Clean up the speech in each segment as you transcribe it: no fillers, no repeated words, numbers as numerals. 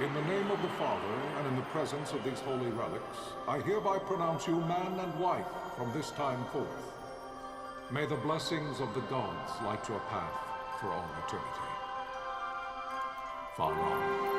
In the name of the Father, and in the presence of these holy relics, I hereby pronounce you man and wife from this time forth. May the blessings of the gods light your path for all eternity. Vaan.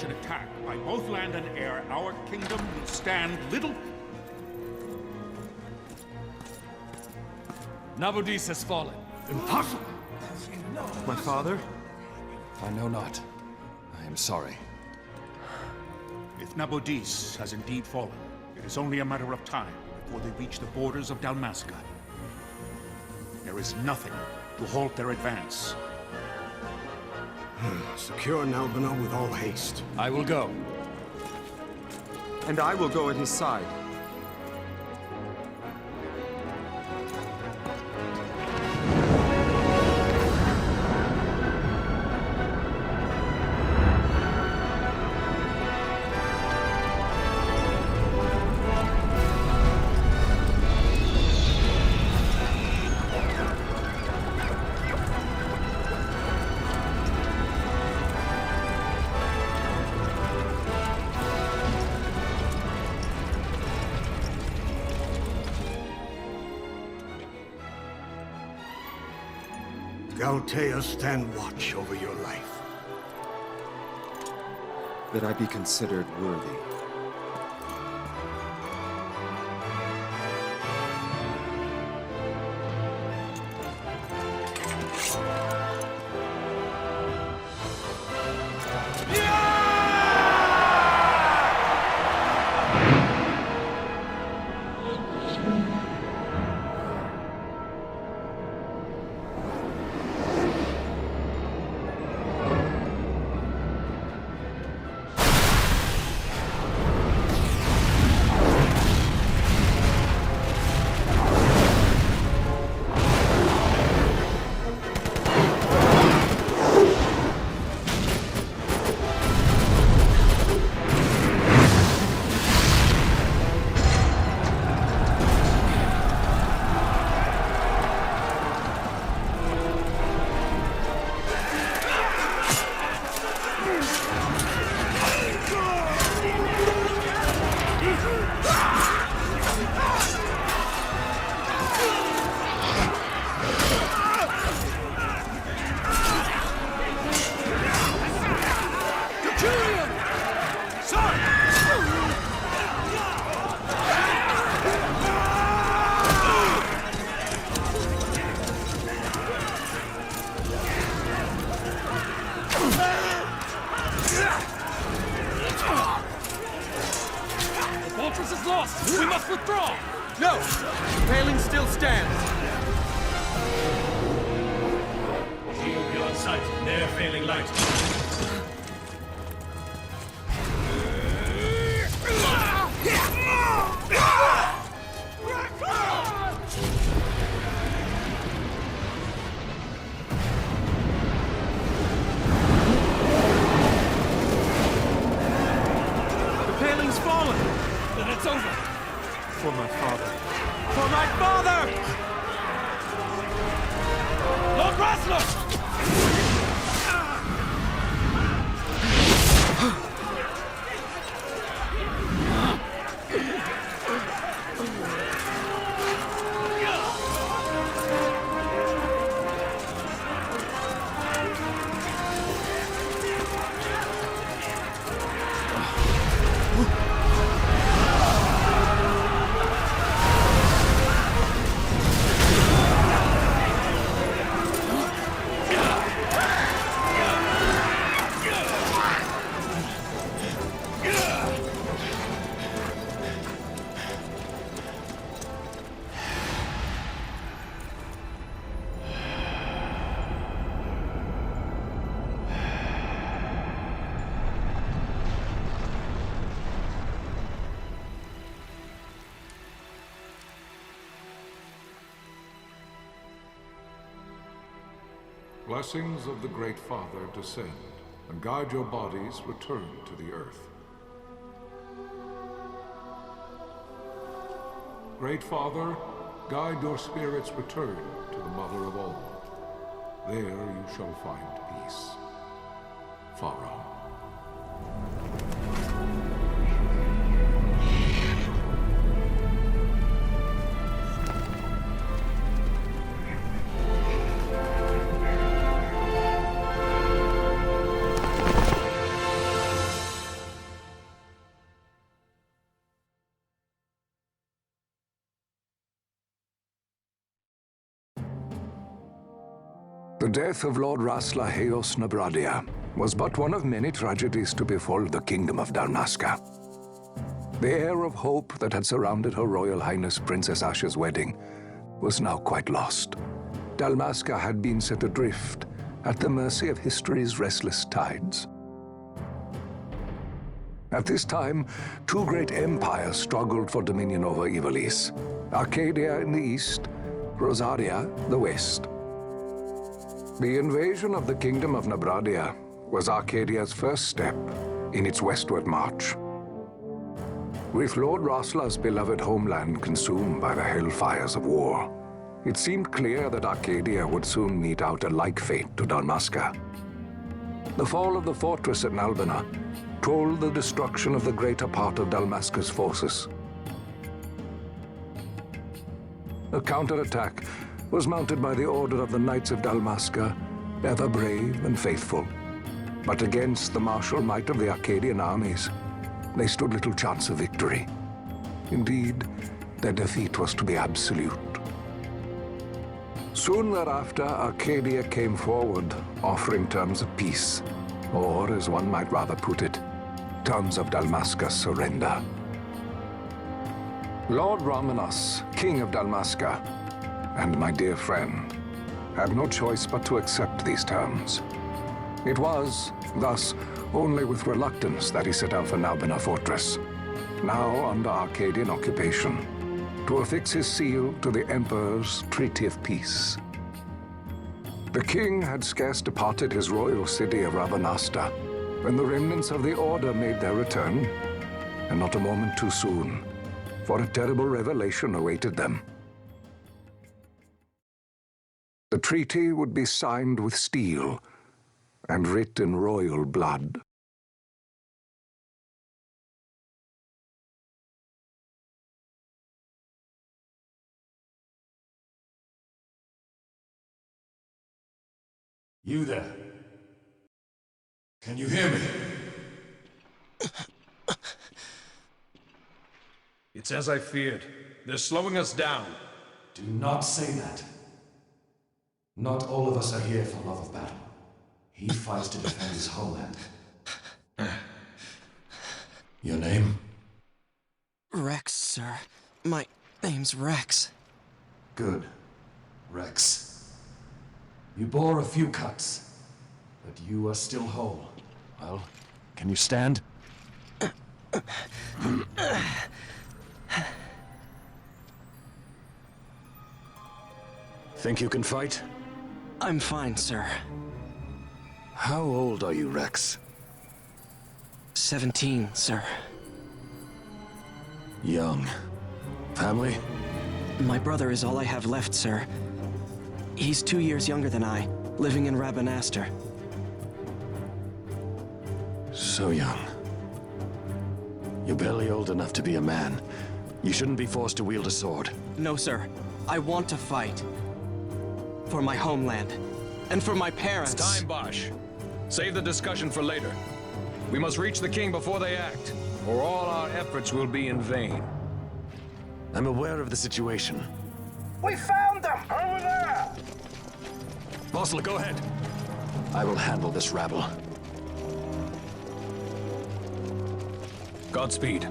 An attack by both land and air, our kingdom will stand little. Nabudis has fallen. Impossible! My father? I know not. I am sorry. If Nabudis has indeed fallen, it is only a matter of time before they reach the borders of Dalmasca. There is nothing to halt their advance. Secure Nalbina with all haste. I will go. And I will go at his side. Galtea, stand watch over your life. That I be considered worthy. We must withdraw! No! The paling still stands! Shield beyond sight, ne'er failing light. The paling's fallen! Then it's over! For my father. For my father! Lord Rasler! blessings of the Great Father descend, and guide your bodies return to the earth. Great Father, guide your spirits return to the Mother of all. There you shall find peace. Pharaoh. The death of Lord Rasla Heos Nabradia was but one of many tragedies to befall the kingdom of Dalmasca. The air of hope that had surrounded Her Royal Highness Princess Ashe's wedding was now quite lost. Dalmasca had been set adrift at the mercy of history's restless tides. At this time, two great empires struggled for dominion over Ivalice: Arcadia in the east, Rosaria the west. The invasion of the Kingdom of Nabradia was Arcadia's first step in its westward march. With Lord Rasla's beloved homeland consumed by the hellfires of war, it seemed clear that Arcadia would soon mete out a like fate to Dalmasca. The fall of the fortress at Nalbina told the destruction of the greater part of Dalmasca's forces. A counterattack was mounted by the order of the Knights of Dalmasca, ever brave and faithful. But against the martial might of the Arcadian armies, they stood little chance of victory. Indeed, their defeat was to be absolute. Soon thereafter, Arcadia came forward, offering terms of peace, or, as one might rather put it, terms of Dalmasca's surrender. Lord Ramenas, King of Dalmasca, and my dear friend, had no choice but to accept these terms. It was, thus, only with reluctance that he set out for Nalbina Fortress, now under Arcadian occupation, to affix his seal to the Emperor's Treaty of Peace. The king had scarce departed his royal city of Rabanasta when the remnants of the Order made their return, and not a moment too soon, for a terrible revelation awaited them. The treaty would be signed with steel and writ in royal blood. You there? Can you hear me? It's as I feared. They're slowing us down. Do not say that. Not all of us are here for love of battle. He fights to defend his homeland. Your name? Rex, sir. My name's Rex. Good. Rex. You bore a few cuts, but you are still whole. Well, can you stand? Think you can fight? I'm fine, sir. How old are you, Rex? 17, sir. Young. Family? My brother is all I have left, sir. He's 2 years younger than I, living in Rabanaster. So young. You're barely old enough to be a man. You shouldn't be forced to wield a sword. No, sir. I want to fight. For my homeland. And for my parents. It's time, Bosch. Save the discussion for later. We must reach the king before they act, or all our efforts will be in vain. I'm aware of the situation. We found them! Over there! Bossler, go ahead. I will handle this rabble. Godspeed.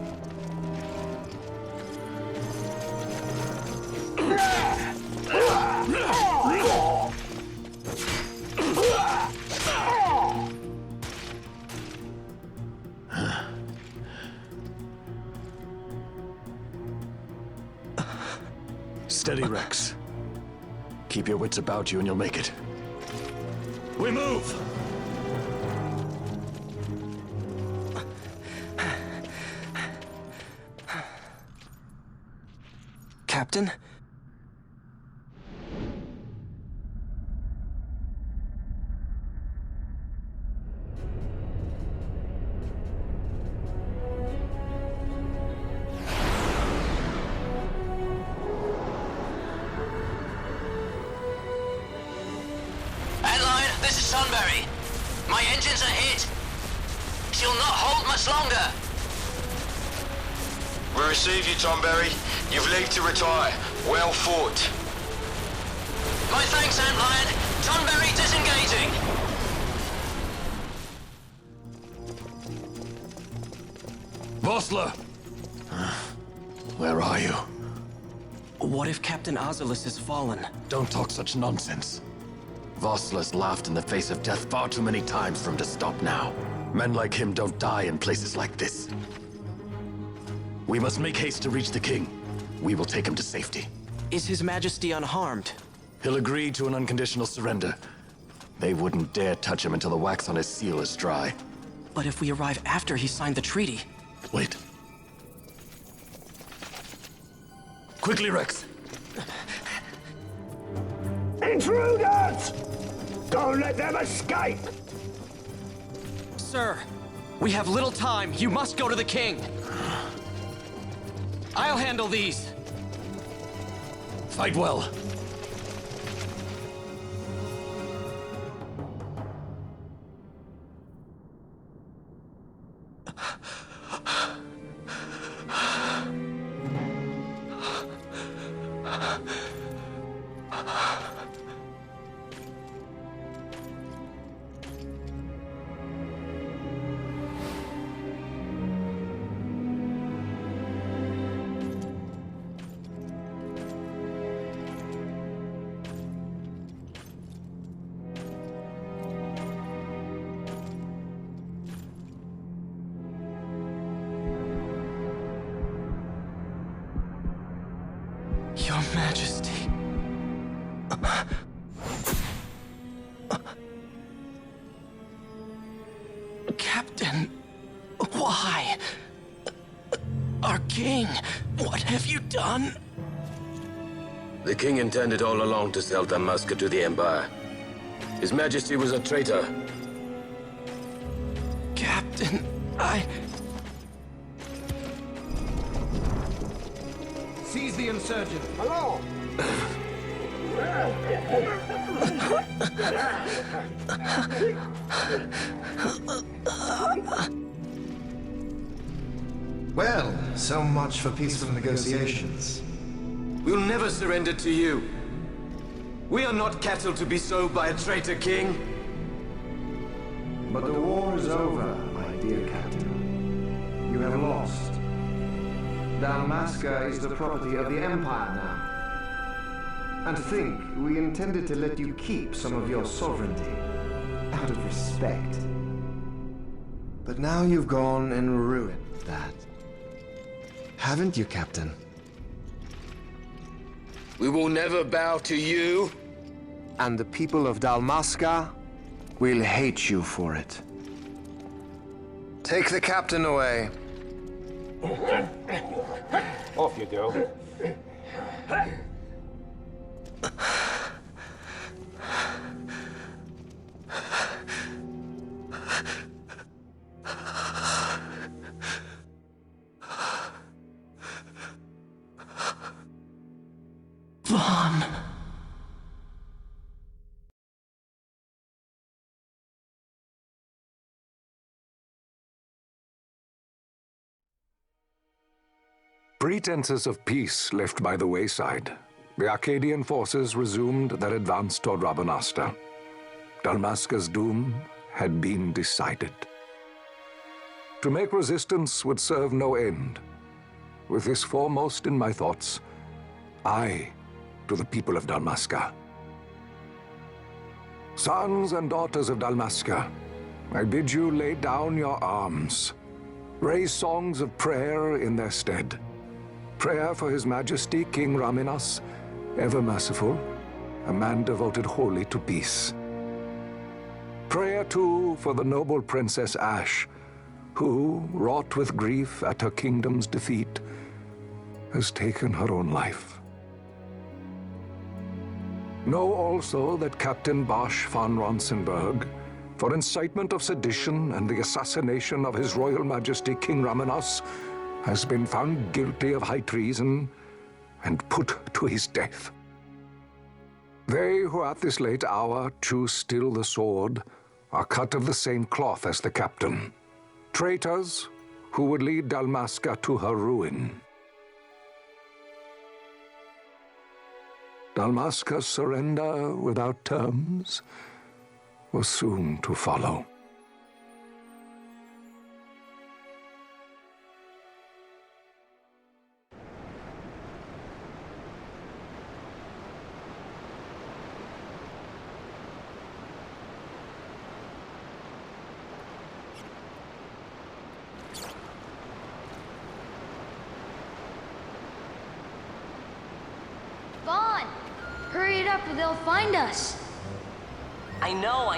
Steady, Rex. Keep your wits about you and you'll make it. We move! Captain? This is Sunbury. My engines are hit. She'll not hold much longer. We receive you, Tonberry. You've leave to retire. Well fought. My thanks, Antlion. Tonberry disengaging. Vossler! Where are you? What if Captain Oculus has fallen? Don't talk such nonsense. Vossler's laughed in the face of death far too many times for him to stop now. Men like him don't die in places like this. We must make haste to reach the king. We will take him to safety. Is His Majesty unharmed? He'll agree to an unconditional surrender. They wouldn't dare touch him until the wax on his seal is dry. But if we arrive after he signed the treaty... Wait. Quickly, Rex! Intruders! Don't let them escape! Sir, we have little time. You must go to the king. I'll handle these. Fight well. Your Majesty. Captain, why? Our king, what have you done? The king intended all along to sell Dalmasca to the Empire. His Majesty was a traitor. Captain, Seize the insurgent. Hello! Well, so much for peaceful negotiations. We'll never surrender to you. We are not cattle to be sold by a traitor king. But the war is over, my dear Captain. You have lost. Dalmasca is the property of the Empire now. And to think, we intended to let you keep some of your sovereignty, out of respect. But now you've gone and ruined that. Haven't you, Captain? We will never bow to you. And the people of Dalmasca will hate you for it. Take the Captain away. Off you go. Vaan. Pretenses of peace left by the wayside, the Arcadian forces resumed their advance toward Rabanasta. Dalmasca's doom had been decided. To make resistance would serve no end. With this foremost in my thoughts, I to the people of Dalmasca. Sons and daughters of Dalmasca, I bid you lay down your arms. Raise songs of prayer in their stead. Prayer for His Majesty King Raminas, ever merciful, a man devoted wholly to peace. prayer, too, for the noble Princess Ashe, who, wrought with grief at her kingdom's defeat, has taken her own life. Know also that Captain Bosch von Ronsenberg, for incitement of sedition and the assassination of His Royal Majesty King Ramenos, has been found guilty of high treason and put to his death. They who at this late hour choose still the sword are cut of the same cloth as the captain. Traitors who would lead Dalmasca to her ruin. Dalmasca's surrender without terms was soon to follow. Vaan! Hurry it up or they'll find us. I know.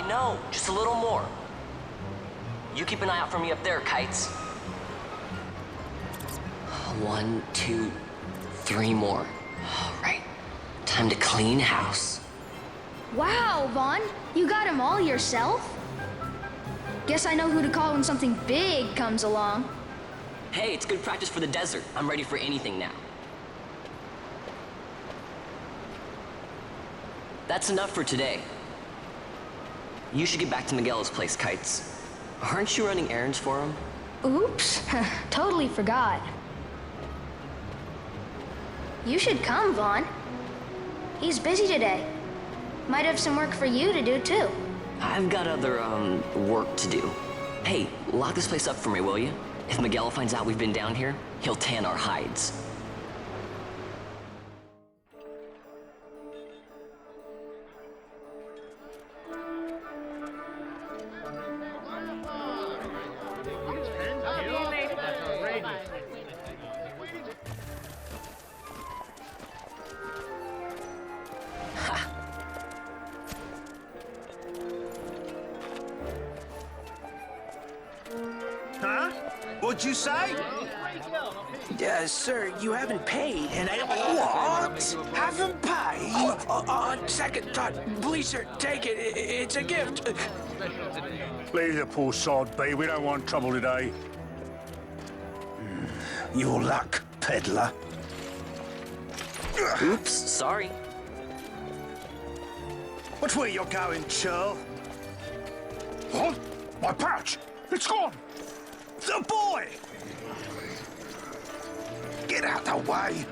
Just a little more. You keep an eye out for me up there, Kites. 1, 2, 3 more. All right. Time to clean house. Wow, Vaan! You got them all yourself? Guess I know who to call when something big comes along. Hey, it's good practice for the desert. I'm ready for anything now. That's enough for today. You should get back to Miguel's place, Kites. Aren't you running errands for him? Oops, totally forgot. You should come, Vaan. He's busy today. Might have some work for you to do, too. I've got other, work to do. Hey, lock this place up for me, will you? If Miguel finds out we've been down here, he'll tan our hides. Huh? What'd you say? Sir, you haven't paid, and I... What? Haven't paid? On second thought, please, sir, take it. It's a gift. Leave the poor sod be. We don't want trouble today. Your luck, peddler. Oops, sorry. Which way you're going, churl? What? My pouch! It's gone! The boy! Get out the way!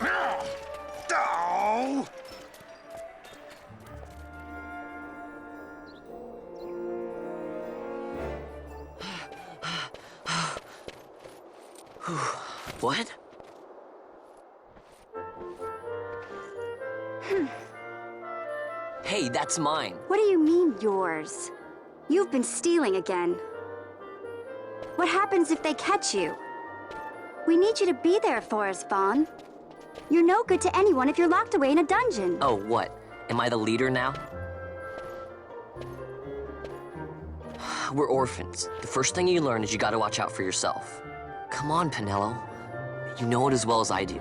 Oh! What? Hey, that's mine. What do you mean, yours? You've been stealing again. What happens if they catch you? We need you to be there for us, Vaan. You're no good to anyone if you're locked away in a dungeon. Oh, what? Am I the leader now? We're orphans. The first thing you learn is you gotta watch out for yourself. Come on, Pinello. You know it as well as I do.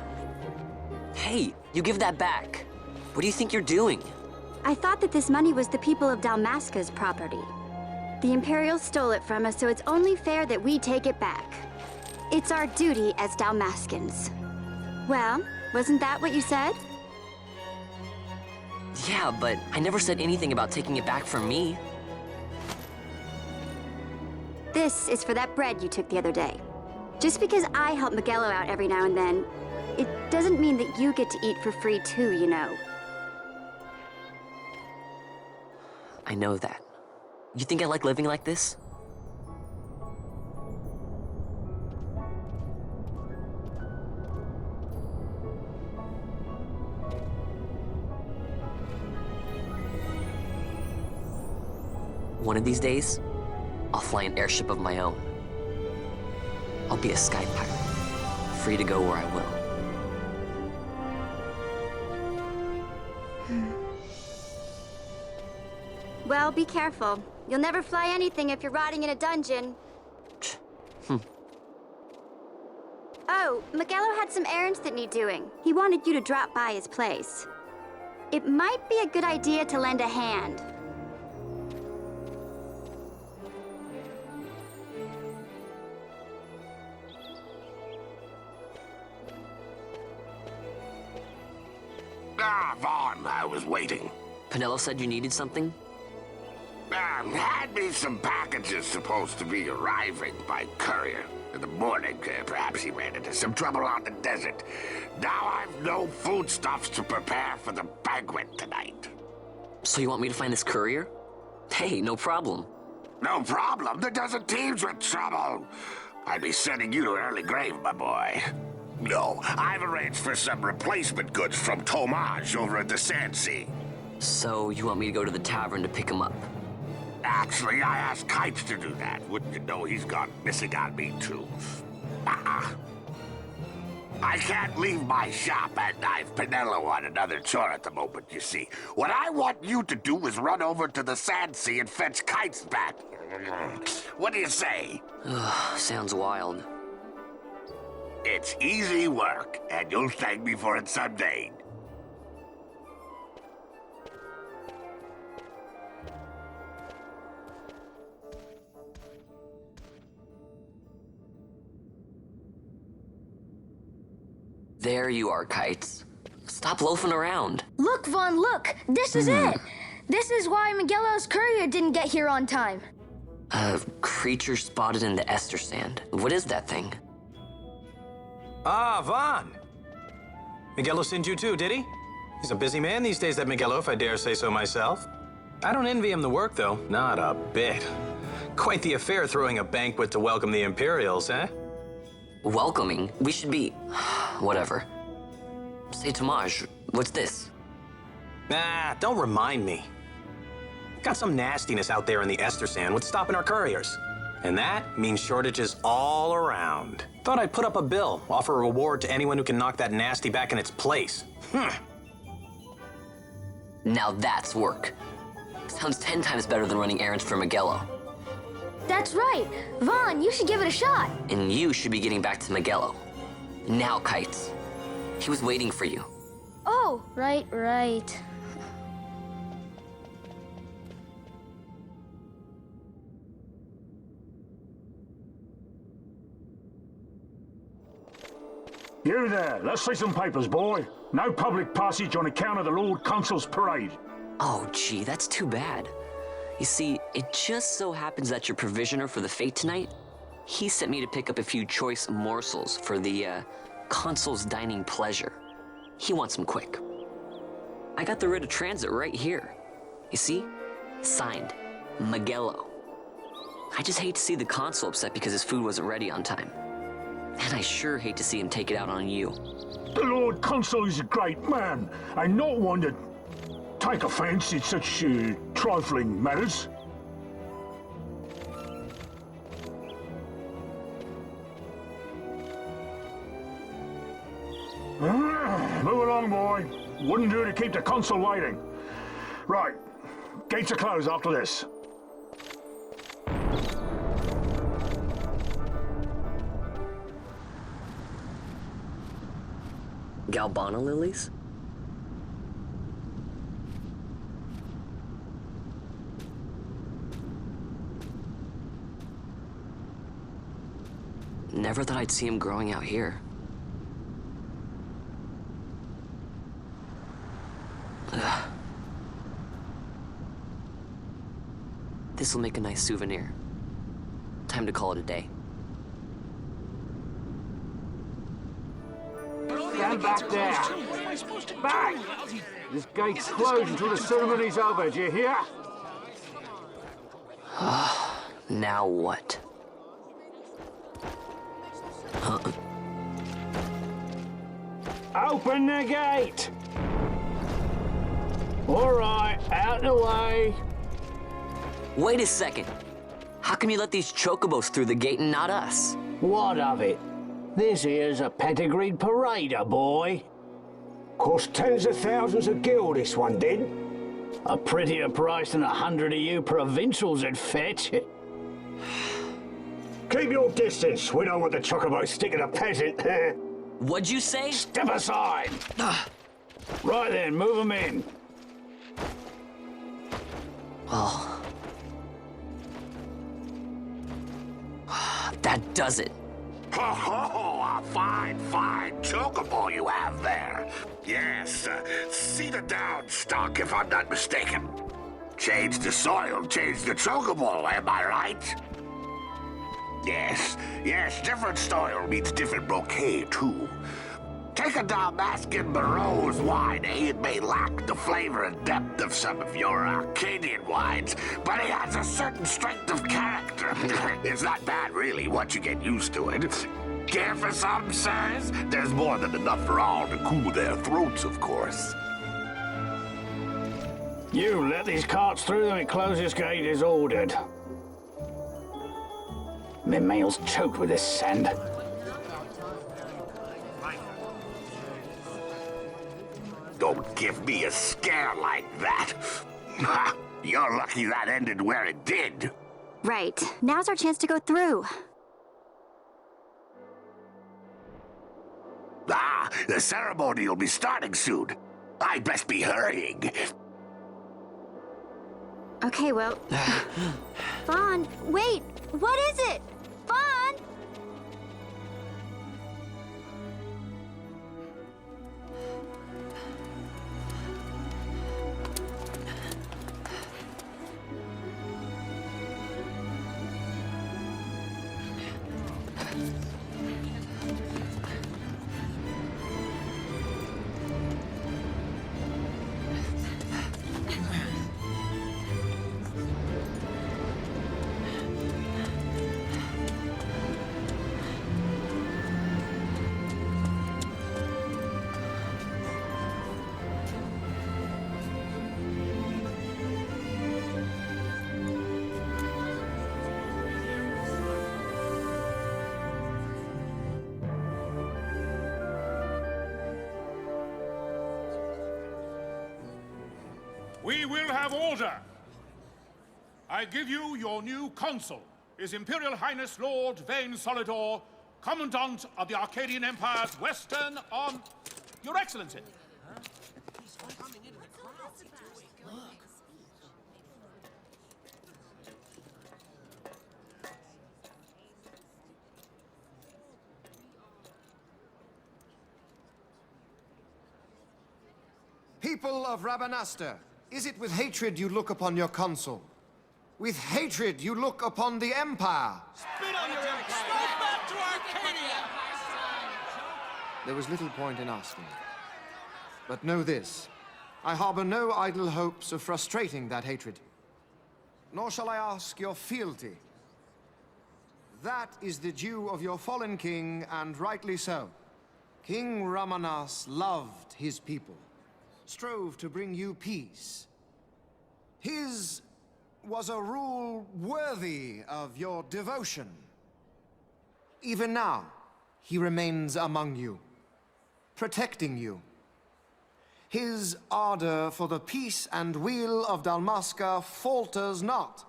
Hey, you give that back. What do you think you're doing? I thought that this money was the people of Dalmasca's property. The Imperials stole it from us, so it's only fair that we take it back. It's our duty as Dalmascans. Well, wasn't that what you said? Yeah, but I never said anything about taking it back from me. This is for that bread you took the other day. Just because I help Miguelo out every now and then, it doesn't mean that you get to eat for free too, you know. I know that. You think I like living like this? One of these days, I'll fly an airship of my own. I'll be a sky pilot, free to go where I will. Well, be careful. You'll never fly anything if you're rotting in a dungeon. Oh, Miguelo had some errands that need doing. He wanted you to drop by his place. It might be a good idea to lend a hand. Ah, Vaan, I was waiting. Penelo said you needed something? Had me some packages supposed to be arriving by courier. In the morning, perhaps he ran into some trouble on the desert. Now I've no foodstuffs to prepare for the banquet tonight. So you want me to find this courier? Hey, no problem. No problem. The desert teems with trouble. I'd be sending you to an early grave, my boy. No, I've arranged for some replacement goods from Tomage over at the Sand Sea. So you want me to go to the tavern to pick him up? Actually, I asked Kites to do that. Wouldn't you know he's gone missing on me, too. I can't leave my shop, and I've Penelo on another chore at the moment, you see. What I want you to do is run over to the Sand Sea and fetch Kites back. What do you say? Sounds wild. It's easy work, and you'll thank me for it someday. There you are, Kites. Stop loafing around. Look, Vaan, look! This is it! This is why Miguelo's courier didn't get here on time. A creature spotted in the Ester Sand. What is that thing? Ah, Vaan! Miguelo sent you too, did he? He's a busy man these days, that Miguelo, if I dare say so myself. I don't envy him the work, though. Not a bit. Quite the affair throwing a banquet to welcome the Imperials, eh? Welcoming? We should be... whatever. Say, Tomage, what's this? Nah, don't remind me. Got some nastiness out there in the Ester Sand. What's stopping our couriers? And that means shortages all around. Thought I'd put up a bill, offer a reward to anyone who can knock that nasty back in its place. Now that's work. Sounds 10 times better than running errands for Miguelo. That's right. Vaan, you should give it a shot. And you should be getting back to Miguelo. Now, Kites. He was waiting for you. Oh, right. You there, let's see some papers, boy. No public passage on account of the Lord Consul's parade. Oh, gee, that's too bad. You see, it just so happens that your provisioner for the fete tonight, he sent me to pick up a few choice morsels for the, Consul's dining pleasure. He wants them quick. I got the writ of transit right here. You see? Signed, Miguelo. I just hate to see the Consul upset because his food wasn't ready on time. And I sure hate to see him take it out on you. The Lord Consul is a great man, and not one to take offense in such trifling matters. Move along, boy. Wouldn't do to keep the Consul waiting. Right. Gates are closed after this. Galbana lilies? Never thought I'd see him growing out here. Ugh. This'll make a nice souvenir. Time to call it a day. Stand back there. Back! This gate's closed until the ceremony's over, do you hear? Now what? Open the gate! All right, out the way. Wait a second. How come you let these chocobos through the gate and not us? What of it? This here's a pedigreed parader, boy. Cost tens of thousands of gil, this one did. A prettier price than 100 of you provincials would fetch. Keep your distance. We don't want the chocobo sticking a peasant. What'd you say? Step aside. Right then, move them in. Well, that does it. Ho ho! A fine chocobo you have there. Yes, cedar down stock if I'm not mistaken. Change the soil, change the chocobo, am I right? Yes, different soil means different bouquet, too. Take a Dalmascan Barrow's wine, It may lack the flavor and depth of some of your Arcadian wines, but it has a certain strength of character. It's not bad, really, once you get used to it. Care for some, sirs? There's more than enough for all to cool their throats, of course. You let these carts through and the closest gate is ordered. My mail's choked with this sand. Don't give me a scare like that. You're lucky that ended where it did. Right. Now's our chance to go through. The ceremony will be starting soon. I'd best be hurrying. Okay, well... Vaan, wait! What is it? Vaan! We will have order. I give you your new consul, His Imperial Highness Lord Vaan Solidor, Commandant of the Arcadian Empire's Western Arm... Your Excellency. People of Rabanastre, is it with hatred you look upon your consul? With hatred you look upon the Empire? Spit on your empire! Strike back to Arcadia! There was little point in asking. But know this, I harbor no idle hopes of frustrating that hatred. Nor shall I ask your fealty. That is the due of your fallen king, and rightly so. King Ramanas loved his people, strove to bring you peace. His was a rule worthy of your devotion. Even now, he remains among you, protecting you. His ardor for the peace and weal of Dalmasca falters not.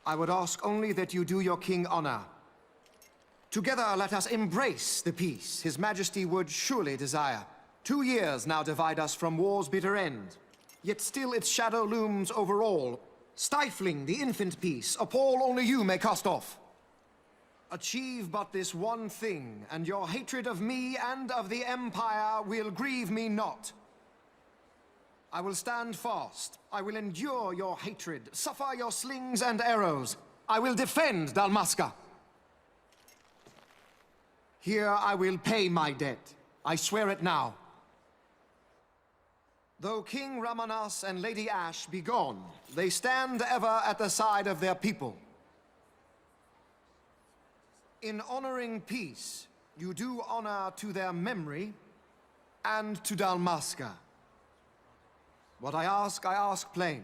I would ask only that you do your king honor. Together let us embrace the peace His Majesty would surely desire. 2 years now divide us from war's bitter end, yet still its shadow looms over all, stifling the infant peace a pall only you may cast off. Achieve but this one thing, and your hatred of me and of the Empire will grieve me not. I will stand fast. I will endure your hatred, suffer your slings and arrows. I will defend Dalmasca. Here I will pay my debt. I swear it now. Though King Ramanas and Lady Ashe be gone, they stand ever at the side of their people. In honoring peace, you do honor to their memory and to Dalmasca. What I ask plain.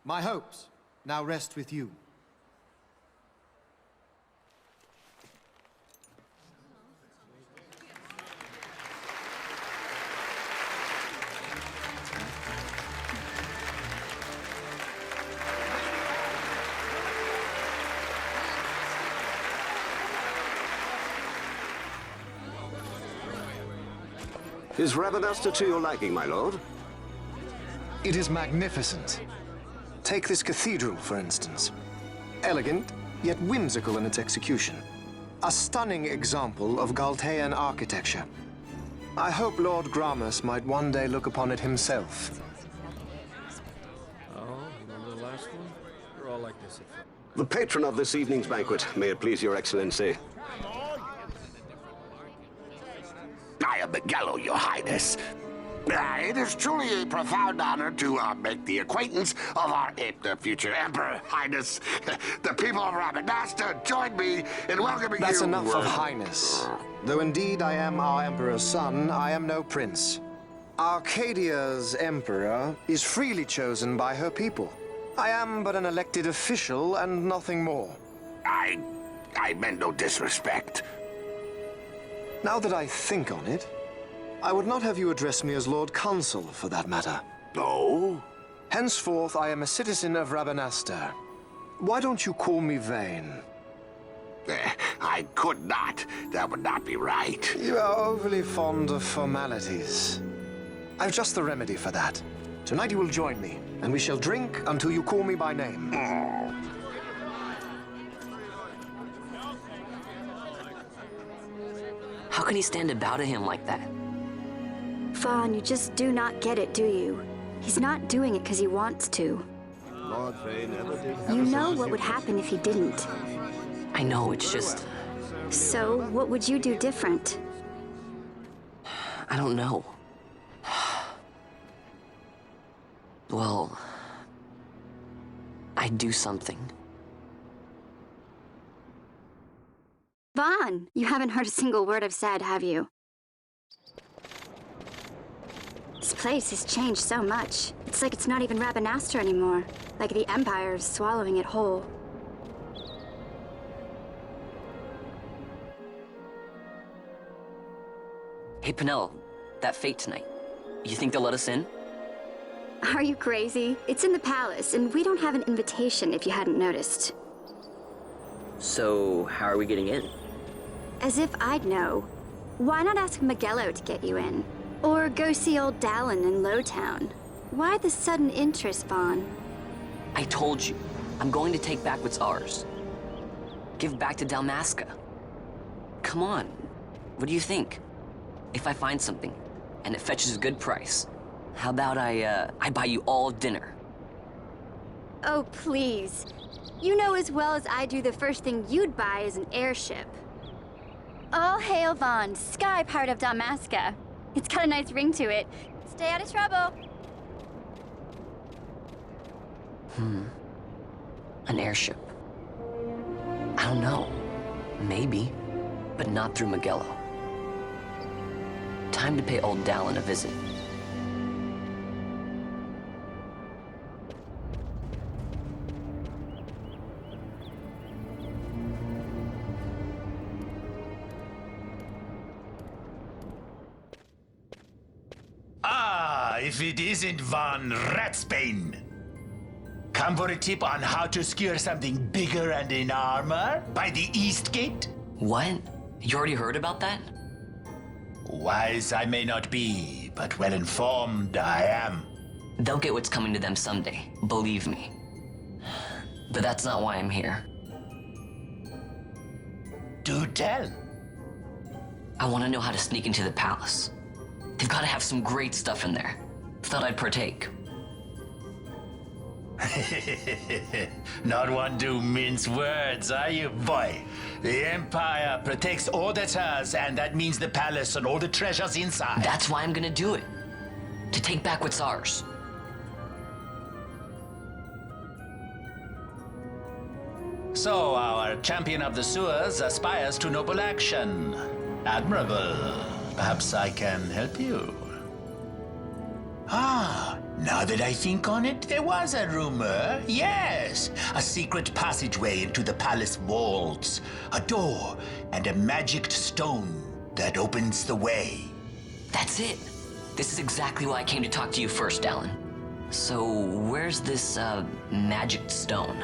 My hopes now rest with you. Is Rabanasta to your liking, my lord? It is magnificent. Take this cathedral, for instance. Elegant, yet whimsical in its execution. A stunning example of Galtean architecture. I hope Lord Gramus might one day look upon it himself. Oh, remember the last one? We're all like this. The patron of this evening's banquet, may it please your excellency. I am Miguel, your highness. It is truly a profound honor to make the acquaintance of our future emperor, highness. The people of Rabanasta join me in welcoming you. That's enough of highness. Though indeed I am our emperor's son, I am no prince. Arcadia's emperor is freely chosen by her people. I am but an elected official and nothing more. I meant no disrespect. Now that I think on it, I would not have you address me as Lord Consul, for that matter. No? Henceforth, I am a citizen of Rabanasta. Why don't you call me Vaan? I could not. That would not be right. You are overly fond of formalities. I've just the remedy for that. Tonight you will join me, and we shall drink until you call me by name. How can he stand about to him like that? Vaan, you just do not get it, do you? He's not doing it because he wants to. Lord Vaan never did. You know what would happen if he didn't. I know, it's just... So, what would you do different? I don't know. Well... I'd do something. Vaan, you haven't heard a single word I've said, have you? This place has changed so much. It's like it's not even Rabanasta anymore. Like the Empire is swallowing it whole. Hey, Penelo, that fete tonight. You think they'll let us in? Are you crazy? It's in the palace, and we don't have an invitation if you hadn't noticed. So, how are we getting in? As if I'd know. Why not ask Miguelo to get you in? Or go see old Dallin in Lowtown? Why the sudden interest, Vaan? I told you, I'm going to take back what's ours. Give back to Dalmasca. Come on, what do you think? If I find something, and it fetches a good price, how about I buy you all dinner? Oh, please. You know as well as I do the first thing you'd buy is an airship. All hail Vaan, sky part of Dalmasca. It's got a nice ring to it. Stay out of trouble. An airship. I don't know. Maybe, but not through Miguelo. Time to pay old Dallin a visit. If it isn't Vaan Ratsbane. Come for a tip on how to secure something bigger and in armor by the East Gate? What? You already heard about that? Wise I may not be, but well informed I am. They'll get what's coming to them someday, believe me. But that's not why I'm here. Do tell. I want to know how to sneak into the palace. They've got to have some great stuff in there. Thought I'd partake. Not one to mince words, are you, boy? The Empire protects all that's hers, and that means the palace and all the treasures inside. That's why I'm gonna do it. To take back what's ours. So our champion of the sewers aspires to noble action. Admirable. Perhaps I can help you. Now that I think on it, there was a rumor. Yes, a secret passageway into the palace vaults. A door and a magic stone that opens the way. That's it. This is exactly why I came to talk to you first, Dallin. So, where's this, magic stone?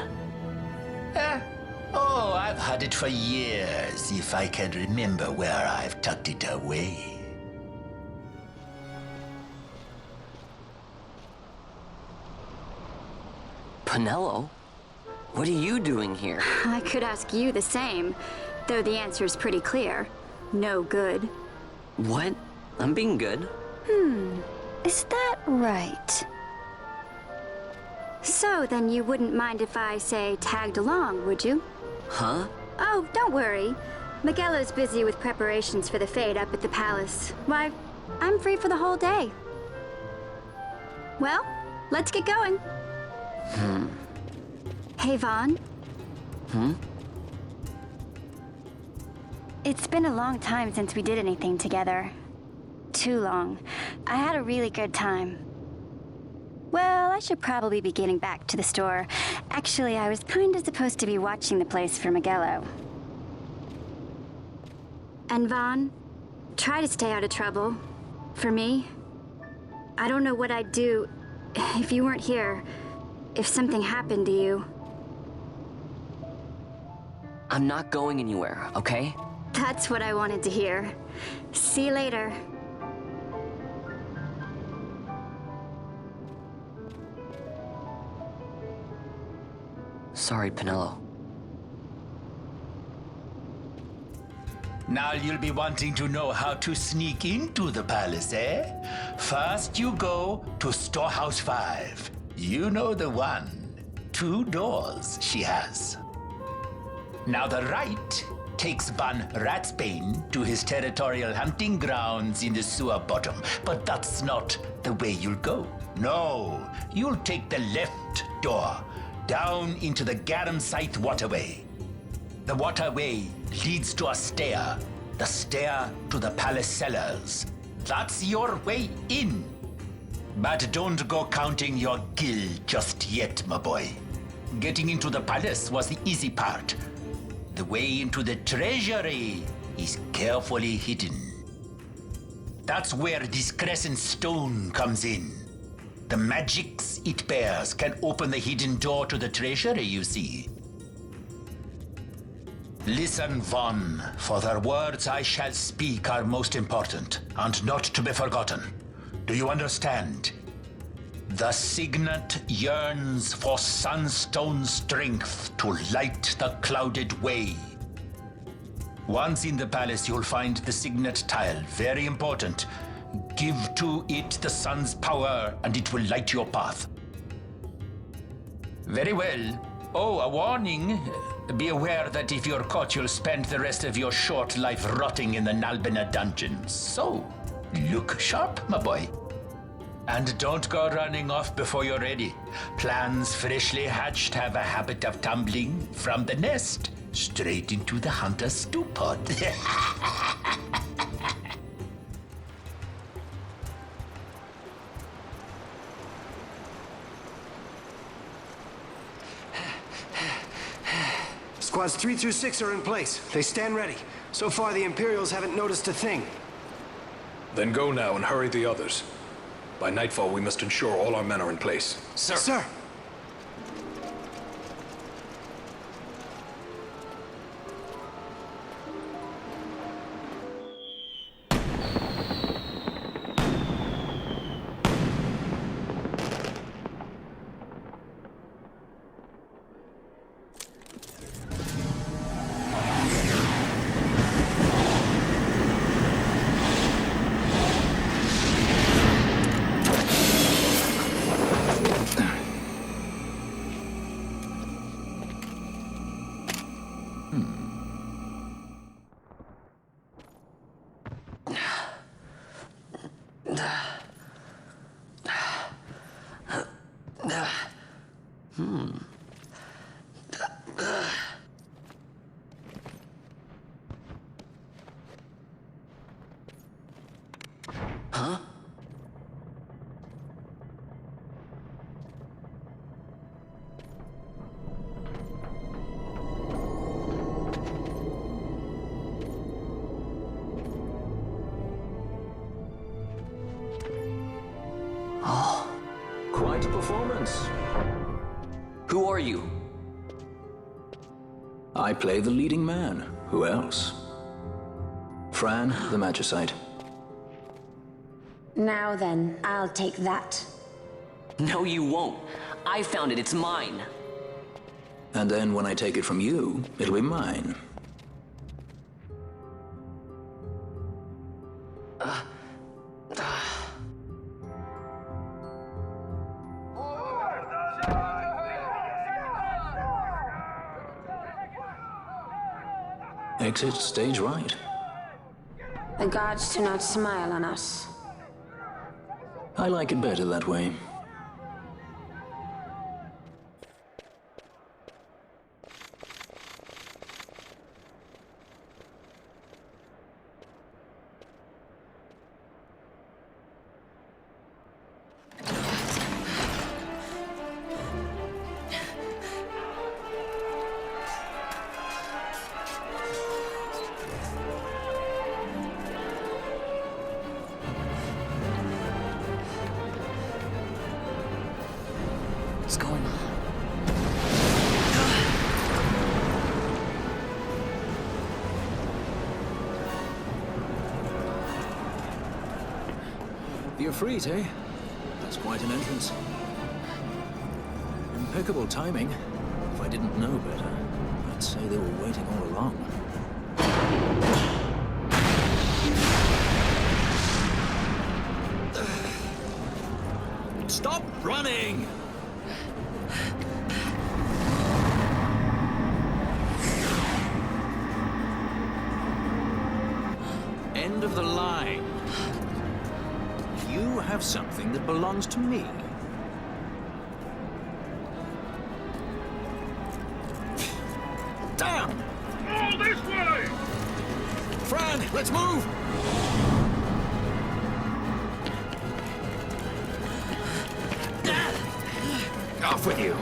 Oh, I've had it for years, if I can remember where I've tucked it away. Penelo? What are you doing here? I could ask you the same, though the answer's pretty clear. No good. What? I'm being good. Is that right? So, then you wouldn't mind if I, say, tagged along, would you? Huh? Oh, don't worry. Miguelo's busy with preparations for the fete up at the palace. Why, I'm free for the whole day. Well, let's get going. Hey, Vaan. It's been a long time since we did anything together. Too long. I had a really good time. Well, I should probably be getting back to the store. Actually, I was kinda supposed to be watching the place for Miguelo. And Vaan, try to stay out of trouble. For me, I don't know what I'd do if you weren't here, if something happened to you. I'm not going anywhere, okay? That's what I wanted to hear. See you later. Sorry, Penelo. Now you'll be wanting to know how to sneak into the palace, eh? First you go to Storehouse 5. You know the one. 2 doors she has. Now the right takes Van Ratsbane to his territorial hunting grounds in the sewer bottom. But that's not the way you'll go. No, you'll take the left door, down into the Garamscythe waterway. The waterway leads to a stair. The stair to the palace cellars. That's your way in. But don't go counting your gil just yet, my boy. Getting into the palace was the easy part. The way into the treasury is carefully hidden. That's where this crescent stone comes in. The magics it bears can open the hidden door to the treasury, you see. Listen, Vaan, for the words I shall speak are most important, and not to be forgotten. Do you understand? The signet yearns for sunstone strength to light the clouded way. Once in the palace, you'll find the signet tile, very important. Give to it the sun's power, and it will light your path. Very well. Oh, a warning. Be aware that if you're caught, you'll spend the rest of your short life rotting in the Nalbina dungeons. So, look sharp, my boy. And don't go running off before you're ready. Plans freshly hatched have a habit of tumbling from the nest straight into the hunter's stew pot. Squads 3 through 6 are in place. They stand ready. So far, the Imperials haven't noticed a thing. Then go now and hurry the others. By nightfall, we must ensure all our men are in place. Sir. Sir! Huh? Oh. Quite a performance. Who are you? I play the leading man. Who else? Fran, the Magicite. Now then, I'll take that. No, you won't. I found it. It's mine. And then when I take it from you, it'll be mine. Exit stage right. The gods do not smile on us. I like it better that way. What's going on? The Ifrit, eh? That's quite an entrance. Impeccable timing. If I didn't know better, I'd say they were waiting all along. Stop running! End of the line. You have something that belongs to me. Damn! All this way! Fran, let's move! Off with you!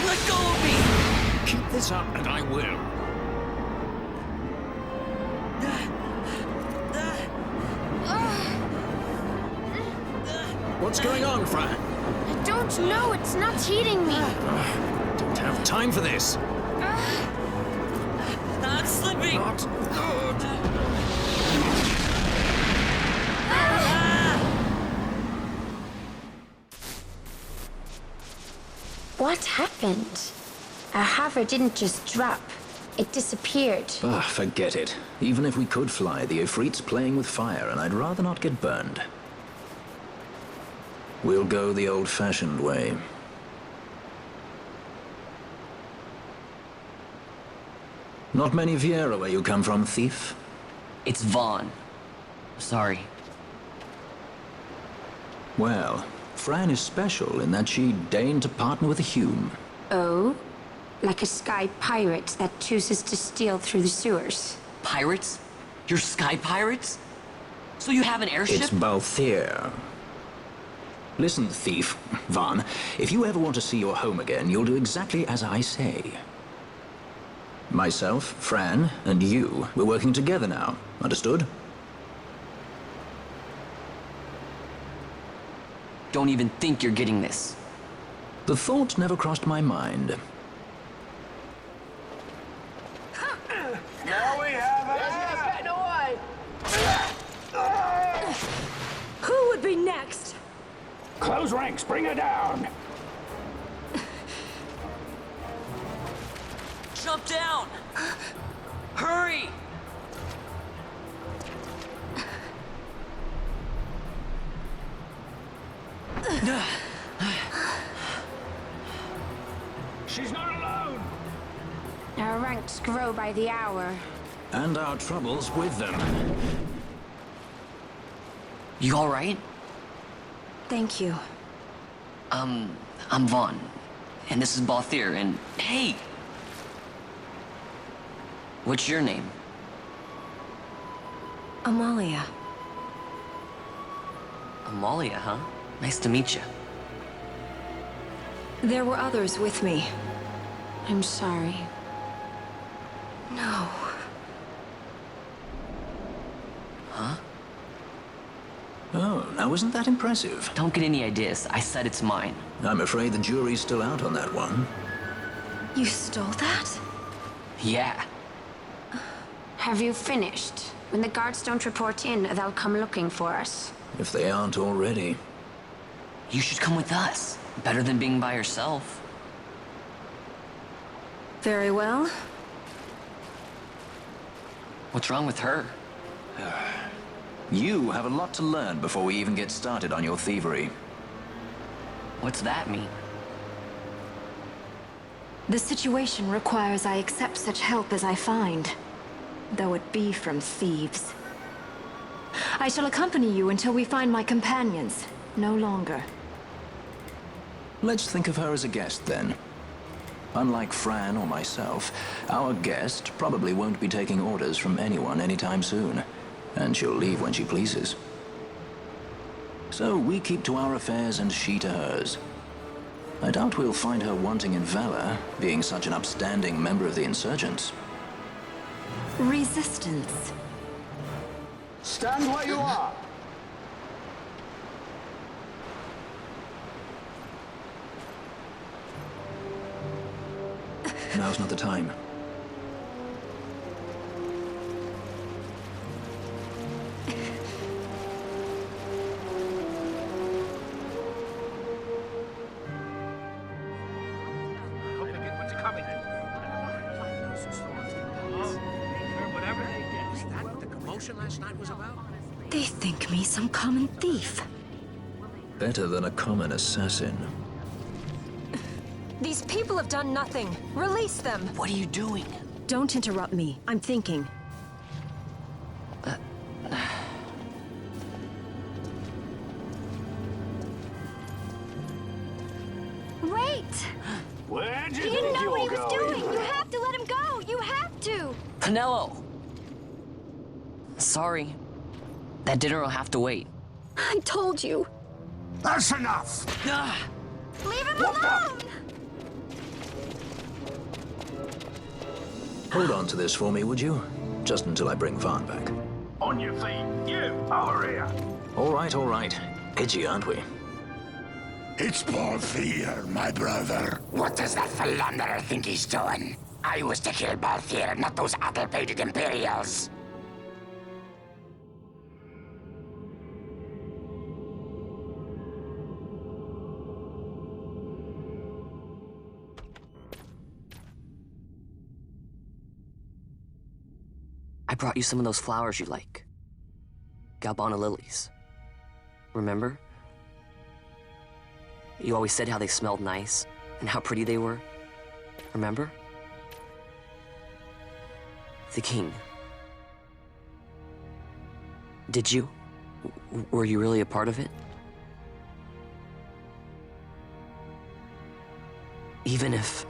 Let go of me! Keep this up and I will. What's going on, Fran? I don't know. It's not heating me. Don't have time for this. I'm slipping! Not good. What happened? Our hover didn't just drop. It disappeared. Ah, forget it. Even if we could fly, the Ifrit's playing with fire, and I'd rather not get burned. We'll go the old-fashioned way. Not many Viera where you come from, thief? It's Vaan. Sorry. Well, Fran is special in that she deigned to partner with a Hume. Oh? Like a sky pirate that chooses to steal through the sewers. Pirates? You're sky pirates? So you have an airship? It's Balthier. Listen, thief, Vaan, if you ever want to see your home again, you'll do exactly as I say. Myself, Fran, and you, we're working together now. Understood? Don't even think you're getting this. The thought never crossed my mind. Now we have Who would be next? Close ranks, bring her down! Jump down! Hurry! She's not alone! Our ranks grow by the hour. And our troubles with them. You all right? Thank you. I'm Vaan, and this is Balthier, and hey! What's your name? Amalia. Amalia, huh? Nice to meet you. There were others with me. I'm sorry. No. Huh? Oh, now isn't that impressive? Don't get any ideas. I said it's mine. I'm afraid the jury's still out on that one. You stole that? Yeah. Have you finished? When the guards don't report in, they'll come looking for us. If they aren't already. You should come with us. Better than being by yourself. Very well. What's wrong with her? You have a lot to learn before we even get started on your thievery. What's that mean? The situation requires I accept such help as I find, though it be from thieves. I shall accompany you until we find my companions, no longer. Let's think of her as a guest, then. Unlike Fran or myself, our guest probably won't be taking orders from anyone anytime soon, and she'll leave when she pleases. So we keep to our affairs and she to hers. I doubt we'll find her wanting in valor, being such an upstanding member of the insurgents. Resistance. Stand where you are! Now's not the time. They think me some common thief. Better than a common assassin. These people have done nothing. Release them. What are you doing? Don't interrupt me. I'm thinking. Wait! Where He didn't know what he was doing! You have to let him go! You have to! Penelo! Sorry. That dinner will have to wait. I told you. That's enough! Leave him alone! Hold on to this for me, would you? Just until I bring Vaan back. On your feet, you, over here. All right. Edgy, aren't we? It's Paul Fear, my brother. What does that philanderer think he's doing? I was to kill Balthier, not those addle-pated Imperials. I brought you some of those flowers you like. Galbana lilies. Remember? You always said how they smelled nice and how pretty they were. Remember? The king. Did you? Were you really a part of it? Even if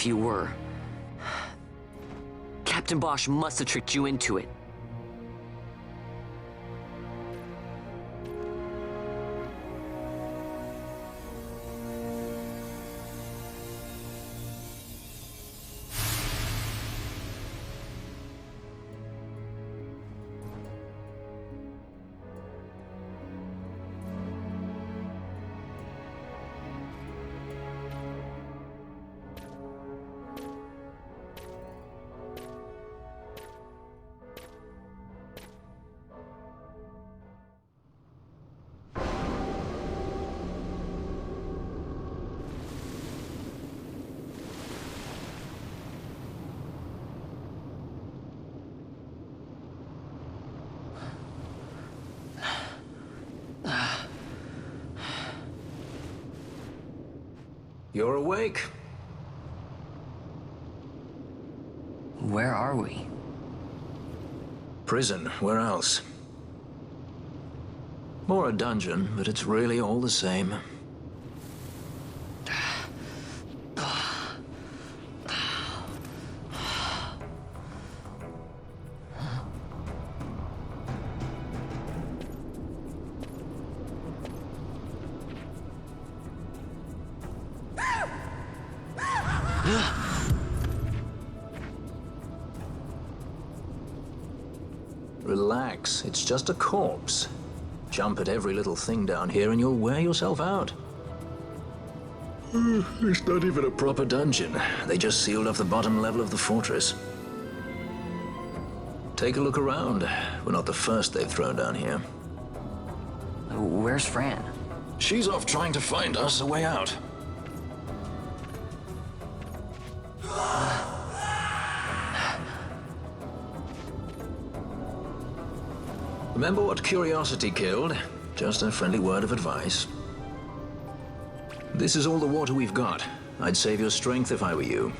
you were, Captain Bosch must have tricked you into it. You're awake. Where are we? Prison, where else? Or a dungeon, but it's really all the same. Relax, it's just a corpse. Jump at every little thing down here and you'll wear yourself out. It's not even a proper dungeon. They just sealed off the bottom level of the fortress. Take a look around. We're not the first they've thrown down here. Where's Fran? She's off trying to find us a way out. Remember what curiosity killed? Just a friendly word of advice. This is all the water we've got. I'd save your strength if I were you.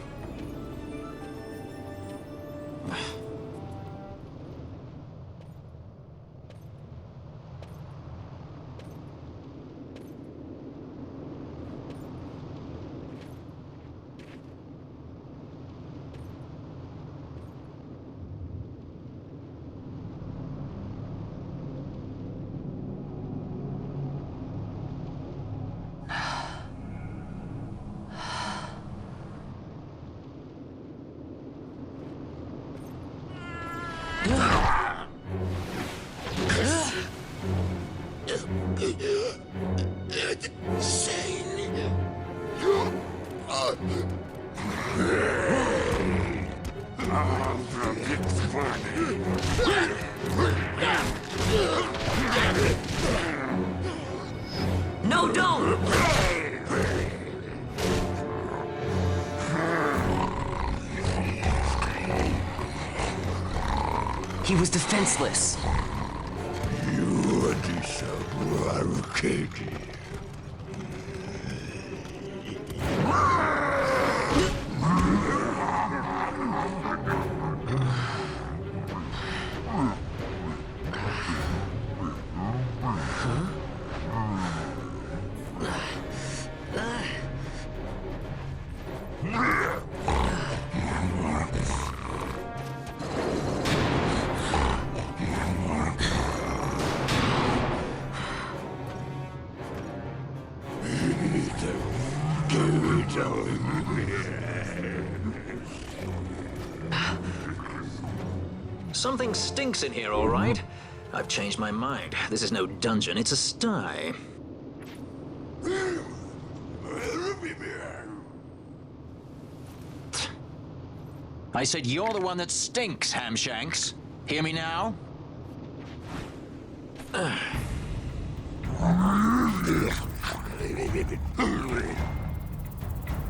No, don't! He was defenseless. You deserve Arcadia. Something stinks in here, all right? I've changed my mind. This is no dungeon, it's a sty. I said you're the one that stinks, Hamshanks. Hear me now?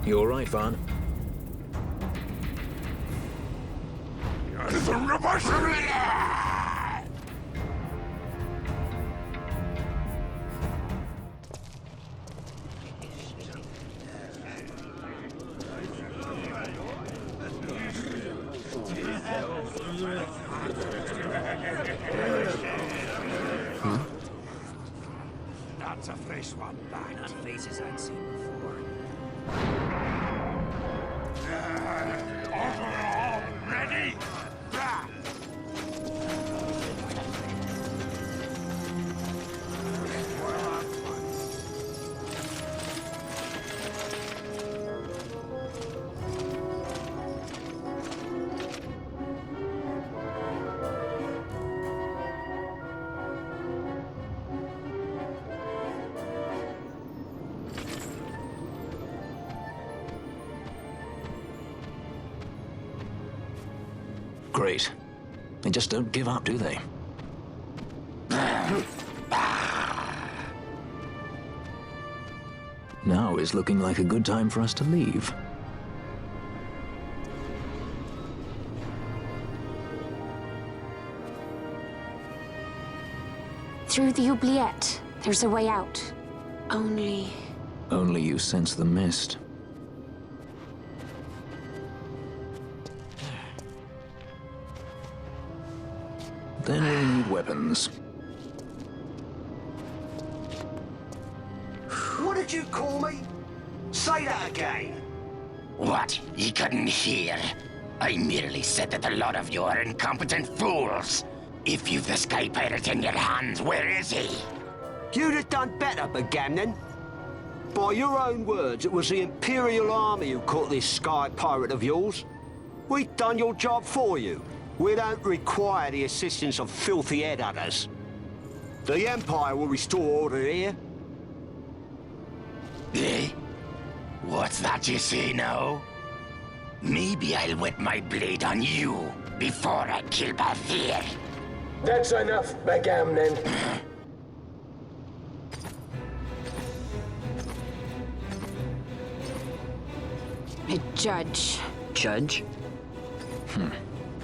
You all right, Vaan? That's a fresh one, lad. Not faces I'd seen before. Ready? Great. They just don't give up, do they? Now is looking like a good time for us to leave. Through the oubliette, there's a way out. Only... Only you sense the mist. Then we need weapons. What did you call me? Say that again. What? You couldn't hear? I merely said that a lot of you are incompetent fools. If you've the Sky Pirate in your hands, where is he? You'd have done better, Bagamnon. By your own words, it was the Imperial Army who caught this Sky Pirate of yours. We've done your job for you. We don't require the assistance of filthy headhunters. The Empire will restore order here. Eh? What's that you say now? Maybe I'll wet my blade on you before I kill Bavir. That's enough, backgammon. A judge. Judge?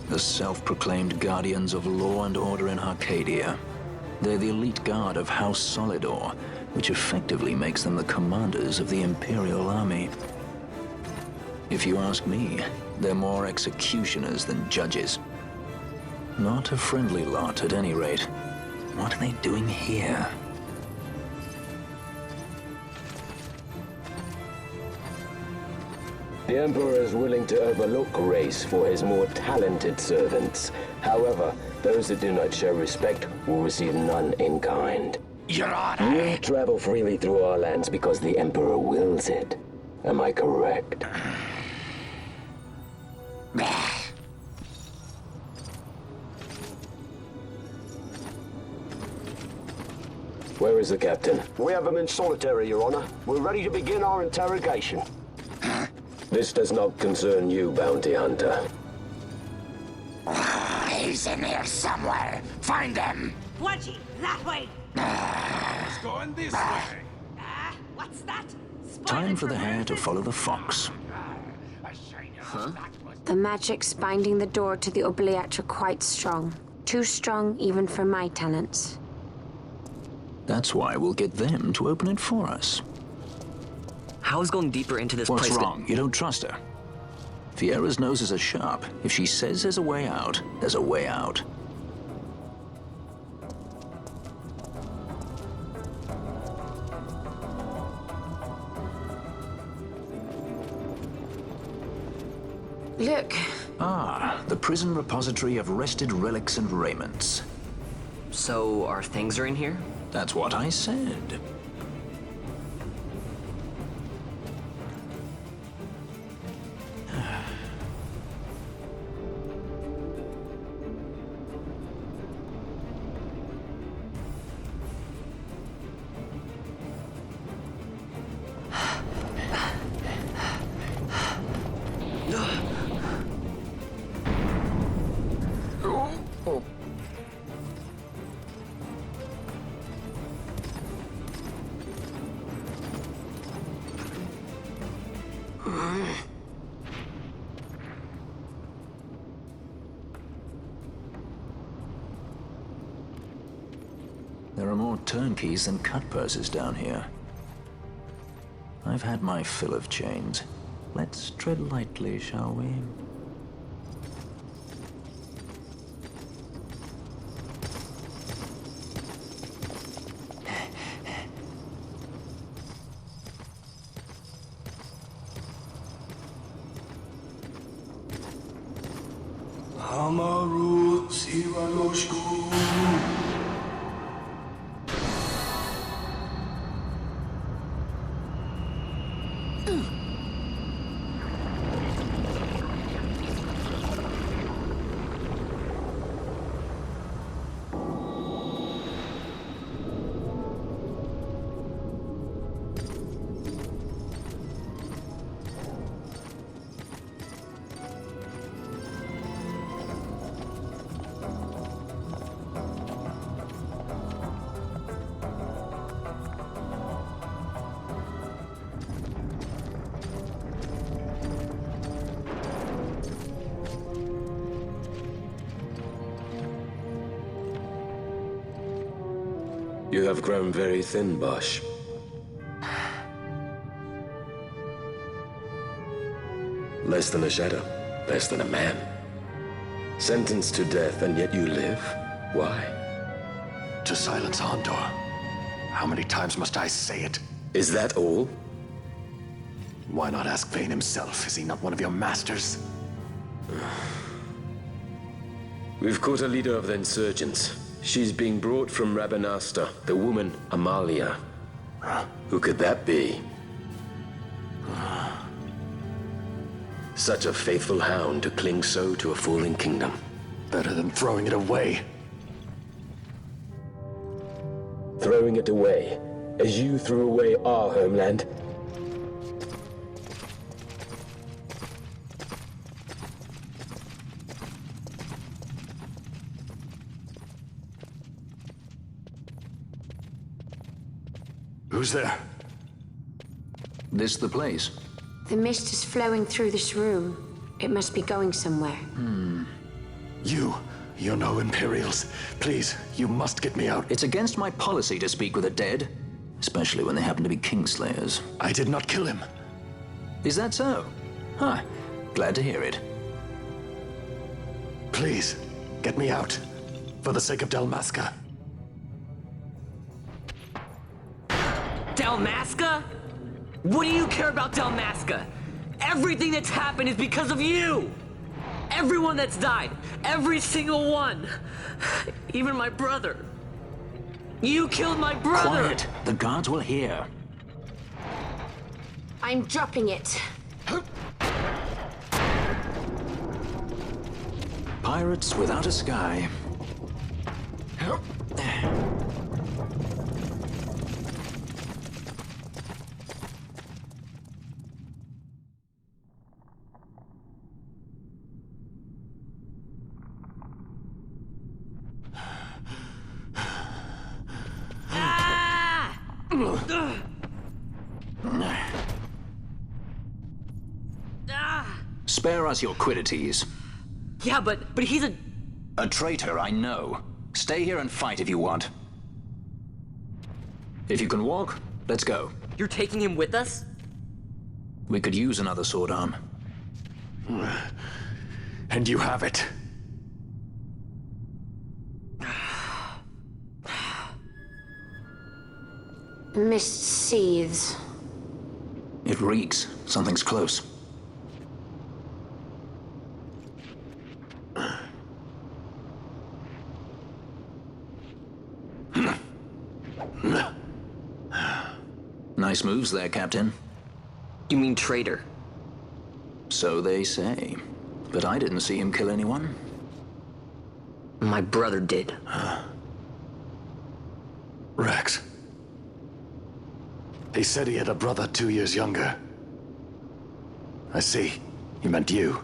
The self-proclaimed guardians of law and order in Arcadia. They're the elite guard of House Solidor, which effectively makes them the commanders of the Imperial Army. If you ask me, they're more executioners than judges. Not a friendly lot, at any rate. What are they doing here? The Emperor is willing to overlook grace for his more talented servants. However, those that do not show respect will receive none in kind. Your Honor! You travel freely through our lands because the Emperor wills it. Am I correct? Where is the captain? We have him in solitary, Your Honor. We're ready to begin our interrogation. This does not concern you, bounty hunter. He's in here somewhere. Find him! Wedgie, that way! He's going this way. What's that? Time for the hare to follow the fox. Huh? The magics binding the door to the oubliette are quite strong. Too strong even for my talents. That's why we'll get them to open it for us. How's going deeper into this What's place? wrong? You don't trust her? Fiera's noses are sharp. If she says there's a way out, there's a way out. Look. Ah, the prison repository of wrested relics and raiments. So, our things are in here? That's what I said. There are more turnkeys than cut purses down here. I've had my fill of chains. Let's tread lightly, shall we? Amaru Sivaloshku. You have grown very thin, Bosch. Less than a shadow, less than a man. Sentenced to death, and yet you live? Why? To silence Hondor. How many times must I say it? Is that all? Why not ask Vaan himself? Is he not one of your masters? We've caught a leader of the insurgents. She's being brought from Rabanasta, the woman Amalia. Who could that be? Such a faithful hound to cling so to a fallen kingdom. Better than throwing it away. Throwing it away, as you threw away our homeland? Who's there? This the place? The mist is flowing through this room. It must be going somewhere. You're no Imperials. Please, you must get me out. It's against my policy to speak with the dead, especially when they happen to be Kingslayers. I did not kill him. Is that so? Huh. Glad to hear it. Please, get me out. For the sake of Dalmasca. Dalmasca? What do you care about Dalmasca? Everything that's happened is because of you! Everyone that's died, every single one. Even my brother. You killed my brother! Quiet! The guards will hear. I'm dropping it. Pirates without a sky. Spare us your quiddities. Yeah, but he's a traitor, I know. Stay here and fight if you want. If you can walk, let's go. You're taking him with us? We could use another sword arm. And you have it. The mist seethes. It reeks. Something's close. Nice moves there, Captain. You mean traitor? So they say. But I didn't see him kill anyone. My brother did. Rex. He said he had a brother 2 years younger. I see. He meant you.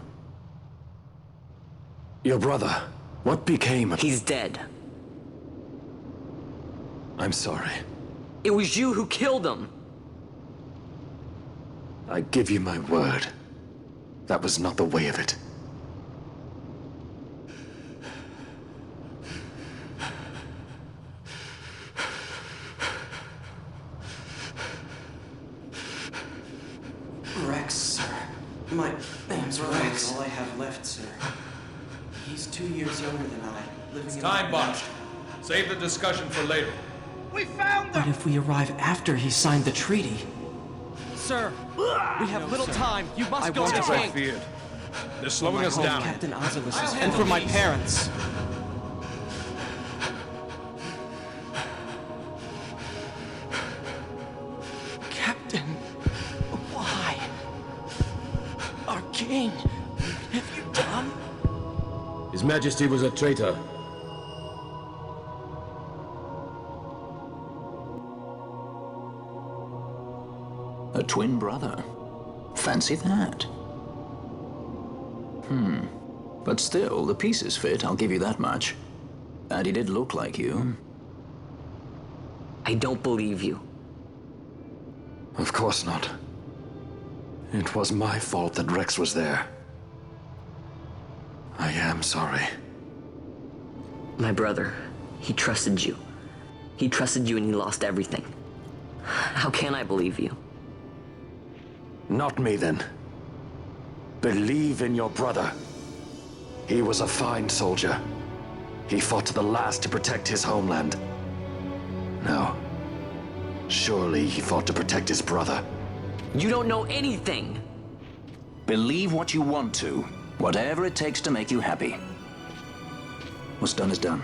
Your brother. What became of... He's dead. I'm sorry. It was you who killed him. I give you my word. That was not the way of it. Rex, sir. My name's Rex. All I have left, sir. He's 2 years younger than I. Living in Time botched. Save the discussion for later. We found them! What if we arrive after he signed the treaty? Sir, we have little time. You must go to the As I king. feared. They're slowing My us home, down. Captain Ozilus's, and for my parents. Captain, why? Our king, have you done? His Majesty was a traitor. A twin brother. Fancy that. But still, the pieces fit, I'll give you that much. And he did look like you. I don't believe you. Of course not. It was my fault that Rex was there. I am sorry. My brother, he trusted you. He trusted you and he lost everything. How can I believe you? Not me, then. Believe in your brother. He was a fine soldier. He fought to the last to protect his homeland. No. Surely he fought to protect his brother. You don't know anything! Believe what you want to. Whatever it takes to make you happy. What's done is done.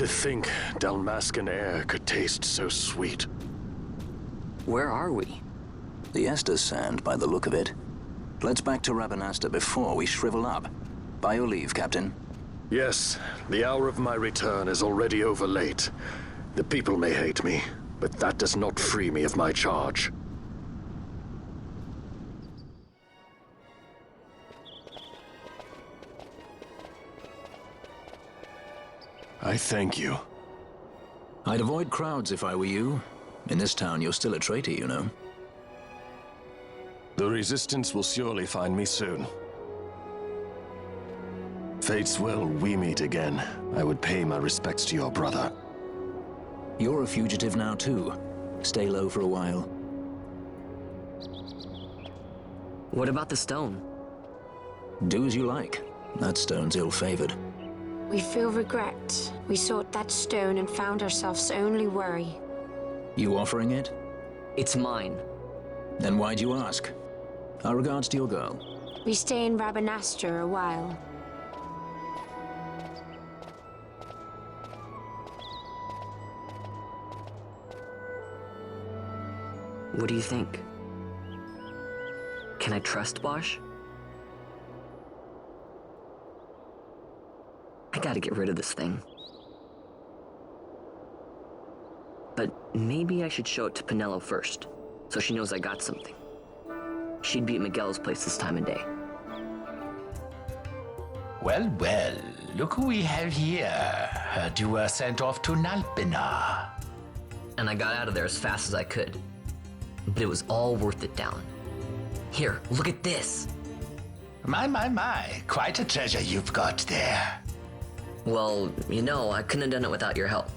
To think Dalmascan air could taste so sweet. Where are we? The Estes Sand, by the look of it. Let's back to Rabanasta before we shrivel up. By your leave, Captain. Yes, the hour of my return is already over late. The people may hate me, but that does not free me of my charge. I thank you. I'd avoid crowds if I were you. In this town, you're still a traitor, you know. The Resistance will surely find me soon. Fate's will, we meet again. I would pay my respects to your brother. You're a fugitive now, too. Stay low for a while. What about the stone? Do as you like. That stone's ill-favored. We feel regret. We sought that stone and found ourselves only worry. You offering it? It's mine. Then why'd you ask? Our regards to your girl. We stay in Rabanasta a while. What do you think? Can I trust Bosch? I gotta get rid of this thing. But maybe I should show it to Penelo first, so she knows I got something. She'd be at Miguel's place this time of day. Well, well, look who we have here. Heard you were sent off to Nalpina. And I got out of there as fast as I could. But it was all worth it, Dallin. Here, look at this. My, quite a treasure you've got there. Well, you know, I couldn't have done it without your help.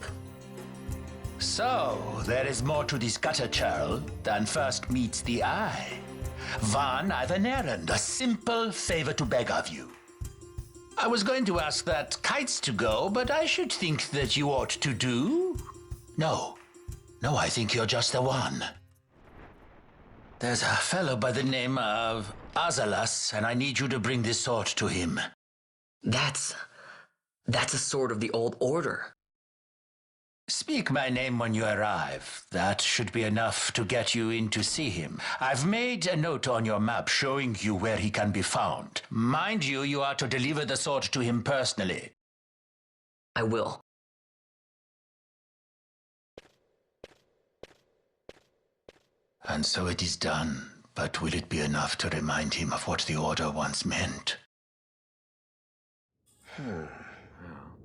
So, there is more to this gutter churl than first meets the eye. Vaan, I've an errand, a simple favor to beg of you. I was going to ask that kites to go, but I should think that you ought to do. No, I think you're just the one. There's a fellow by the name of Azalas, and I need you to bring this sword to him. That's a sword of the old order. Speak my name when you arrive. That should be enough to get you in to see him. I've made a note on your map showing you where he can be found. Mind you, you are to deliver the sword to him personally. I will. And so it is done. But will it be enough to remind him of what the Order once meant?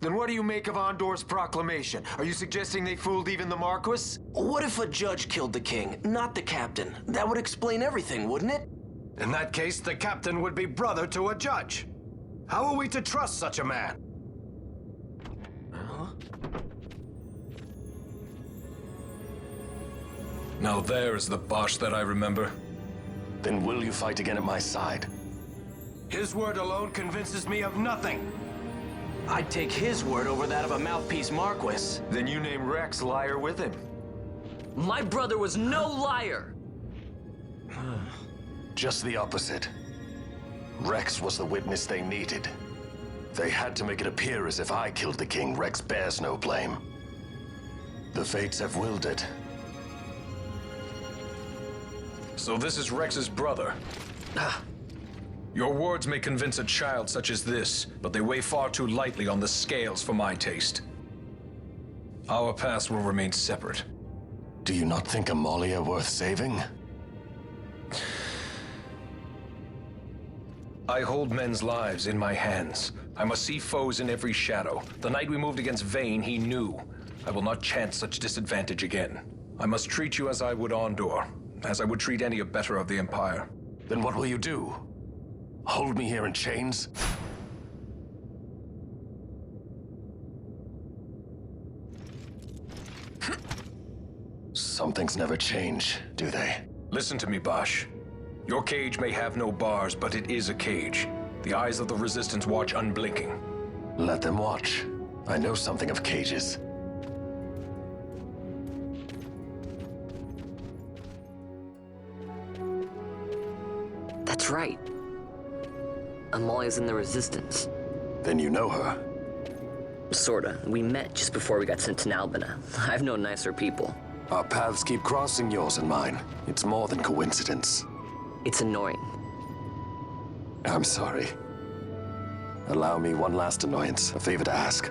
Then what do you make of Andor's proclamation? Are you suggesting they fooled even the Marquis? What if a judge killed the king, not the captain? That would explain everything, wouldn't it? In that case, the captain would be brother to a judge. How are we to trust such a man? Now there is the Bosch that I remember. Then will you fight again at my side? His word alone convinces me of nothing. I'd take his word over that of a mouthpiece Marquis. Then you name Rex liar with him. My brother was no liar! Just the opposite. Rex was the witness they needed. They had to make it appear as if I killed the king. Rex bears no blame. The fates have willed it. So this is Rex's brother. Your words may convince a child such as this, but they weigh far too lightly on the scales for my taste. Our paths will remain separate. Do you not think Amalia worth saving? I hold men's lives in my hands. I must see foes in every shadow. The night we moved against Vaan, he knew. I will not chance such disadvantage again. I must treat you as I would Andor, as I would treat any abettor of the Empire. Then what will you do? Hold me here in chains? Some things never change, do they? Listen to me, Bosch. Your cage may have no bars, but it is a cage. The eyes of the Resistance watch unblinking. Let them watch. I know something of cages. That's right. Amalia's in the Resistance. Then you know her. Sorta. We met just before we got sent to Nalbina. I've known nicer people. Our paths keep crossing, yours and mine. It's more than coincidence. It's annoying. I'm sorry. Allow me one last annoyance, a favor to ask.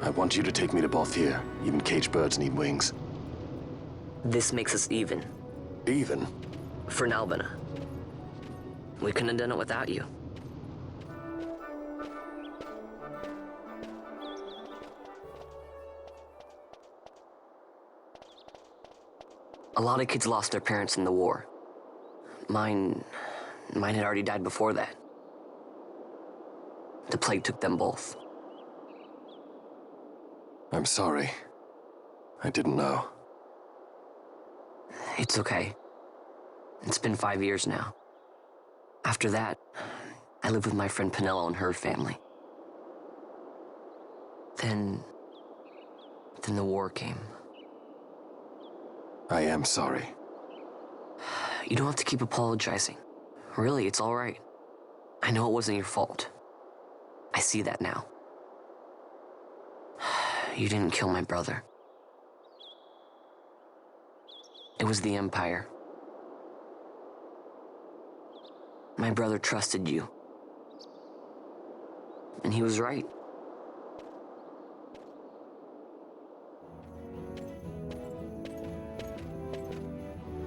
I want you to take me to Balthier. Even caged birds need wings. This makes us even. Even? For Nalbina. We couldn't have done it without you. A lot of kids lost their parents in the war. Mine had already died before that. The plague took them both. I'm sorry. I didn't know. It's okay. It's been 5 years now. After that, I lived with my friend Penelo and her family. Then the war came. I am sorry. You don't have to keep apologizing. Really, it's all right. I know it wasn't your fault. I see that now. You didn't kill my brother. It was the Empire. My brother trusted you. And he was right.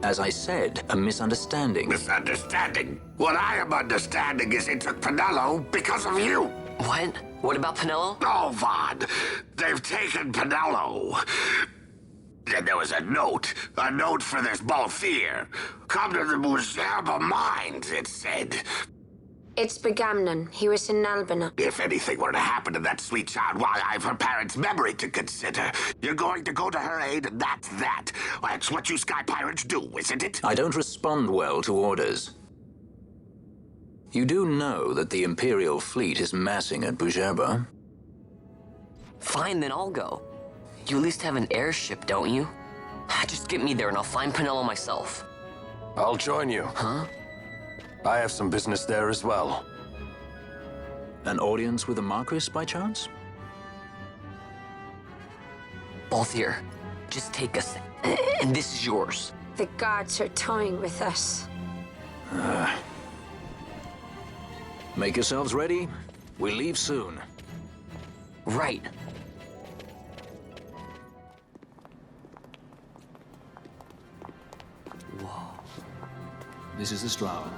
As I said, a misunderstanding. Misunderstanding? What I am understanding is it took Penelo because of you. What? What about Penelo? Oh, Vaan. They've taken Penelo. And there was a note for this Balthier. Come to the Buzerba mines, it said. It's Begamnon. He was in Nalbina. If anything were to happen to that sweet child, why, I've her parents' memory to consider. You're going to go to her aid, and that's that. That's what you sky pirates do, isn't it? I don't respond well to orders. You do know that the Imperial fleet is massing at Buzerba? Fine, then I'll go. You at least have an airship, don't you? Just get me there and I'll find Penelo myself. I'll join you. Huh? I have some business there as well. An audience with the Marquis, by chance? Balthier, just take us, and this is yours. The guards are toying with us. Make yourselves ready. We leave soon. Right. Whoa. This is the Stroud.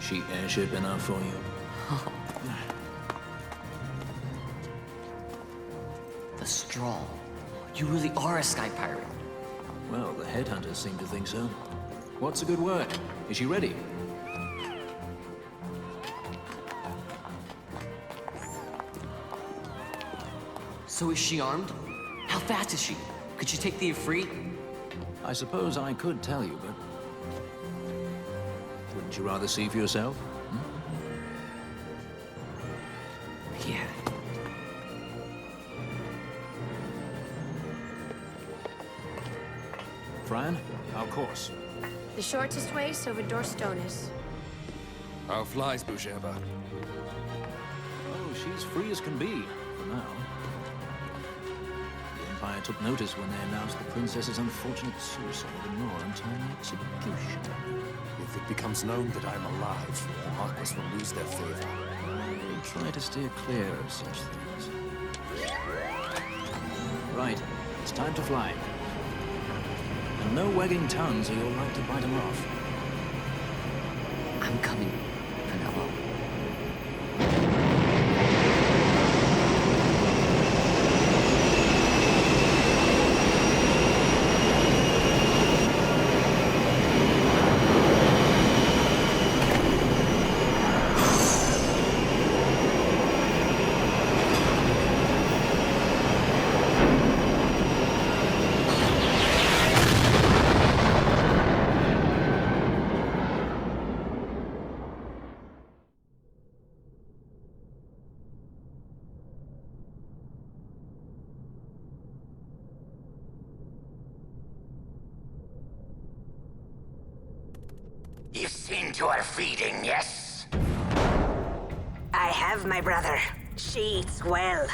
She airship enough for you? The straw. You really are a sky pirate. Well, the headhunters seem to think so. What's a good word? Is she ready? So is she armed? How fast is she? Could she take the Ifrit? I suppose I could tell you, but... Wouldn't you rather see for yourself? Yeah. Fran, our course. The shortest way is over Dorstones. How flies Buzerba? Oh, she's free as can be, for now. The Empire took notice when they announced the princess's unfortunate suicide in Nor and timely execution. If it becomes known that I'm alive, the Marquis will lose their favor. They try to steer clear of such things. Right, it's time to fly. And no wagging tongues or you'll like to bite them off. I'm coming, Penelo. You've seen to her feeding, yes? I have, my brother. She eats well.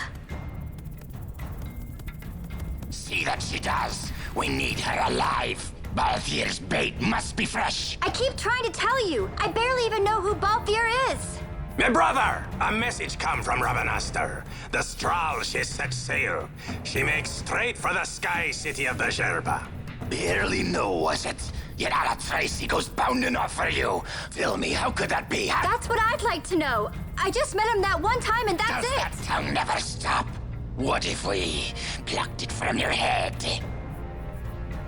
See that she does. We need her alive. Balthier's bait must be fresh. I keep trying to tell you. I barely even know who Balthier is. My brother, a message come from Ravenaster. The Strahl she set sail. She makes straight for the sky city of the Gerba. Barely know, was it? Yet a Tracy goes bounding off for you. Fill me, how could that be? That's what I'd like to know. I just met him that one time and that's Does it. that tongue never stop? What if we plucked it from your head?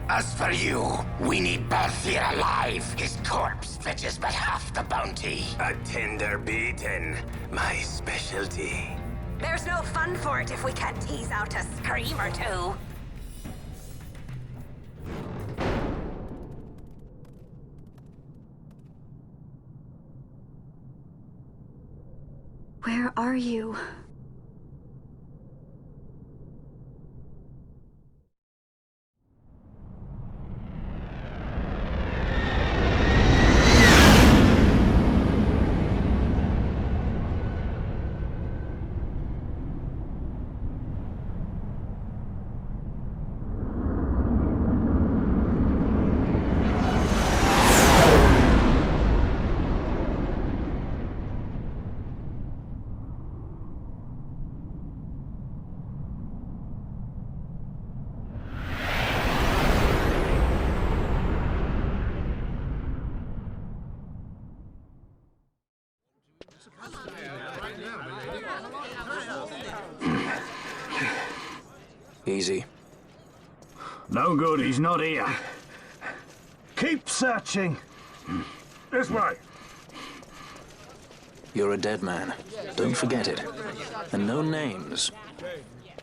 As for you, we need Balthier alive. His corpse fetches but half the bounty. A tender beating, my specialty. There's no fun for it if we can't tease out a scream or two. Where are you? Easy. No good, he's not here. Keep searching. This way. You're a dead man. Don't forget it. And no names.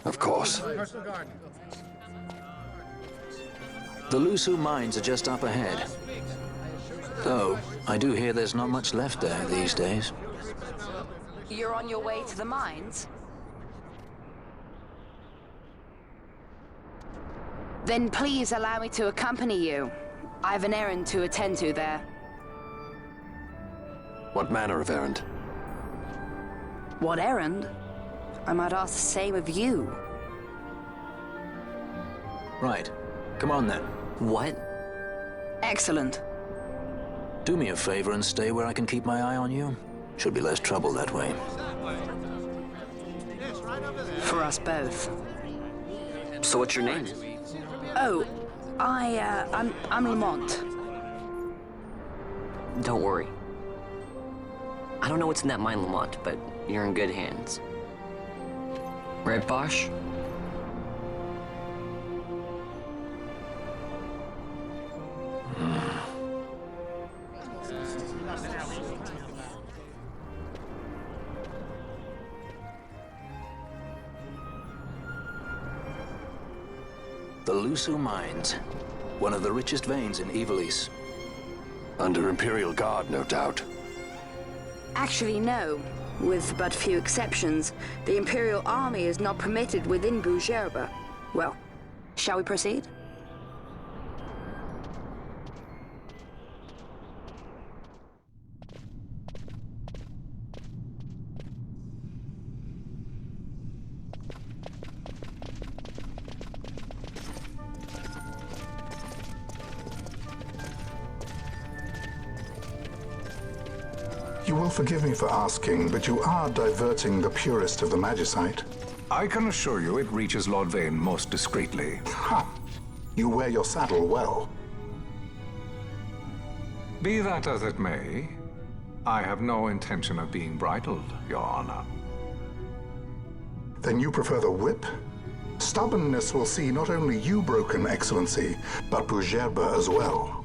Of course. The Lusu mines are just up ahead. Though, I do hear there's not much left there these days. You're on your way to the mines? Then please allow me to accompany you. I have an errand to attend to there. What manner of errand? What errand? I might ask the same of you. Right. Come on then. What? Excellent. Do me a favor and stay where I can keep my eye on you. Should be less trouble that way. For us both. So what's your name? Oh, I'm Lamont. Don't worry. I don't know what's in that mine, Lamont, but you're in good hands. Right, Bosch? The Lusu mines. One of the richest veins in Ivalice. Under Imperial Guard, no doubt. Actually, no. With but few exceptions, the Imperial Army is not permitted within Bujerba. Well, shall we proceed? You will forgive me for asking, but you are diverting the purest of the magicite. I can assure you it reaches Lord Vane most discreetly. Ha! You wear your saddle well. Be that as it may, I have no intention of being bridled, Your Honor. Then you prefer the whip? Stubbornness will see not only you broken, Excellency, but Bujerba as well.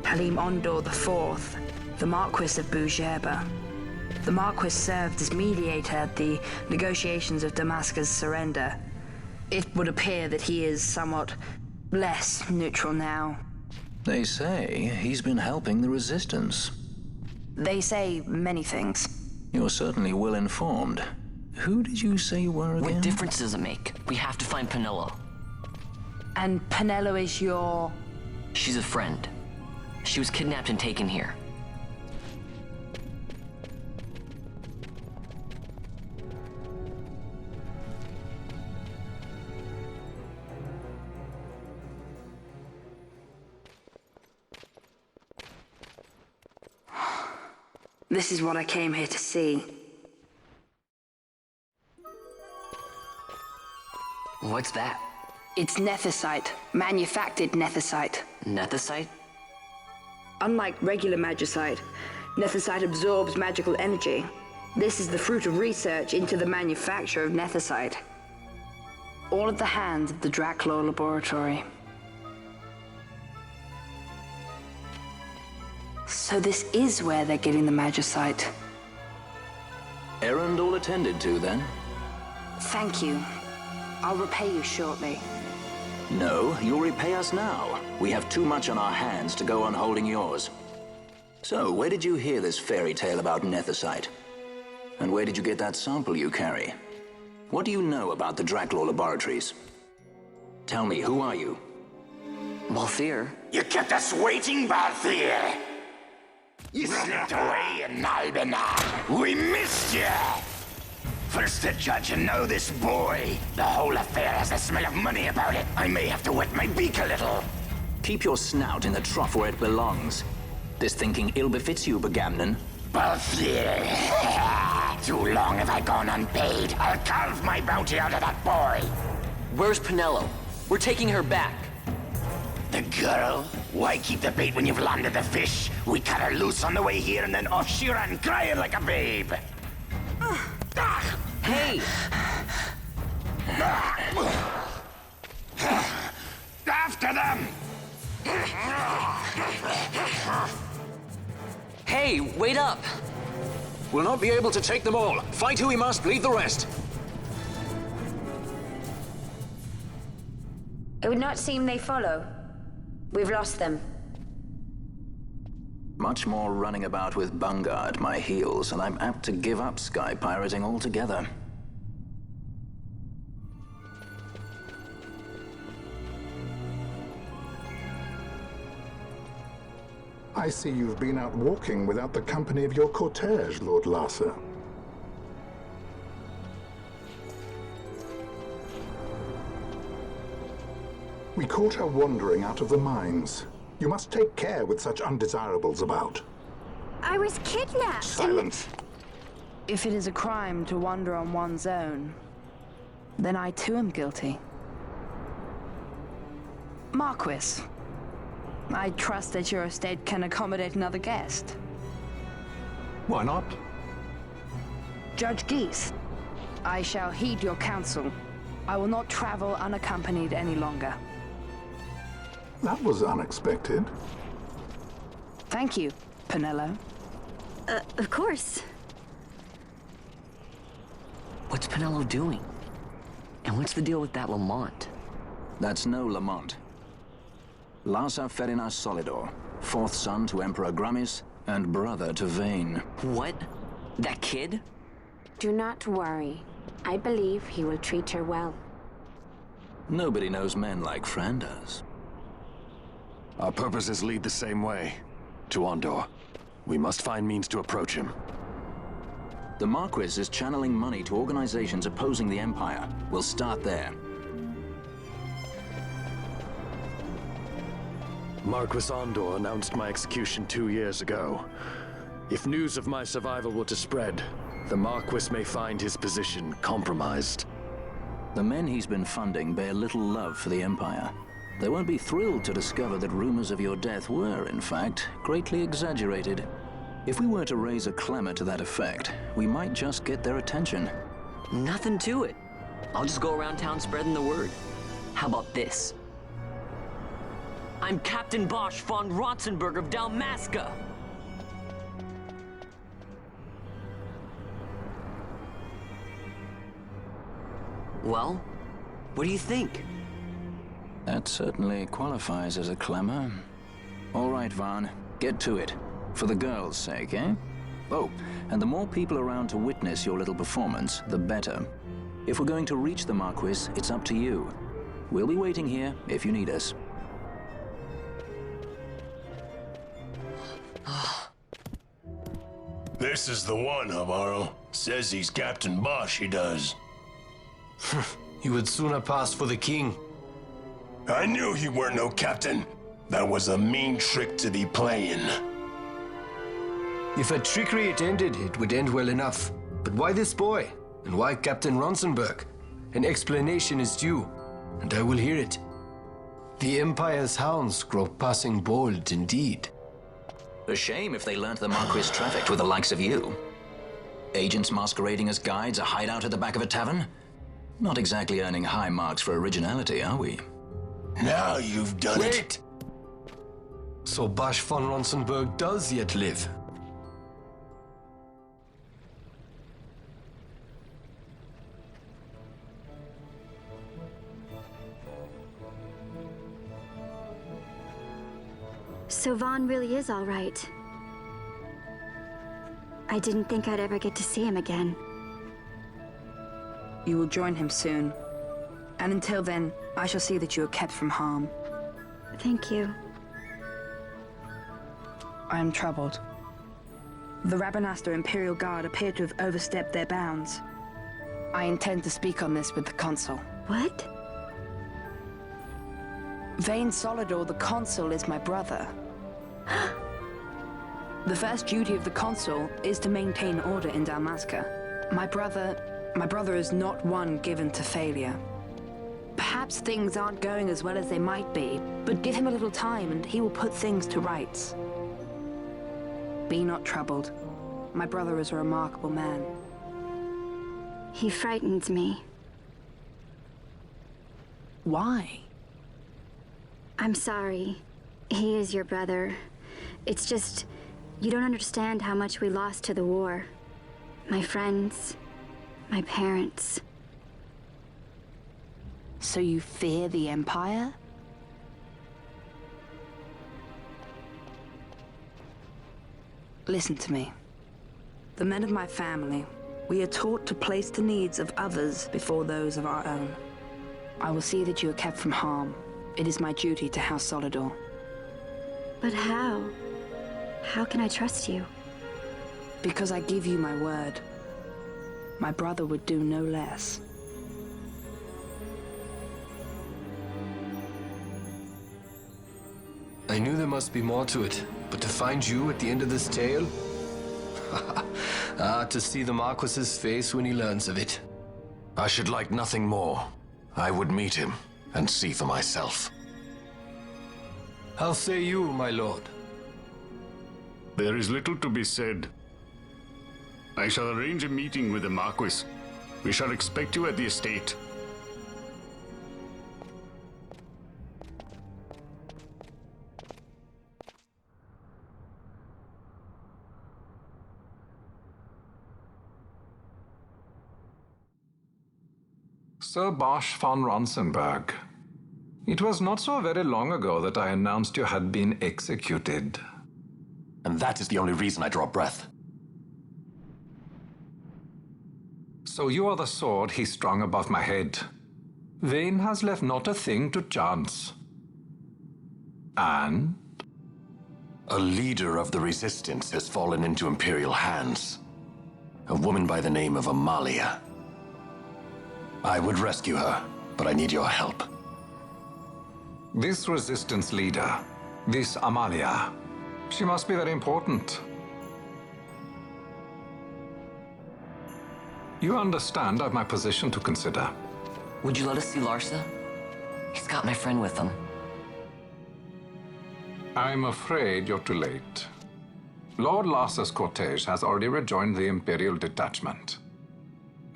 Halim Ondor IV, the Marquis of Bujerba. The Marquis served as mediator at the negotiations of Dalmasca's surrender. It would appear that he is somewhat less neutral now. They say he's been helping the resistance. They say many things. You're certainly well informed. Who did you say you were again? What difference does it make? We have to find Penelo. And Penelo is your... She's a friend. She was kidnapped and taken here. This is what I came here to see. What's that? It's nethicite, manufactured nethicite. Nethicite? Unlike regular magicite, nethicite absorbs magical energy. This is the fruit of research into the manufacture of nethicite. All at the hands of the Draculaur Laboratory. So this is where they're getting the magicite. Errand all attended to, then? Thank you. I'll repay you shortly. No, you'll repay us now. We have too much on our hands to go on holding yours. So, where did you hear this fairy tale about nethicite? And where did you get that sample you carry? What do you know about the Draculaur Laboratories? Tell me, who are you? Balthier. You kept us waiting, Balthier! You slipped away in Albanar. We missed you! First the judge and now this boy. The whole affair has a smell of money about it. I may have to wet my beak a little. Keep your snout in the trough where it belongs. This thinking ill befits you, Begamnon. Balthier. Too long have I gone unpaid. I'll carve my bounty out of that boy. Where's Penelo? We're taking her back. The girl? Why keep the bait when you've landed the fish? We cut her loose on the way here and then off she ran crying like a babe. Hey! After them! Hey, wait up! We'll not be able to take them all. Fight who we must, leave the rest. It would not seem they follow. We've lost them. Much more running about with Bunga at my heels, and I'm apt to give up sky pirating altogether. I see you've been out walking without the company of your cortege, Lord Larsa. We caught her wandering out of the mines. You must take care with such undesirables about. I was kidnapped. Silence. If it is a crime to wander on one's own, then I too am guilty. Marquis, I trust that your estate can accommodate another guest. Why not? Judge Geese, I shall heed your counsel. I will not travel unaccompanied any longer. That was unexpected. Thank you, Penelo. Of course. What's Penelo doing? And what's the deal with that Lamont? That's no Lamont. Larsa Ferinas Solidor, fourth son to Emperor Gramis and brother to Vaan. What? That kid? Do not worry. I believe he will treat her well. Nobody knows men like Fran does. Our purposes lead the same way. To Ondor. We must find means to approach him. The Marquis is channeling money to organizations opposing the Empire. We'll start there. Marquis Ondor announced my execution 2 years ago. If news of my survival were to spread, the Marquis may find his position compromised. The men he's been funding bear little love for the Empire. They won't be thrilled to discover that rumors of your death were, in fact, greatly exaggerated. If we were to raise a clamor to that effect, we might just get their attention. Nothing to it. I'll just go around town spreading the word. How about this? I'm Captain Bosch von Rotzenberg of Dalmasca. Well, what do you think? That certainly qualifies as a clamor. All right, Vaan, get to it. For the girl's sake, eh? Oh, and the more people around to witness your little performance, the better. If we're going to reach the Marquis, it's up to you. We'll be waiting here if you need us. This is the one, Amaro. Says he's Captain Bosch, he does. He would sooner pass for the king. I knew he weren't no captain. That was a mean trick to be playing. If a trickery it ended, it would end well enough. But why this boy? And why Captain Ronsenberg? An explanation is due, and I will hear it. The Empire's hounds grow passing bold indeed. A shame if they learnt the Marquis trafficked with the likes of you. Agents masquerading as guides, a hideout at the back of a tavern? Not exactly earning high marks for originality, are we? Now you've done it. Wait! So Bosch von Ronsenberg does yet live. So Vaan really is all right. I didn't think I'd ever get to see him again. You will join him soon. And until then, I shall see that you are kept from harm. Thank you. I am troubled. The Rabanastre Imperial Guard appear to have overstepped their bounds. I intend to speak on this with the consul. What? Vaan Solidor, the consul, is my brother. The first duty of the consul is to maintain order in Dalmasca. My brother is not one given to failure. Perhaps things aren't going as well as they might be, but give him a little time and he will put things to rights. Be not troubled. My brother is a remarkable man. He frightens me. Why? I'm sorry. He is your brother. It's just, you don't understand how much we lost to the war. My friends, my parents. So you fear the Empire? Listen to me. The men of my family, we are taught to place the needs of others before those of our own. I will see that you are kept from harm. It is my duty to House Solidor. But how? How can I trust you? Because I give you my word. My brother would do no less. I knew there must be more to it, but to find you at the end of this tale? To see the Marquis's face when he learns of it. I should like nothing more. I would meet him and see for myself. How say you, my lord? There is little to be said. I shall arrange a meeting with the Marquis. We shall expect you at the estate. Sir Bosch von Ronsenberg. It was not so very long ago that I announced you had been executed. And that is the only reason I draw breath. So you are the sword he strung above my head. Vaan has left not a thing to chance. And? A leader of the resistance has fallen into Imperial hands. A woman by the name of Amalia. I would rescue her, but I need your help. This resistance leader, this Amalia, she must be very important. You understand I've my position to consider. Would you let us see Larsa? He's got my friend with him. I'm afraid you're too late. Lord Larsa's cortege has already rejoined the Imperial detachment.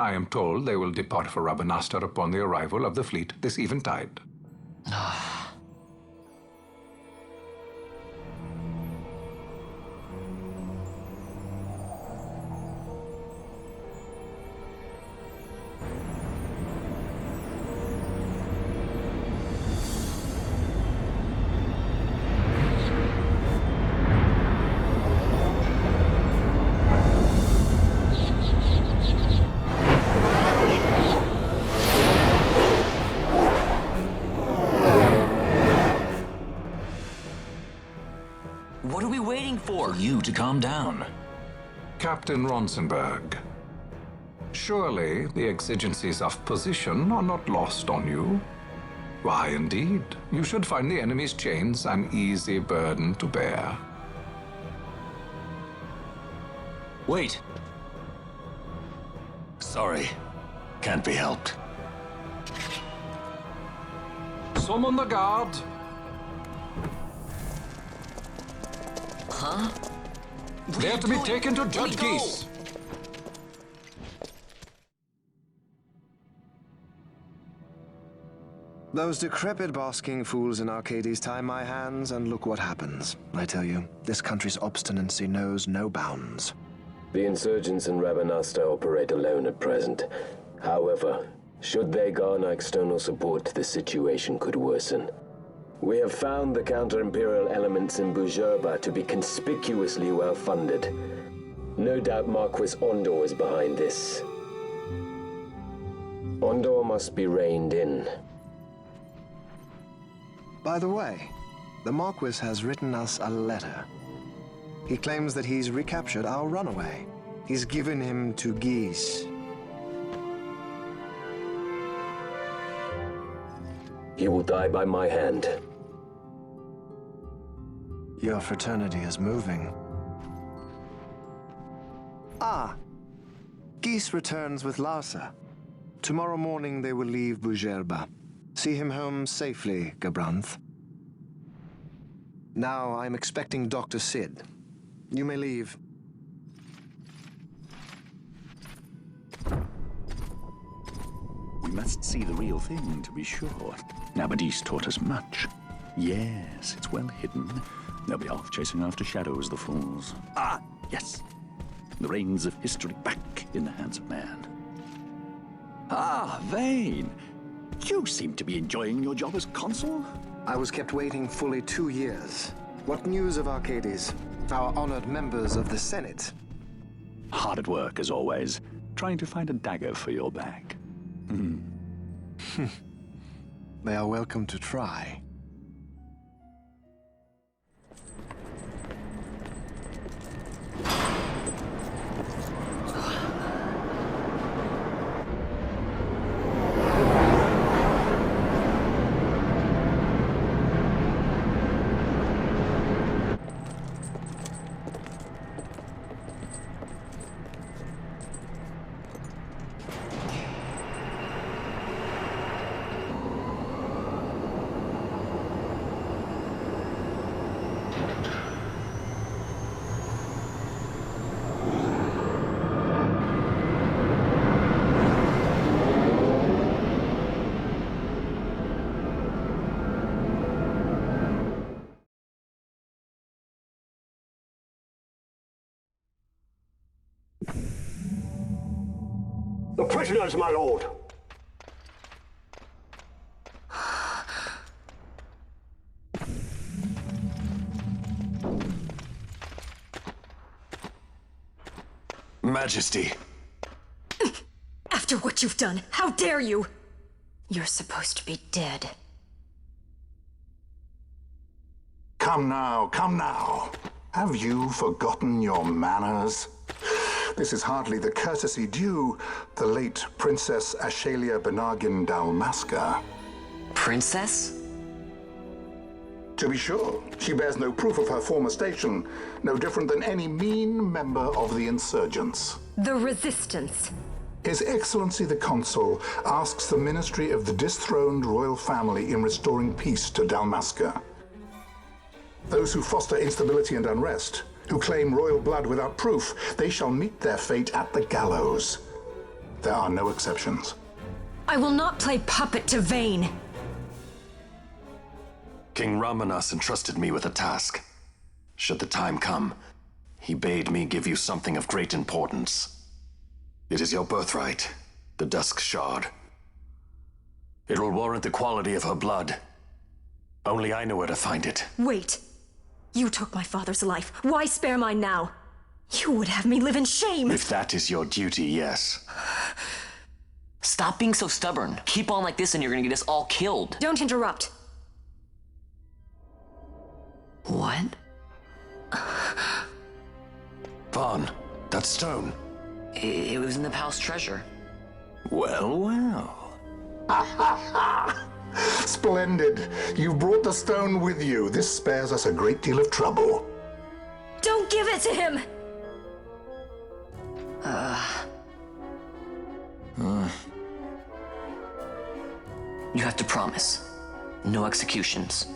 I am told they will depart for Rabanastre upon the arrival of the fleet this eventide. waiting for? For you to calm down. Captain Ronsenberg, surely the exigencies of position are not lost on you. Why, indeed, you should find the enemy's chains an easy burden to bear. Wait. Sorry. Can't be helped. Summon the guard. Huh? They're to be taken to Judge Geese. Those decrepit basking fools in Arcades tie my hands, and look what happens. I tell you, this country's obstinacy knows no bounds. The insurgents in Rabanasta operate alone at present. However, should they garner external support, the situation could worsen. We have found the counter-imperial elements in Bujerba to be conspicuously well-funded. No doubt Marquis Ondor is behind this. Ondor must be reined in. By the way, the Marquis has written us a letter. He claims that he's recaptured our runaway. He's given him to Geese. He will die by my hand. Your fraternity is moving. Ah! Geese returns with Larsa. Tomorrow morning they will leave Bujerba. See him home safely, Gabranth. Now I'm expecting Dr. Sid. You may leave. We must see the real thing, to be sure. Nabadis taught us much. Yes, it's well hidden. They'll be off chasing after shadows, the fools. Ah, yes. The reins of history back in the hands of man. Ah, Vaan. You seem to be enjoying your job as consul? I was kept waiting fully 2 years. What news of Arcades? Our honored members of the Senate? Hard at work, as always, trying to find a dagger for your back. They are welcome to try. The prisoners, my lord! Majesty. After what you've done, how dare you? You're supposed to be dead. Come now, come now. Have you forgotten your manners? This is hardly the courtesy due the late Princess Ashelia Benargin Dalmasca. Princess? To be sure, she bears no proof of her former station, no different than any mean member of the insurgents. The Resistance. His Excellency the Consul asks the ministry of the dethroned royal family in restoring peace to Dalmasca. Those who foster instability and unrest, who claim royal blood without proof, they shall meet their fate at the gallows. There are no exceptions. I will not play puppet to Vaan. King Ramanas entrusted me with a task. Should the time come, he bade me give you something of great importance. It is your birthright, the Dusk Shard. It will warrant the quality of her blood. Only I know where to find it. Wait. You took my father's life. Why spare mine now? You would have me live in shame. If that is your duty, yes. Stop being so stubborn. Keep on like this and you're gonna get us all killed. Don't interrupt. What? Vaan, that stone. It was in the palace treasure. Well, well. Splendid. You've brought the stone with you. This spares us a great deal of trouble. Don't give it to him! You have to promise. No executions.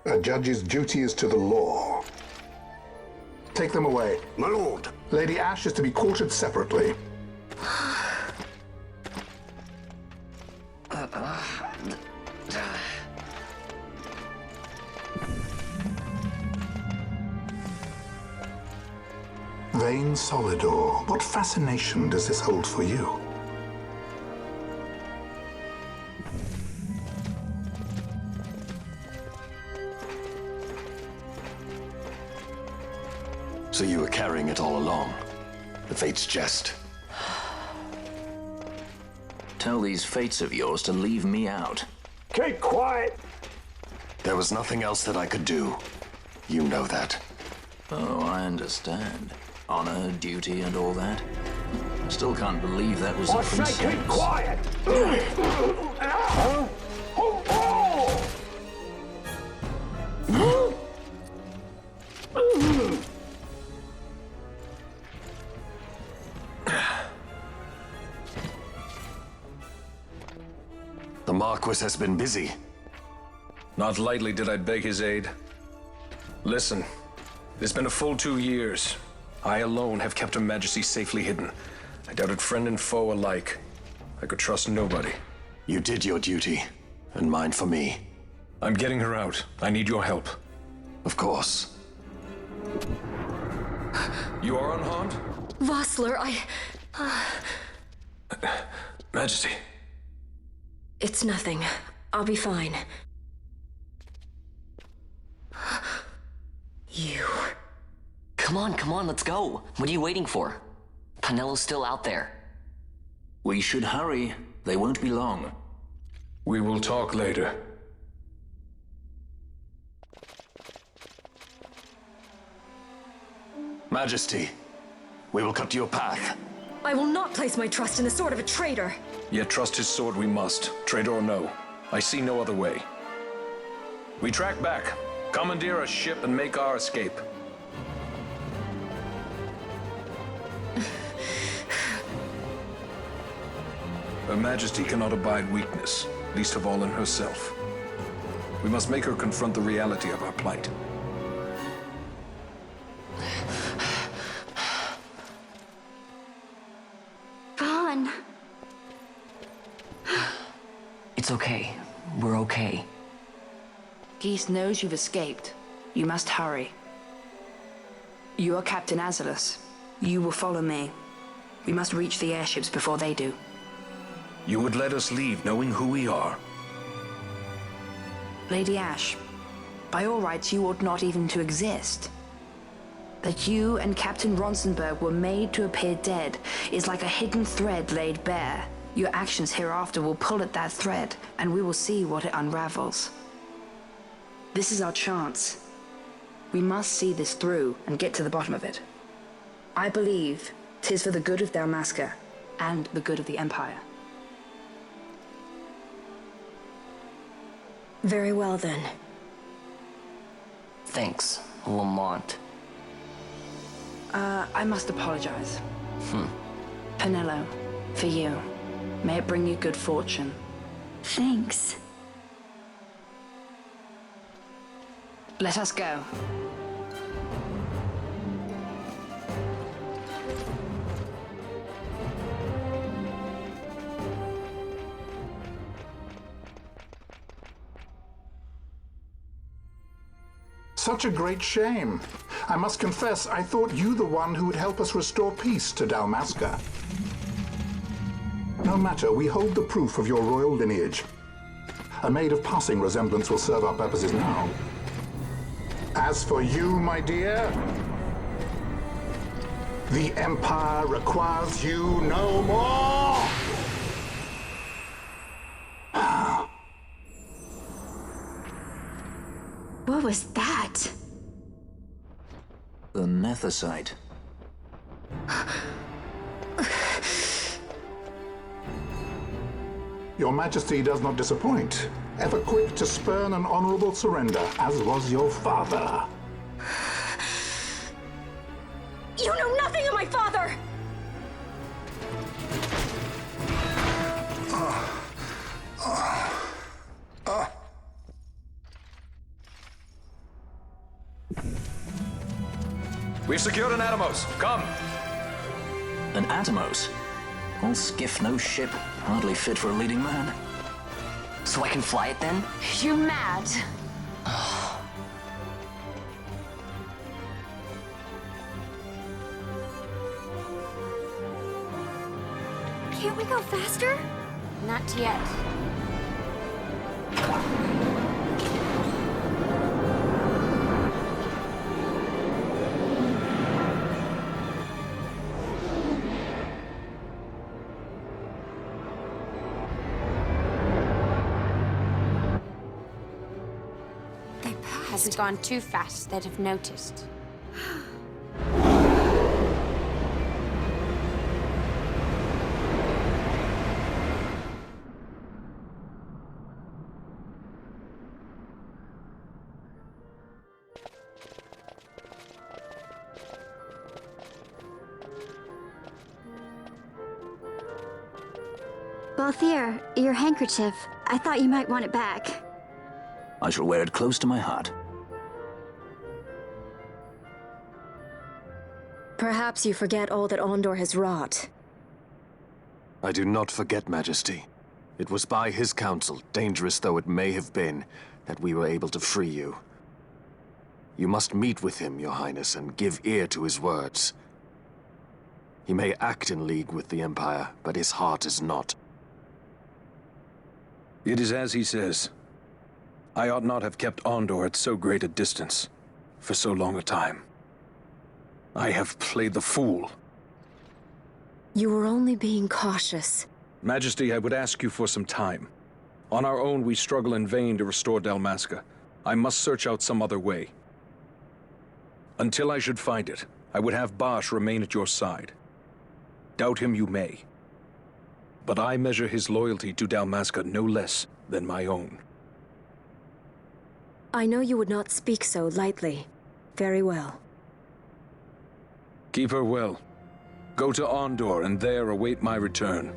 A judge's duty is to the law. Take them away. My lord. Lady Ashe is to be quartered separately. Vain Solidor, what fascination does this hold for you? So you were carrying it all along. The Fate's jest. Tell these fates of yours to leave me out. Keep quiet. There was nothing else that I could do. You know that. Oh, I understand. Honor, duty, and all that. Still can't believe that was a princess. I say keep quiet. The Marquis has been busy. Not lightly did I beg his aid. Listen, it's been a full 2 years. I alone have kept Her Majesty safely hidden. I doubted friend and foe alike. I could trust nobody. You did your duty, and mine for me. I'm getting her out. I need your help. Of course. You are unharmed? Vossler, Majesty. It's nothing. I'll be fine. You... Come on, let's go. What are you waiting for? Penello's still out there. We should hurry. They won't be long. We will talk later. Majesty, we will cut your path. I will not place my trust in the sword of a traitor. Yet trust his sword we must, traitor or no. I see no other way. We track back, commandeer a ship, and make our escape. Her Majesty cannot abide weakness, least of all in herself. We must make her confront the reality of our plight. Vaan. It's okay. We're okay. Geese knows you've escaped. You must hurry. You are Captain Azalus. You will follow me. We must reach the airships before they do. You would let us leave knowing who we are? Lady Ashe, by all rights you ought not even to exist. That you and Captain Ronsenberg were made to appear dead is like a hidden thread laid bare. Your actions hereafter will pull at that thread, and we will see what it unravels. This is our chance. We must see this through and get to the bottom of it. I believe 'tis for the good of Dalmasca and the good of the Empire. Very well, then. Thanks, Lamont. I must apologize. Penello, for you. May it bring you good fortune. Thanks. Let us go. Such a great shame. I must confess, I thought you the one who would help us restore peace to Dalmasca. No matter, we hold the proof of your royal lineage. A maid of passing resemblance will serve our purposes now. As for you, my dear, the Empire requires you no more! What was that? The Nethicite. Your Majesty does not disappoint. Ever quick to spurn an honorable surrender, as was your father. You know nothing of my father! We've secured an Atomos. Come! An Atomos? All skiff, no ship. Hardly fit for a leading man. So I can fly it then? You're mad. Can't we go faster? Not yet. Hasn't gone too fast, they'd have noticed. Balthier, your handkerchief. I thought you might want it back. I shall wear it close to my heart. Perhaps you forget all that Ondor has wrought. I do not forget, Majesty. It was by his counsel, dangerous though it may have been, that we were able to free you. You must meet with him, Your Highness, and give ear to his words. He may act in league with the Empire, but his heart is not. It is as he says. I ought not have kept Ondor at so great a distance for so long a time. I have played the fool. You were only being cautious. Majesty, I would ask you for some time. On our own, we struggle in vain to restore Dalmasca. I must search out some other way. Until I should find it, I would have Basch remain at your side. Doubt him you may. But I measure his loyalty to Dalmasca no less than my own. I know you would not speak so lightly. Very well. Keep her well. Go to Ondor and there await my return.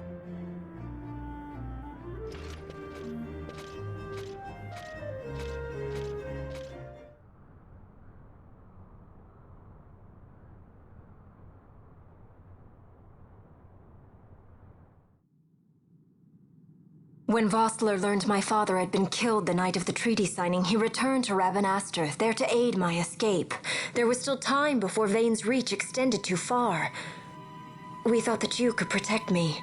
When Vossler learned my father had been killed the night of the treaty signing, he returned to Rabanastre, there to aid my escape. There was still time before Vane's reach extended too far. We thought that you could protect me.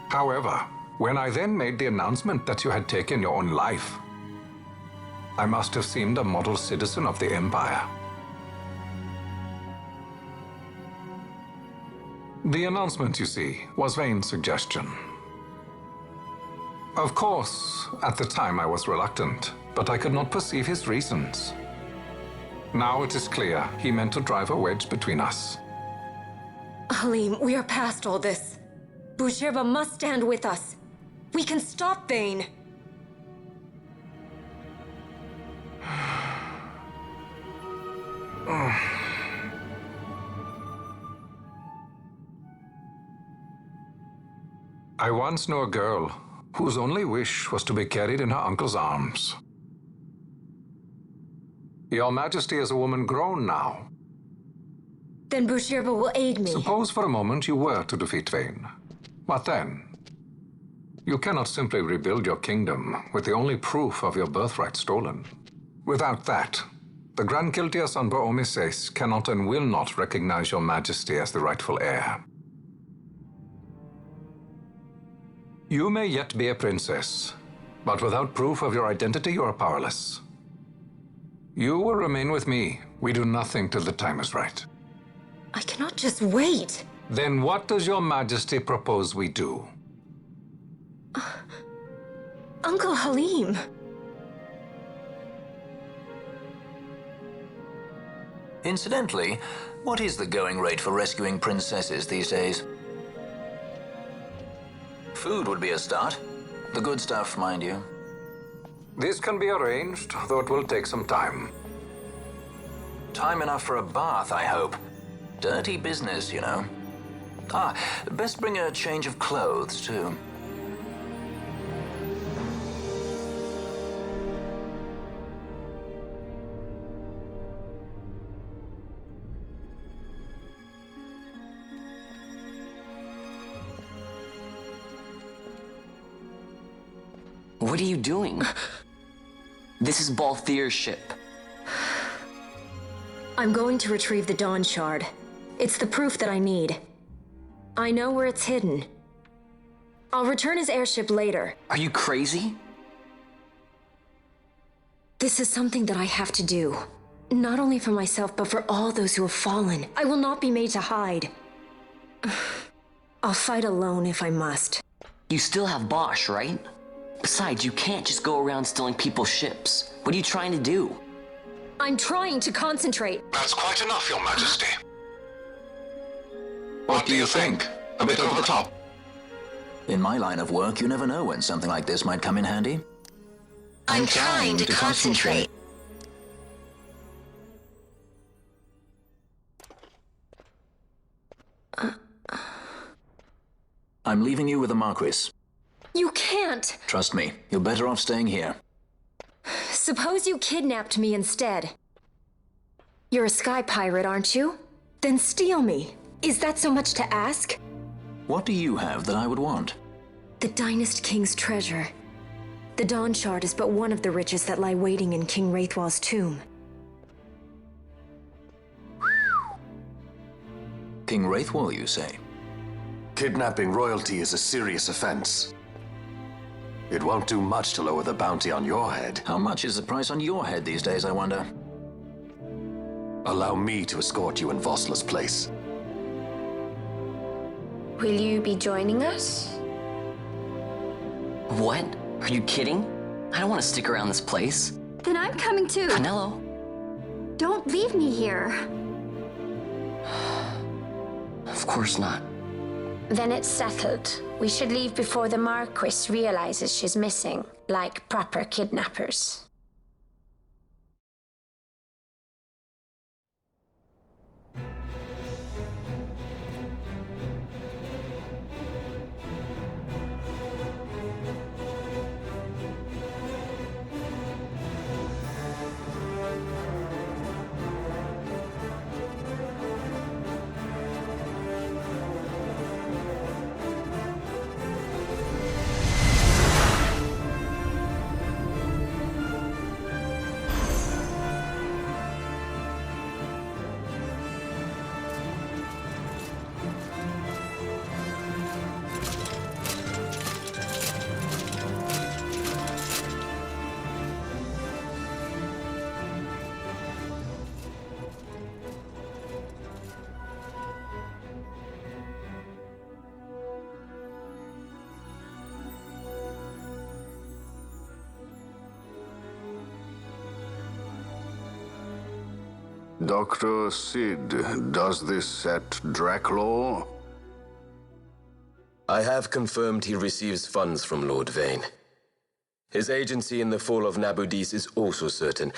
However, when I then made the announcement that you had taken your own life, I must have seemed a model citizen of the Empire. The announcement, you see, was Vane's suggestion. Of course, at the time I was reluctant, but I could not perceive his reasons. Now it is clear he meant to drive a wedge between us. Halim, we are past all this. Boucherba must stand with us. We can stop Vane. I once knew a girl whose only wish was to be carried in her uncle's arms. Your Majesty is a woman grown now. Then Boucherba will aid me. Suppose for a moment you were to defeat Vane. What then? You cannot simply rebuild your kingdom with the only proof of your birthright stolen. Without that, the Grand Kiltias on Boomises cannot and will not recognize your Majesty as the rightful heir. You may yet be a princess, but without proof of your identity, you are powerless. You will remain with me. We do nothing till the time is right. I cannot just wait. Then what does your Majesty propose we do? Uncle Halim. Incidentally, what is the going rate for rescuing princesses these days? Food would be a start. The good stuff, mind you. This can be arranged, though it will take some time. Time enough for a bath, I hope. Dirty business, you know. Ah, best bring a change of clothes, too. What are you doing? This is Balthier's ship. I'm going to retrieve the Dawn Shard. It's the proof that I need. I know where it's hidden. I'll return his airship later. Are you crazy? This is something that I have to do. Not only for myself, but for all those who have fallen. I will not be made to hide. I'll fight alone if I must. You still have Bosch, right? Besides, you can't just go around stealing people's ships. What are you trying to do? I'm trying to concentrate. That's quite enough, Your Majesty. What do you think? A bit over the top? In my line of work, you never know when something like this might come in handy. I'm trying to concentrate. I'm leaving you with the Marquis. You can't! Trust me, you're better off staying here. Suppose you kidnapped me instead. You're a sky pirate, aren't you? Then steal me. Is that so much to ask? What do you have that I would want? The Dynast King's treasure. The Dawn Shard is but one of the riches that lie waiting in King Wraithwall's tomb. King Wraithwall, you say? Kidnapping royalty is a serious offense. It won't do much to lower the bounty on your head. How much is the price on your head these days, I wonder? Allow me to escort you in Vosla's place. Will you be joining us? What? Are you kidding? I don't want to stick around this place. Then I'm coming too. Penelo. Don't leave me here. Of course not. Then it's settled. We should leave before the Marquis realizes she's missing, like proper kidnappers. Dr. Sid, does this set Draclaw? I have confirmed he receives funds from Lord Vaan. His agency in the fall of Nabudis is also certain.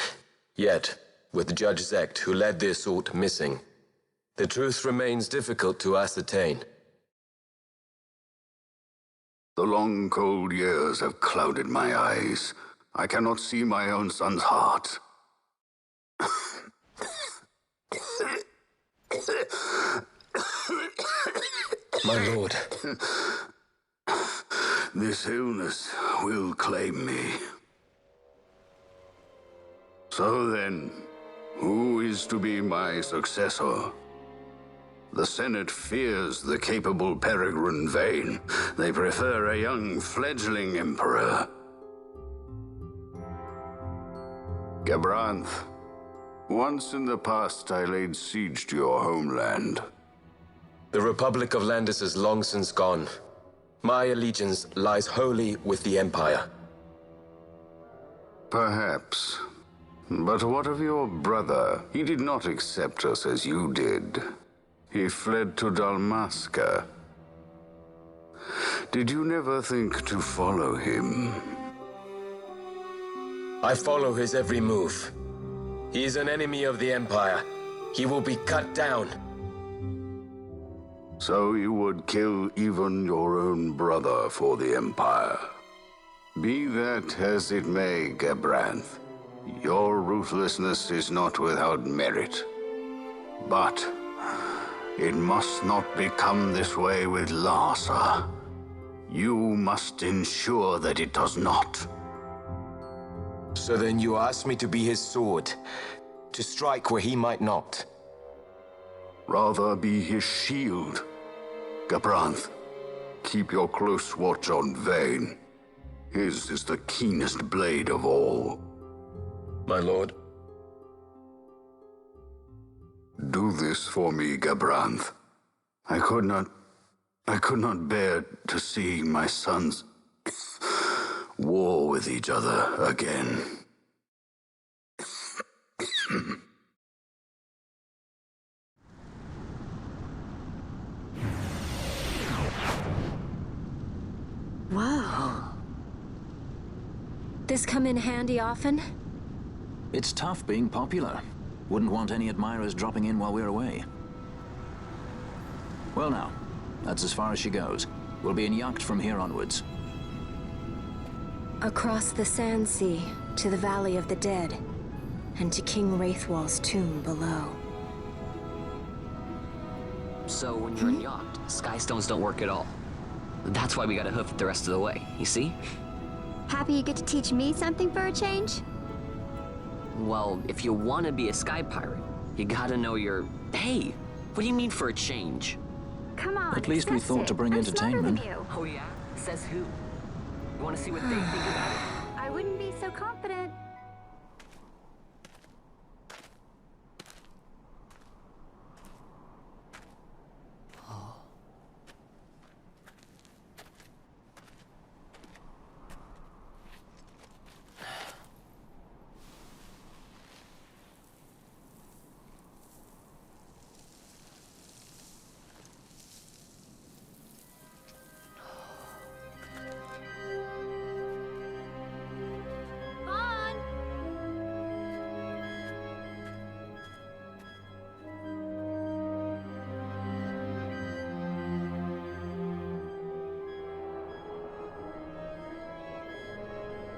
Yet, with Judge Zecht, who led the assault, missing, the truth remains difficult to ascertain. The long, cold years have clouded my eyes. I cannot see my own son's heart. My lord. This illness will claim me. So then, who is to be my successor? The Senate fears the capable Peregrine Vaan. They prefer a young fledgling emperor. Gabranth, once in the past I laid siege to your homeland. The Republic of Landis is long since gone. My allegiance lies wholly with the Empire. Perhaps. But what of your brother? He did not accept us as you did. He fled to Dalmasca. Did you never think to follow him? I follow his every move. He is an enemy of the Empire. He will be cut down. So you would kill even your own brother for the Empire. Be that as it may, Gabranth, your ruthlessness is not without merit. But it must not become this way with Larsa. You must ensure that it does not. So then you ask me to be his sword, to strike where he might not. Rather be his shield. Gabranth, keep your close watch on Vaan. His is the keenest blade of all. My lord. Do this for me, Gabranth. I could not bear to see my sons war with each other again. Whoa. This come in handy often? It's tough being popular. Wouldn't want any admirers dropping in while we're away. Well now, that's as far as she goes. We'll be in yacht from here onwards. Across the Sand Sea, to the Valley of the Dead, and to King Wraithwall's tomb below. So when you're in yacht, skystones don't work at all. That's why we gotta hoof it the rest of the way, you see? Happy you get to teach me something for a change? Well, if you want to be a sky pirate, you gotta know your... Hey, what do you mean for a change? Come on, at least we thought to bring entertainment. Oh yeah? Says who? You want to see what they think about it? I wouldn't be so confident.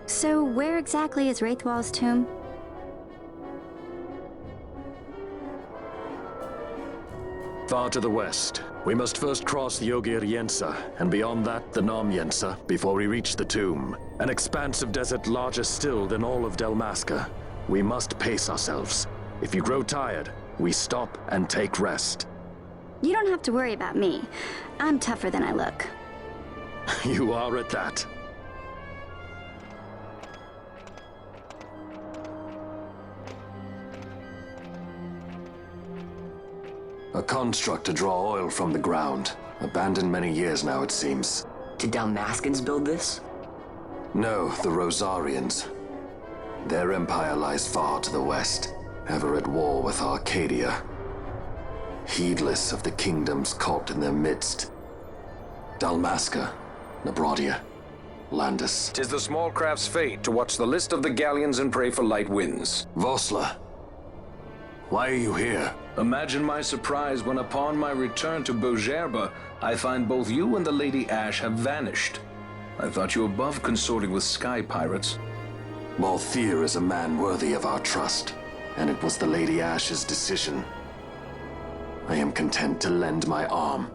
So where exactly is Wraithwall's tomb? Far to the west. We must first cross the Yogir Yensa, and beyond that, the Nam Yensa, before we reach the tomb. An expanse of desert larger still than all of Dalmasca. We must pace ourselves. If you grow tired, we stop and take rest. You don't have to worry about me. I'm tougher than I look. You are at that. A construct to draw oil from the ground. Abandoned many years now, it seems. Did Dalmascans build this? No, the Rosarians. Their empire lies far to the west, ever at war with Arcadia. Heedless of the kingdoms caught in their midst. Dalmasca, Nabrodia, Landis. 'Tis the small craft's fate to watch the list of the galleons and pray for light winds. Vosla, why are you here? Imagine my surprise when upon my return to Bogerba, I find both you and the Lady Ashe have vanished. I thought you above consorting with sky pirates. Balthier is a man worthy of our trust, and it was the Lady Ashe's decision. I am content to lend my arm.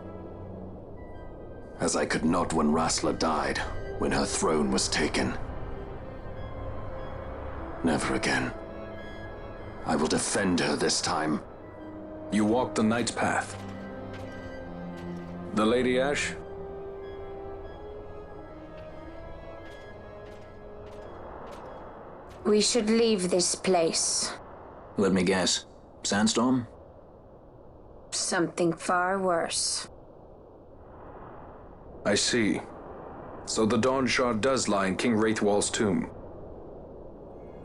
As I could not when Rasla died, when her throne was taken. Never again. I will defend her this time. You walked the Knight's path. The Lady Ashe? We should leave this place. Let me guess. Sandstorm? Something far worse. I see. So the Dawn Shard does lie in King Wraithwall's tomb.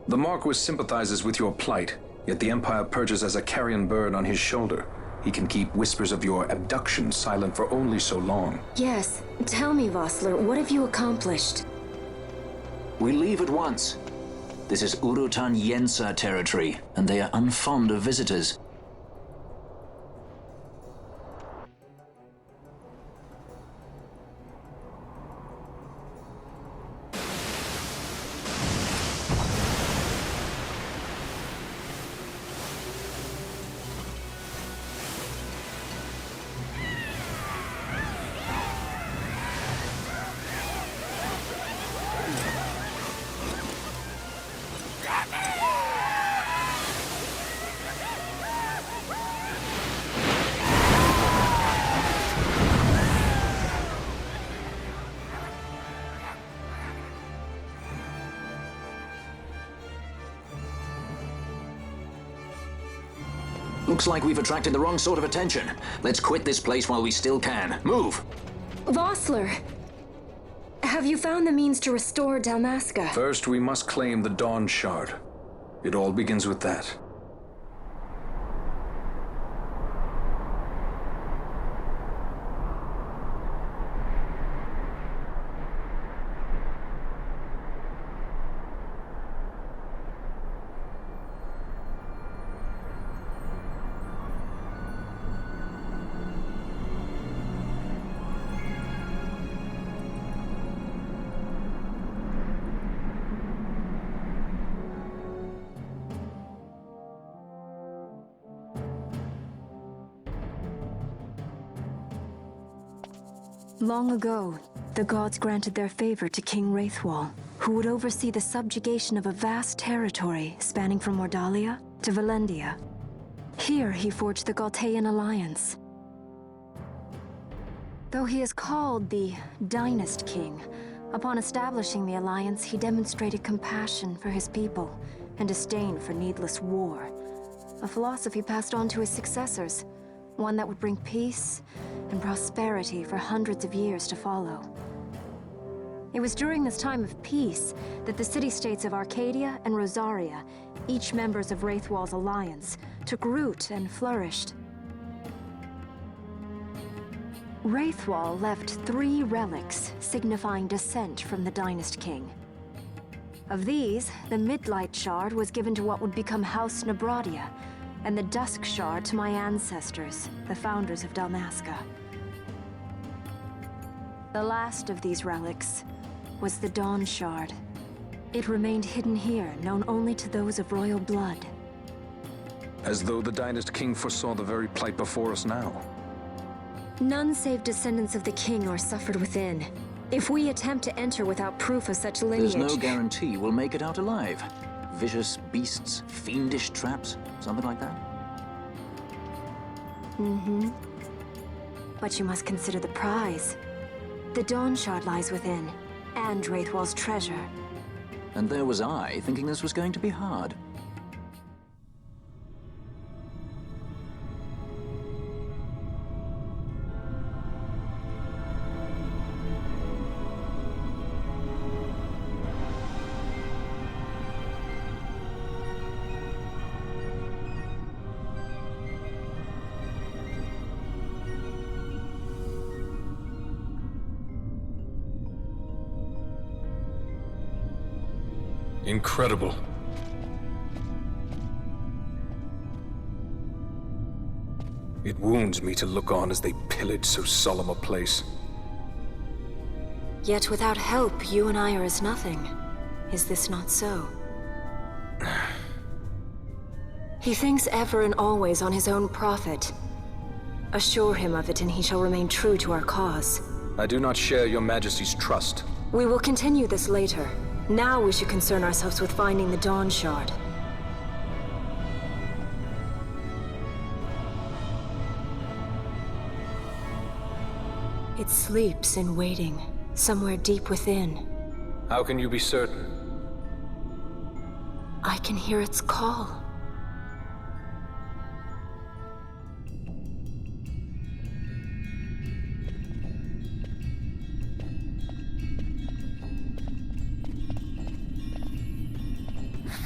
The Marquis sympathizes with your plight, yet the Empire perches as a carrion bird on his shoulder. He can keep whispers of your abduction silent for only so long. Yes. Tell me, Vossler, what have you accomplished? We leave at once. This is Urutan Yensa territory, and they are unfond of visitors. Looks like we've attracted the wrong sort of attention. Let's quit this place while we still can. Move! Vossler! Have you found the means to restore Dalmasca? First, we must claim the Dawn Shard. It all begins with that. Long ago, the gods granted their favor to King Wraithwall, who would oversee the subjugation of a vast territory spanning from Mordalia to Valendia. Here he forged the Galtean alliance. Though he is called the Dynast King, upon establishing the alliance, he demonstrated compassion for his people and disdain for needless war. A philosophy passed on to his successors, one that would bring peace and prosperity for hundreds of years to follow. It was during this time of peace that the city-states of Arcadia and Rosaria, each members of Wraithwall's alliance, took root and flourished. Wraithwall left 3 relics signifying descent from the Dynast King. Of these, the Midlight Shard was given to what would become House Nabradia, and the Dusk Shard to my ancestors, the founders of Dalmasca. The last of these relics was the Dawn Shard. It remained hidden here, known only to those of royal blood. As though the Dynast King foresaw the very plight before us now. None save descendants of the king are suffered within. If we attempt to enter without proof of such lineage... There's no guarantee we'll make it out alive. Vicious beasts, fiendish traps, something like that? Mm-hmm. But you must consider the prize. The Dawn Shard lies within, and Wraithwall's treasure. And there was I, thinking this was going to be hard. Incredible. It wounds me to look on as they pillage so solemn a place. Yet without help, you and I are as nothing. Is this not so? He thinks ever and always on his own profit. Assure him of it and he shall remain true to our cause. I do not share your Majesty's trust. We will continue this later. Now we should concern ourselves with finding the Dawn Shard. It sleeps in waiting, somewhere deep within. How can you be certain? I can hear its call.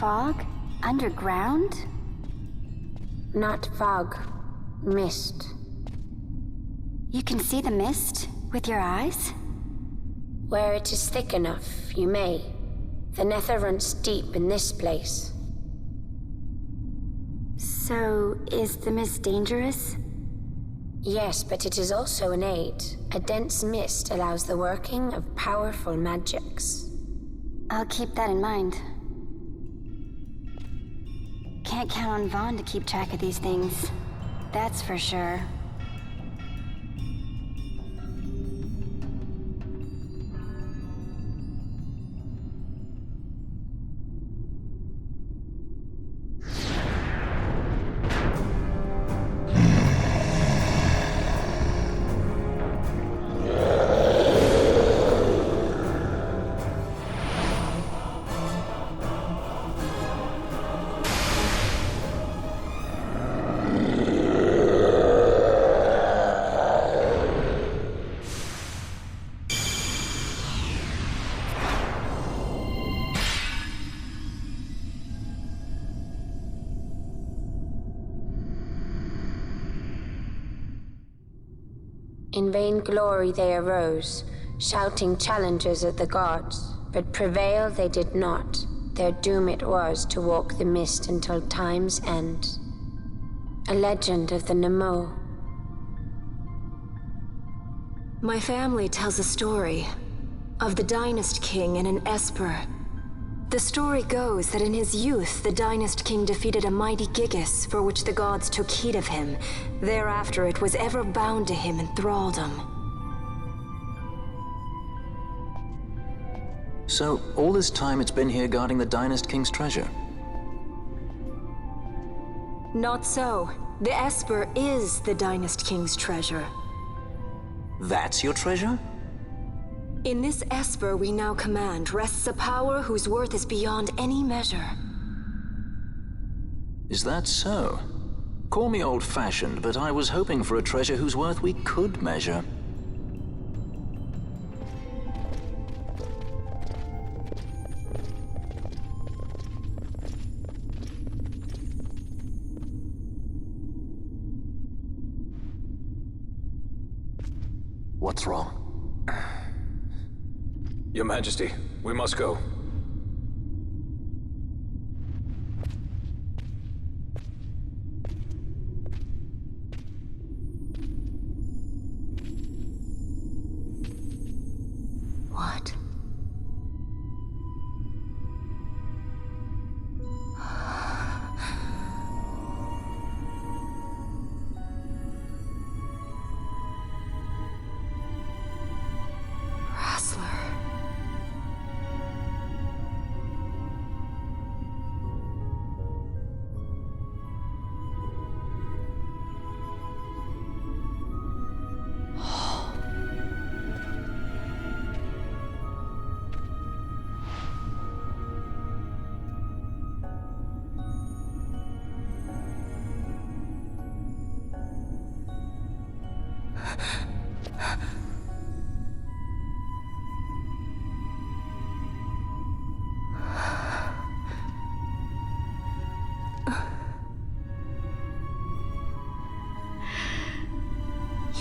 fog? Underground? Not fog. Mist. You can see the mist with your eyes? Where it is thick enough, you may. The nether runs deep in this place. So, is the mist dangerous? Yes, but it is also an aid. A dense mist allows the working of powerful magics. I'll keep that in mind. Can't count on Vaan to keep track of these things. That's for sure. In vain glory they arose, shouting challenges at the gods, but prevail they did not. Their doom it was to walk the mist until time's end. A legend of the Nemo. My family tells a story of the Dynast King and an Esper. The story goes that in his youth, the Dynast King defeated a mighty Gigas, for which the gods took heed of him. Thereafter, it was ever bound to him in thraldom. So, all this time it's been here guarding the Dynast King's treasure? Not so. The Esper is the Dynast King's treasure. That's your treasure? In this Esper we now command rests a power whose worth is beyond any measure. Is that so? Call me old-fashioned, but I was hoping for a treasure whose worth we could measure. What's wrong? Your Majesty, we must go. What?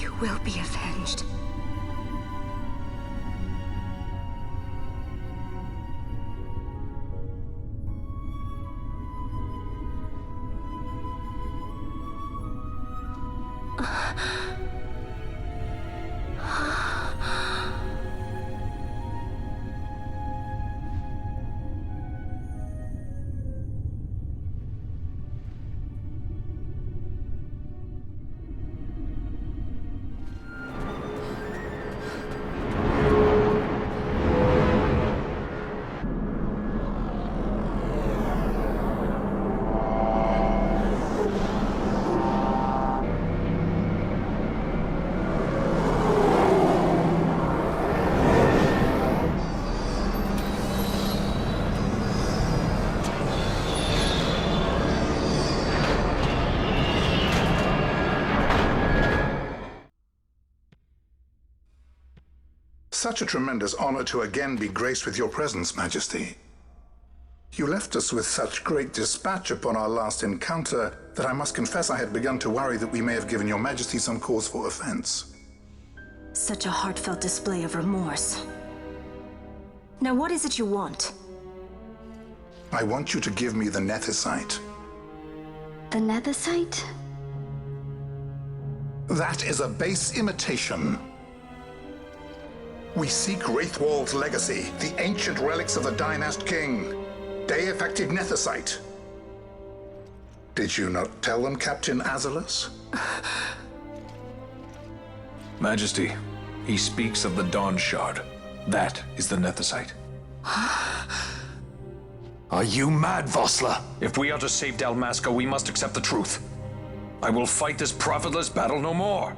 You will be avenged. Such a tremendous honor to again be graced with your presence, Majesty. You left us with such great dispatch upon our last encounter that I must confess I had begun to worry that we may have given your majesty some cause for offense. Such a heartfelt display of remorse. Now what is it you want? I want you to give me the Nethicite. The Nethicite? That is a base imitation. We seek Wraithwald's legacy, the ancient relics of the Dynast King. Day-affected Nethicite. Did you not tell them, Captain Azalus? Majesty, he speaks of the Dawn Shard. That is the Nethicite. Are you mad, Vossler? If we are to save Dalmasca, we must accept the truth. I will fight this profitless battle no more.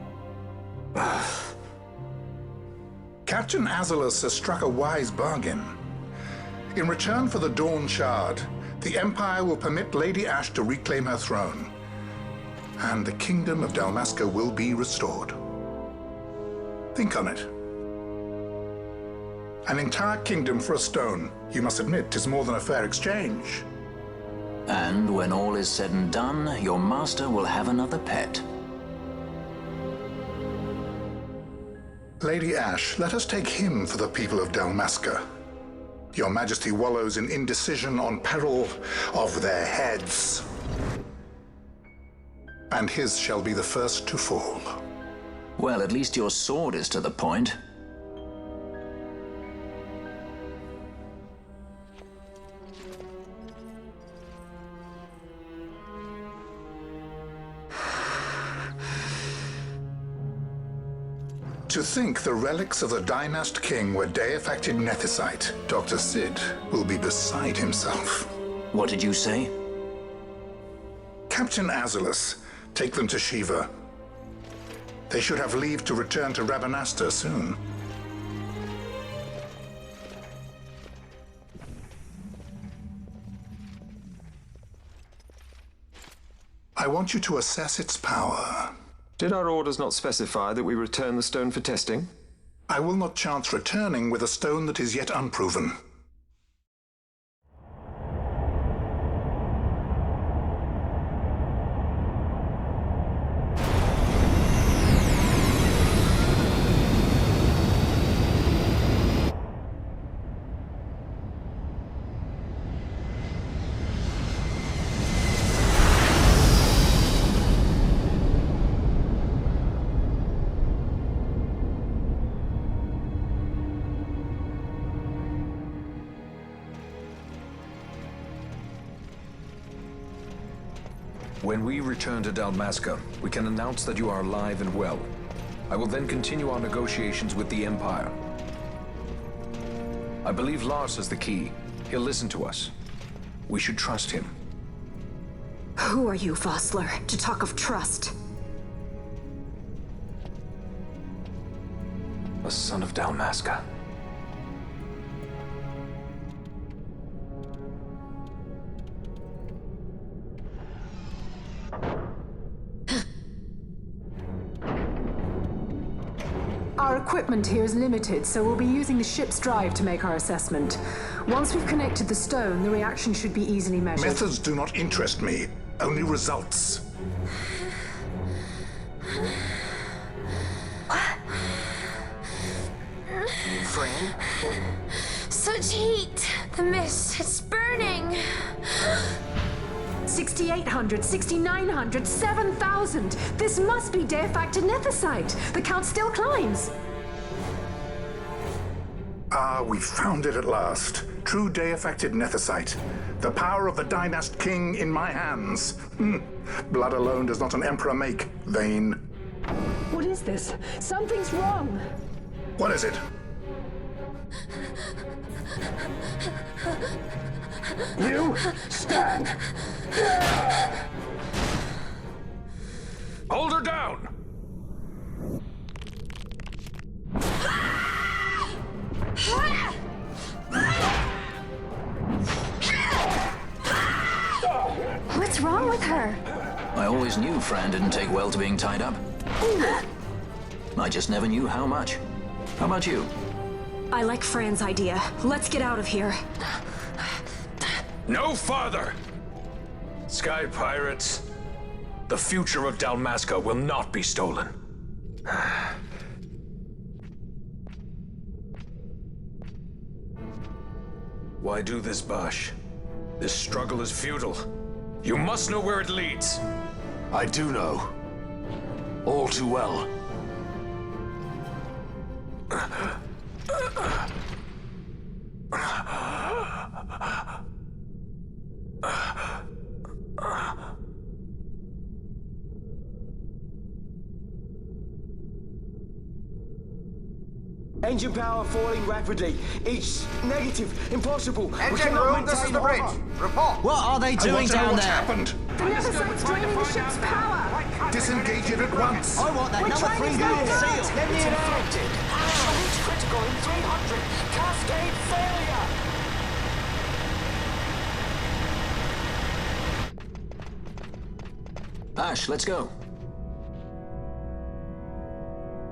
Captain Azalus has struck a wise bargain. In return for the Dawn Shard, the Empire will permit Lady Ashe to reclaim her throne, and the kingdom of Dalmasca will be restored. Think on it. An entire kingdom for a stone. You must admit, 'tis more than a fair exchange. And when all is said and done, your master will have another pet. Lady Ashe, let us take him for the people of Dalmasca. Your Majesty wallows in indecision on peril of their heads. And his shall be the first to fall. Well, at least your sword is to the point. To think the relics of the Dynast King were day-affected Nethicite, Dr. Sid will be beside himself. What did you say? Captain Azalus, take them to Shiva. They should have leave to return to Rabanastre soon. I want you to assess its power. Did our orders not specify that we return the stone for testing? I will not chance returning with a stone that is yet unproven. When we return to Dalmasca, we can announce that you are alive and well. I will then continue our negotiations with the Empire. I believe Lars has the key. He'll listen to us. We should trust him. Who are you, Vossler, to talk of trust? A son of Dalmasca. Our equipment here is limited, so we'll be using the ship's drive to make our assessment. Once we've connected the stone, the reaction should be easily measured. Methods do not interest me, only results. Friend? Such heat! The mist, it's burning! 6,800, 6,900, 7,000! This must be day-affected Nethicite! The count still climbs! Ah, we found it at last. True day-affected Nethicite. The power of the Dynast King in my hands. Blood alone does not an emperor make, Vaan. What is this? Something's wrong! What is it? You stand! Hold her down! What's wrong with her? I always knew Fran didn't take well to being tied up. I just never knew how much. How about you? I like Fran's idea. Let's get out of here. No farther! Sky pirates, the future of Dalmasca will not be stolen. Why do this, Bash? This struggle is futile. You must know where it leads. I do know. All too well. Engine power falling rapidly. Each negative. Impossible. Engine room, this is the bridge. Report. What are they doing down there? Happened? The Neversite's draining the ship's power. Disengage it at once. I want that number 3 unit seal. Get me an infected. Reach critical in 300. Cascade failure. Ashe, let's go.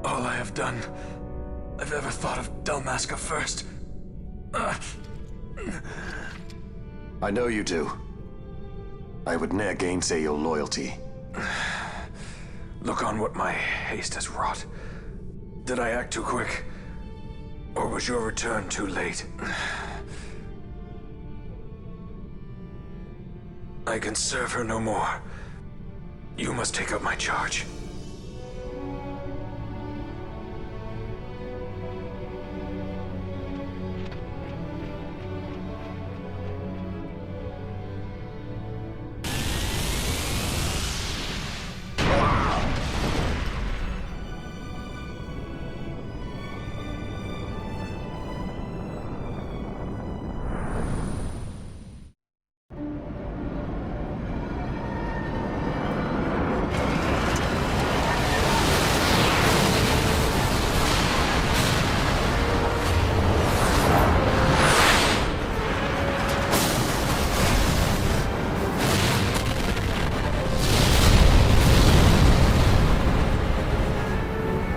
All I have done, I've ever thought of Dalmasca first. I know you do. I would ne'er gainsay your loyalty. Look on what my haste has wrought. Did I act too quick? Or was your return too late? I can serve her no more. You must take up my charge.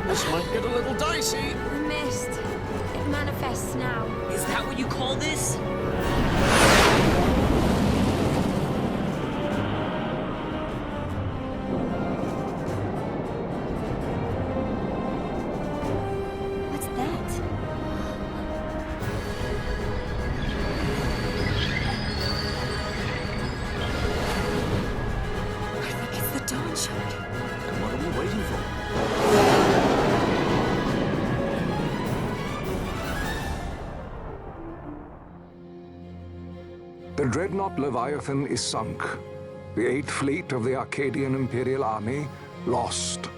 This might get a little dicey. The mist. It manifests now. Is that what you call this? What's that? I think it's the dawn shard. And what are we waiting for? The dreadnought Leviathan is sunk. The 8th fleet of the Arcadian Imperial Army lost.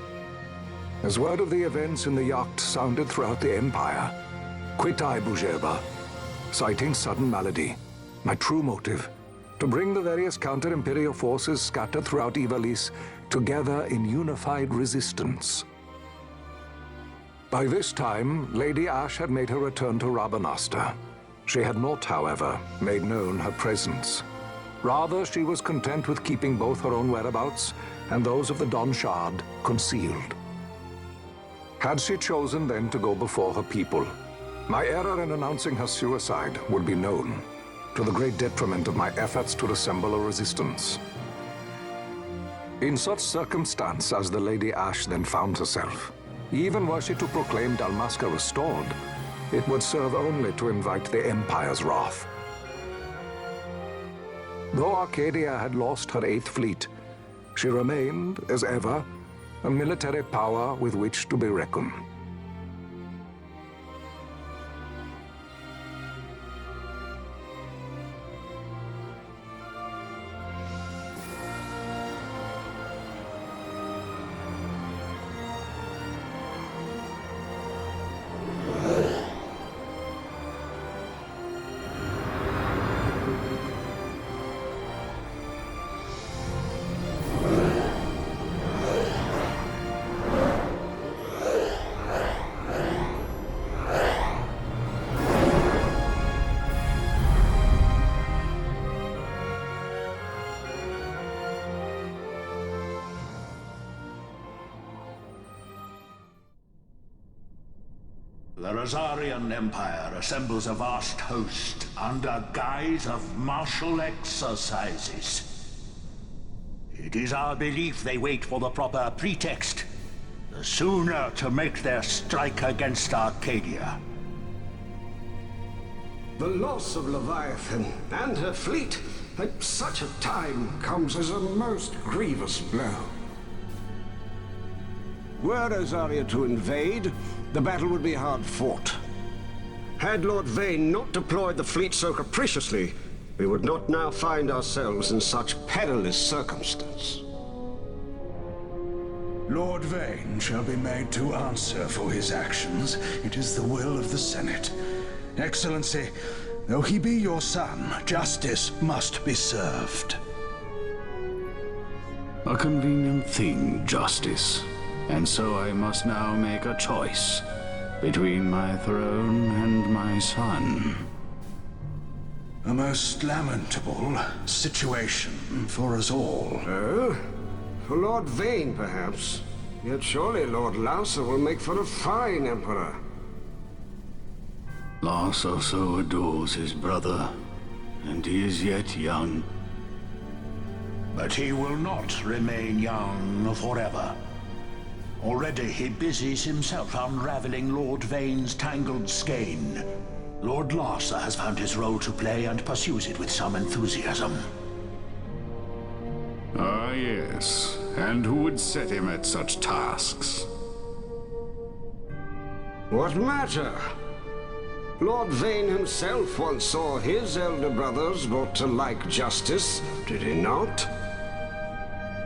As word of the events in the yacht sounded throughout the Empire, quit I Bougherba, citing sudden malady. My true motive, to bring the various counter-imperial forces scattered throughout Ivalice together in unified resistance. By this time, Lady Ashe had made her return to Rabanastre. She had not, however, made known her presence. Rather, she was content with keeping both her own whereabouts and those of the Dawn Shard concealed. Had she chosen then to go before her people, my error in announcing her suicide would be known, to the great detriment of my efforts to assemble a resistance. In such circumstance as the Lady Ashe then found herself, even were she to proclaim Dalmasca restored, it would serve only to invite the Empire's wrath. Though Arcadia had lost her 8th fleet, she remained, as ever, a military power with which to be reckoned. The Rosarian Empire assembles a vast host under guise of martial exercises. It is our belief they wait for the proper pretext, the sooner to make their strike against Arcadia. The loss of Leviathan and her fleet at such a time comes as a most grievous blow. Were Rosaria to invade, the battle would be hard fought. Had Lord Vaan not deployed the fleet so capriciously, we would not now find ourselves in such perilous circumstance. Lord Vaan shall be made to answer for his actions. It is the will of the Senate. Excellency, though he be your son, justice must be served. A convenient thing, justice. And so I must now make a choice between my throne and my son. A most lamentable situation for us all. Oh? For Lord Vaan, perhaps. Yet surely Lord Lausa will make for a fine emperor. Lausa so adores his brother, and he is yet young. But he will not remain young forever. Already he busies himself unraveling Lord Vaan's tangled skein. Lord Lausa has found his role to play and pursues it with some enthusiasm. Ah, yes. And who would set him at such tasks? What matter? Lord Vaan himself once saw his elder brothers brought to like justice, did he not?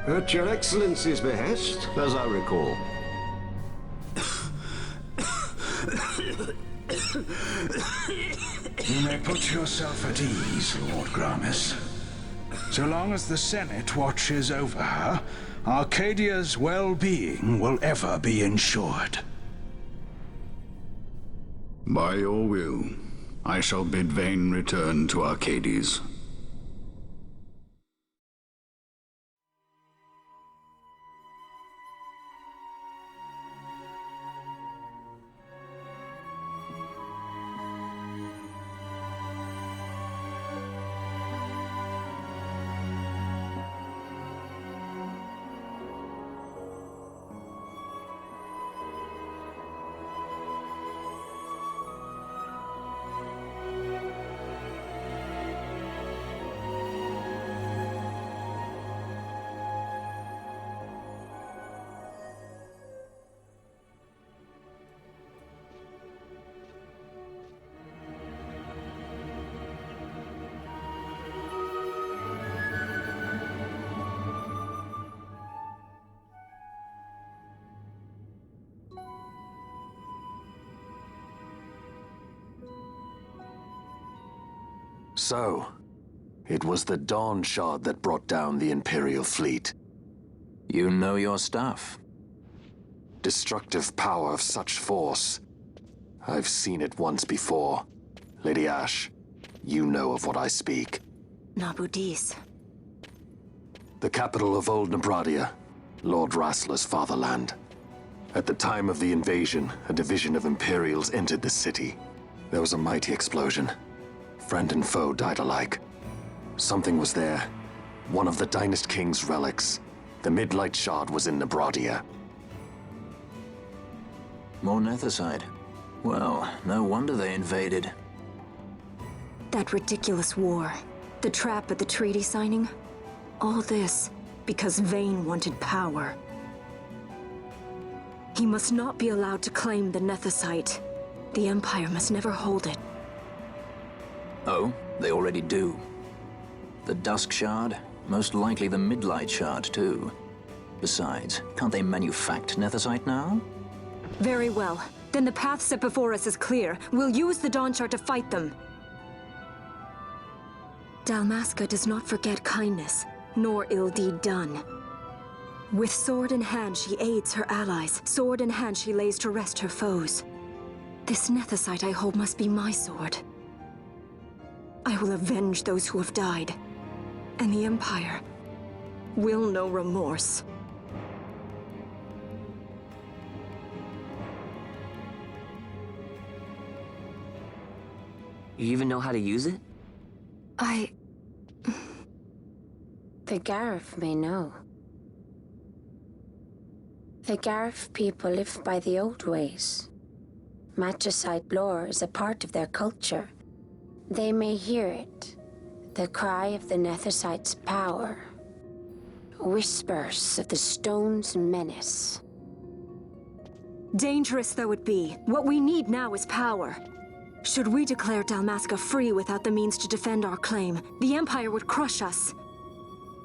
At your Excellency's behest, as I recall. You may put yourself at ease, Lord Gramis. So long as the Senate watches over her, Arcadia's well-being will ever be ensured. By your will, I shall bid Vaan return to Arcades. So, it was the Dawn Shard that brought down the Imperial fleet. You know your stuff. Destructive power of such force. I've seen it once before. Lady Ashe, you know of what I speak. Nabudis. The capital of Old Nebradia, Lord Rassler's fatherland. At the time of the invasion, a division of Imperials entered the city. There was a mighty explosion. Friend and foe died alike. Something was there. One of the Dynast King's relics. The Midlight Shard was in Nebradia. More Nethicite. Well, no wonder they invaded. That ridiculous war. The trap at the treaty signing. All this because Vaan wanted power. He must not be allowed to claim the Nethicite. The Empire must never hold it. Oh, they already do. The Dusk Shard, most likely the Midlight Shard, too. Besides, can't they manufacture Nethicite now? Very well. Then the path set before us is clear. We'll use the Dawn Shard to fight them. Dalmasca does not forget kindness, nor ill deed done. With sword in hand, she aids her allies. Sword in hand, she lays to rest her foes. This Nethicite I hold must be my sword. I will avenge those who have died, and the Empire will know remorse. You even know how to use it? The Garif may know. The Garif people live by the old ways. Magicite lore is a part of their culture. They may hear it, the cry of the Nethicite's power. Whispers of the stone's menace. Dangerous though it be, what we need now is power. Should we declare Dalmasca free without the means to defend our claim, the Empire would crush us.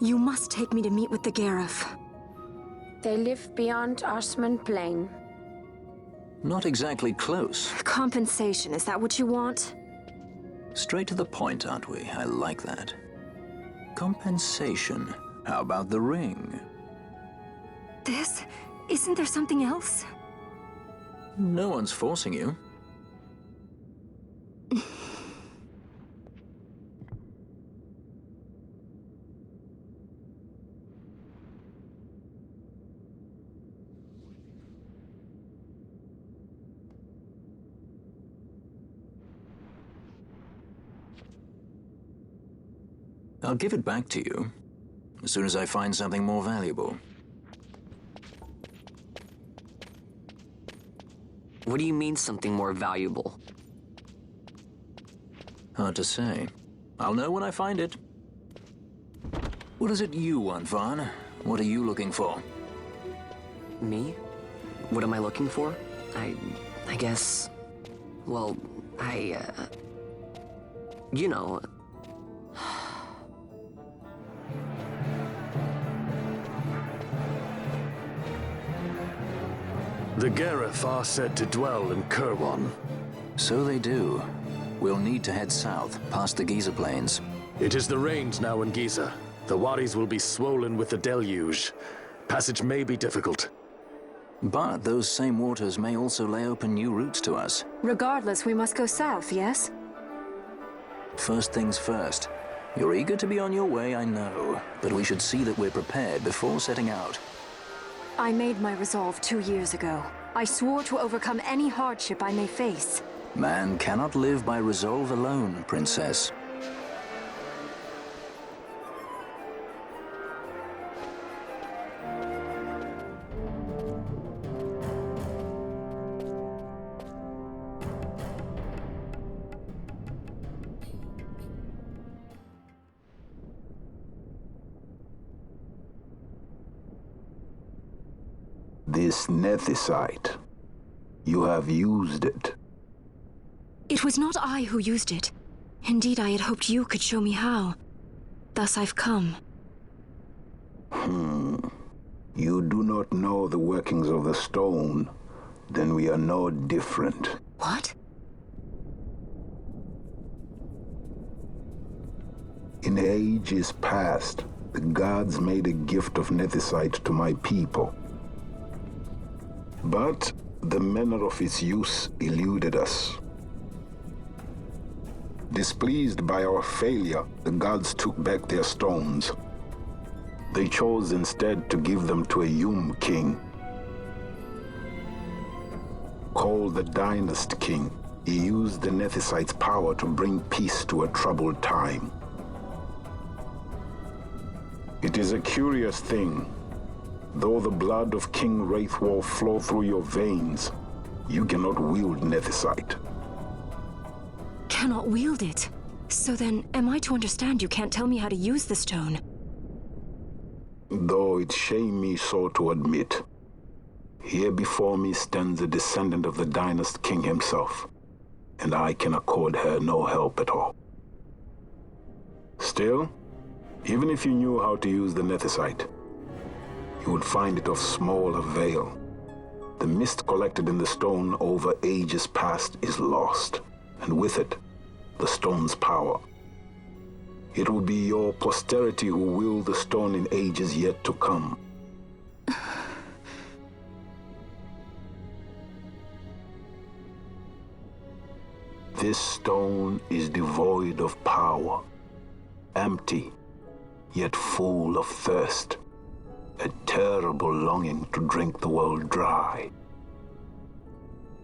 You must take me to meet with the Garif. They live beyond Osman Plain. Not exactly close. Compensation, is that what you want? Straight to the point, aren't we? I like that. Compensation. How about the ring? This? Isn't there something else? No one's forcing you. I'll give it back to you as soon as I find something more valuable. What do you mean something more valuable? Hard to say. I'll know when I find it. What is it you want, Vaan? What are you looking for? Me? What am I looking for? I guess... Well, you know... The Garif are said to dwell in Kirwan. So they do. We'll need to head south, past the Giza Plains. It is the rains now in Giza. The wadis will be swollen with the deluge. Passage may be difficult. But those same waters may also lay open new routes to us. Regardless, we must go south, yes? First things first. You're eager to be on your way, I know. But we should see that we're prepared before setting out. I made my resolve 2 years ago. I swore to overcome any hardship I may face. Man cannot live by resolve alone, Princess. This Nethicite. You have used it. It was not I who used it. Indeed, I had hoped you could show me how. Thus I've come. You do not know the workings of the stone. Then we are no different. What? In ages past, the gods made a gift of Nethicite to my people. But the manner of its use eluded us. Displeased by our failure, the gods took back their stones. They chose instead to give them to a Yum king. Called the Dynast King, he used the Nethicite's power to bring peace to a troubled time. It is a curious thing. Though the blood of King Wraithwolf flow through your veins, you cannot wield Nethicite. Cannot wield it? So then, am I to understand you can't tell me how to use the stone? Though it shame me so to admit, here before me stands a descendant of the Dynast King himself, and I can accord her no help at all. Still, even if you knew how to use the Nethicite, you would find it of small avail. The mist collected in the stone over ages past is lost, and with it, the stone's power. It will be your posterity who wield the stone in ages yet to come. This stone is devoid of power, empty, yet full of thirst. A terrible longing to drink the world dry.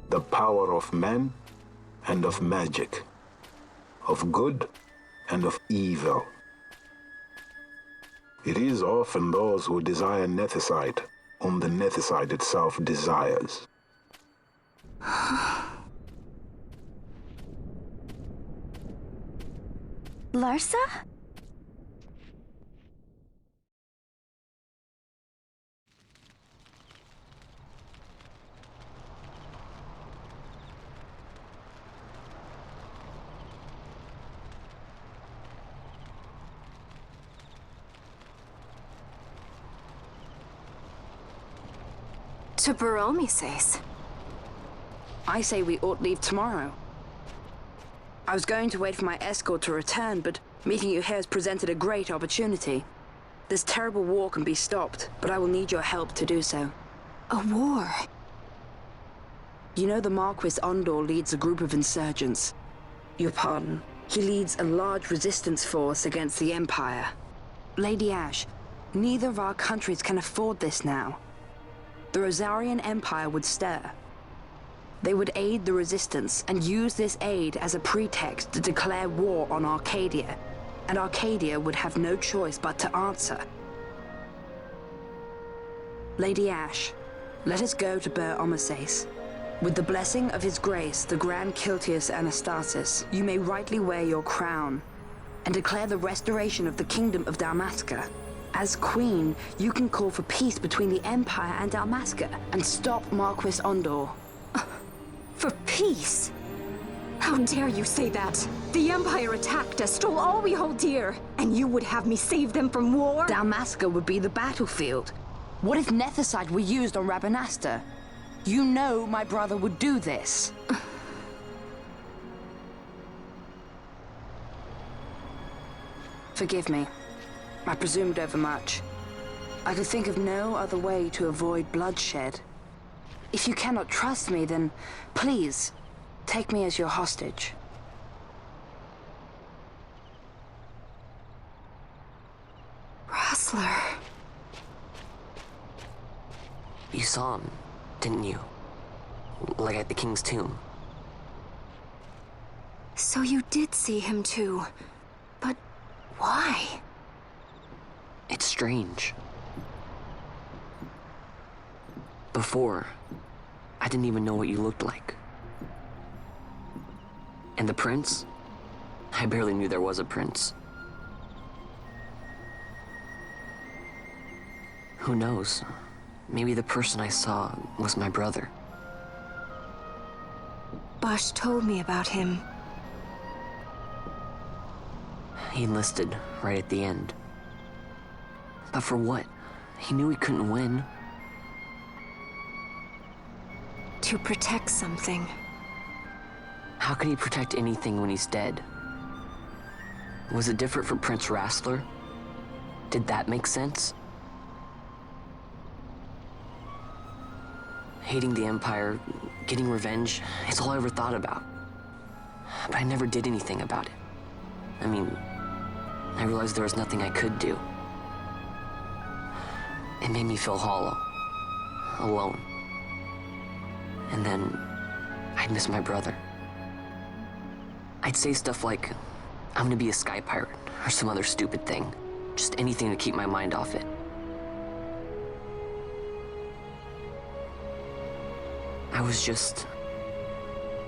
The power of man and of magic. of good and of evil. It is often those who desire Nethicite whom the Nethicite itself desires. Larsa? To Baromises. I say we ought leave tomorrow. I was going to wait for my escort to return, but meeting you here has presented a great opportunity. This terrible war can be stopped, but I will need your help to do so. A war? You know the Marquis Ondor leads a group of insurgents. Your pardon. He leads a large resistance force against the Empire. Lady Ashe, neither of our countries can afford this now. The Rosarian Empire would stir. They would aid the resistance and use this aid as a pretext to declare war on Arcadia, and Arcadia would have no choice but to answer. Lady Ashe, let us go to Baromises. With the blessing of His Grace, the Grand Kiltius Anastasis, you may rightly wear your crown and declare the restoration of the Kingdom of Dalmasca. As Queen, you can call for peace between the Empire and Dalmasca and stop Marquis Ondor. For peace? How dare you say that? The Empire attacked us, stole all we hold dear, and you would have me save them from war? Dalmasca would be the battlefield. What if Nethicite were used on Rabanastre? You know my brother would do this. Forgive me. I presumed overmuch. I could think of no other way to avoid bloodshed. If you cannot trust me, then please, take me as your hostage. Rustler. You saw him, didn't you? Like at the King's tomb. So you did see him too. But why? It's strange. Before, I didn't even know what you looked like. And the prince? I barely knew there was a prince. Who knows? Maybe the person I saw was my brother. Bosch told me about him. He enlisted right at the end. But for what? He knew he couldn't win. To protect something. How could he protect anything when he's dead? Was it different for Prince Rastler? Did that make sense? Hating the Empire, getting revenge, it's all I ever thought about. But I never did anything about it. I mean, I realized there was nothing I could do. It made me feel hollow, alone. And then I'd miss my brother. I'd say stuff like, I'm gonna be a sky pirate, or some other stupid thing. Just anything to keep my mind off it.